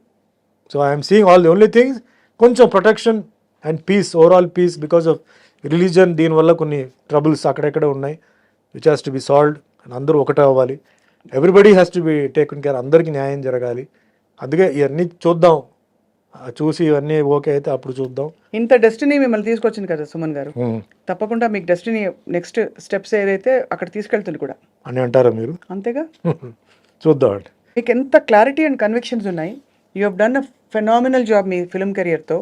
So I'm seeing all the only things కొంచెం protection and peace, overall peace, because of religion. దీనివల్ల కొన్ని ట్రబుల్స్ అక్కడెక్కడ ఉన్నాయి, which has to be solved. అందరూ ఒకటే అవ్వాలి, everybody has to be taken care, అందరికీ న్యాయం జరగాలి. అందుకే ఇవన్నీ చూద్దాం, చూసి ఇవన్నీ ఓకే అయితే అప్పుడు చూద్దాం. ఇంత డెస్టినీ మిమ్మల్ని తీసుకొచ్చింది కదా సుమన్ గారు, తప్పకుండా మీకు డెస్టినీ నెక్స్ట్ స్టెప్స్ ఏదైతే అక్కడ తీసుకెళ్తుంది కూడా అని అంటారా మీరు? అంతేగా. చూద్దాం అండి. మీకు ఎంత క్లారిటీ అండ్ కన్విక్షన్స్ ఉన్నాయి. You have done a phenomenal job మీ ఫిల్మ్ కెరియర్తో.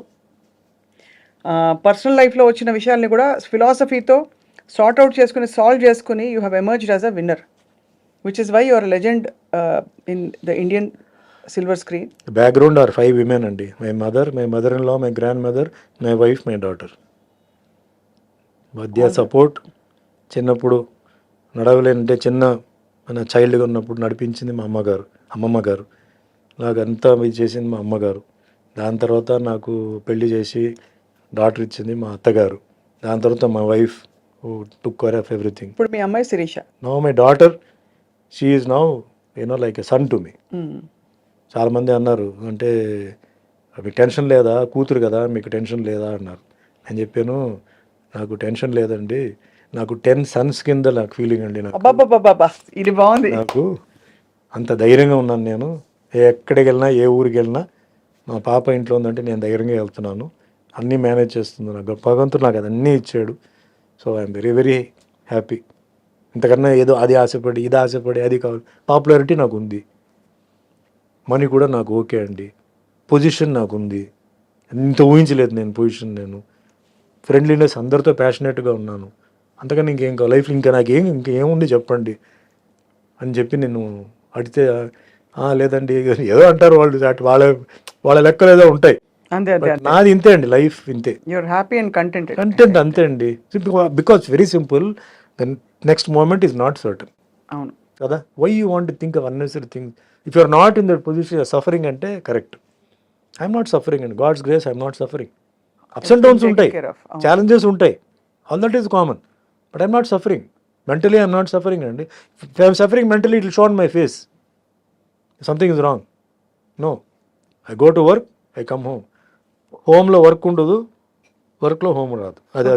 పర్సనల్ లైఫ్లో వచ్చిన విషయాల్ని కూడా ఫిలాసఫీతో సార్ట్ అవుట్ చేసుకుని, సాల్వ్ చేసుకుని you have emerged as a winner, which is why your legend in the Indian silver screen. Background are 5 women అండి. My mother in law, my grandmother, my wife, my daughter. మధ్య సపోర్ట్. చిన్నప్పుడు నడవలేనంటే మన చైల్డ్గా ఉన్నప్పుడు నడిపించింది మా అమ్మమ్మ గారు. నాకంతా ఇది చేసింది మా అమ్మగారు. దాని తర్వాత నాకు పెళ్లి చేసి డాటర్ ఇచ్చింది మా అత్తగారు. దాని తర్వాత మా wife took care of everything. ఇప్పుడు మీ అమ్మాయి Sirisha. Now my daughter, she is now like a son to me. చాలామంది అన్నారు, అంటే మీకు టెన్షన్ లేదా, కూతురు కదా మీకు టెన్షన్ లేదా అన్నారు. నేను చెప్పాను, నాకు టెన్షన్ లేదండి, నాకు 10 sons కింద నాకు ఫీలింగ్ అండి. ఇది బాగుంది. నాకు అంత ధైర్యంగా ఉన్నాను నేను. ఎక్కడికి వెళ్ళినా, ఏ ఊరికి వెళ్ళినా, మా పాప ఇంట్లో ఉందంటే నేను ధైర్యంగా వెళ్తున్నాను, అన్నీ మేనేజ్ చేస్తున్నాను. నాకు భగవంతుడు నాకు అదన్నీ ఇచ్చాడు. So I'm very very happy. ఇంతకన్నా ఏదో అది ఆశపడి, ఇది ఆశపడి, అది కావాలి. పాపులారిటీ నాకు ఉంది, మనీ కూడా నాకు ఓకే అండి, పొజిషన్ నాకు ఉంది. ఇంత ఊహించలేదు నేను పొజిషన్. నేను ఫ్రెండ్లీనెస్, అందరితో ప్యాషనేట్గా ఉన్నాను. అంతకని ఇంకేం కావాలి లైఫ్, ఇంకా నాకేం ఇంకేముంది చెప్పండి అని చెప్పి నేను అడిగితే, లేదండి ఏదో అంటారు వాళ్ళు, వాళ్ళ లెక్కలు ఏదో ఉంటాయి. అంతే. నాది ఇంతే అండి, లైఫ్ ఇంతే. యూఆర్ హ్యాపీ అండ్ కంటెంట్ అంతే అండి. Because very simple, the next moment is not certain. అవును కదా. Why you want to think of unnecessary things if you are not in that position, you're suffering అంటే correct. I'm not suffering and God's grace I'm not suffering. Ups and downs ఉంటాయి, ఛాలెంజెస్ ఉంటాయి, all that is common, but I'm not suffering. Mentally I'm not suffering అండి. If I'm suffering mentally it will show on my face something is wrong. No, I go to work, I come home. హోమ్లో వర్క్ ఉండదు, వర్క్లో హోమ్ రాదు. అదే.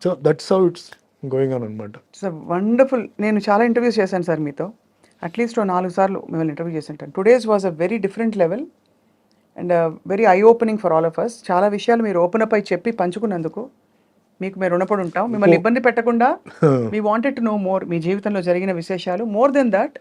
So that's how it's going on అనమాట. It's wonderful. నేను చాలా ఇంటర్వ్యూస్ చేశాను సార్ మీతో, అట్లీస్ట్ 4 సార్లు మిమ్మల్ని ఇంటర్వ్యూ చేసి ఉంటాను. Today's was a very different level and very eye opening for all of us. చాలా విషయాలు మీరు ఓపెన్ అప్ అయి చెప్పి పంచుకున్నందుకు మీకు మేము రుణపడి ఉంటాం. మిమ్మల్ని ఇబ్బంది పెట్టకుండా we wanted to know more, మీ జీవితంలో జరిగిన విశేషాలు. More than that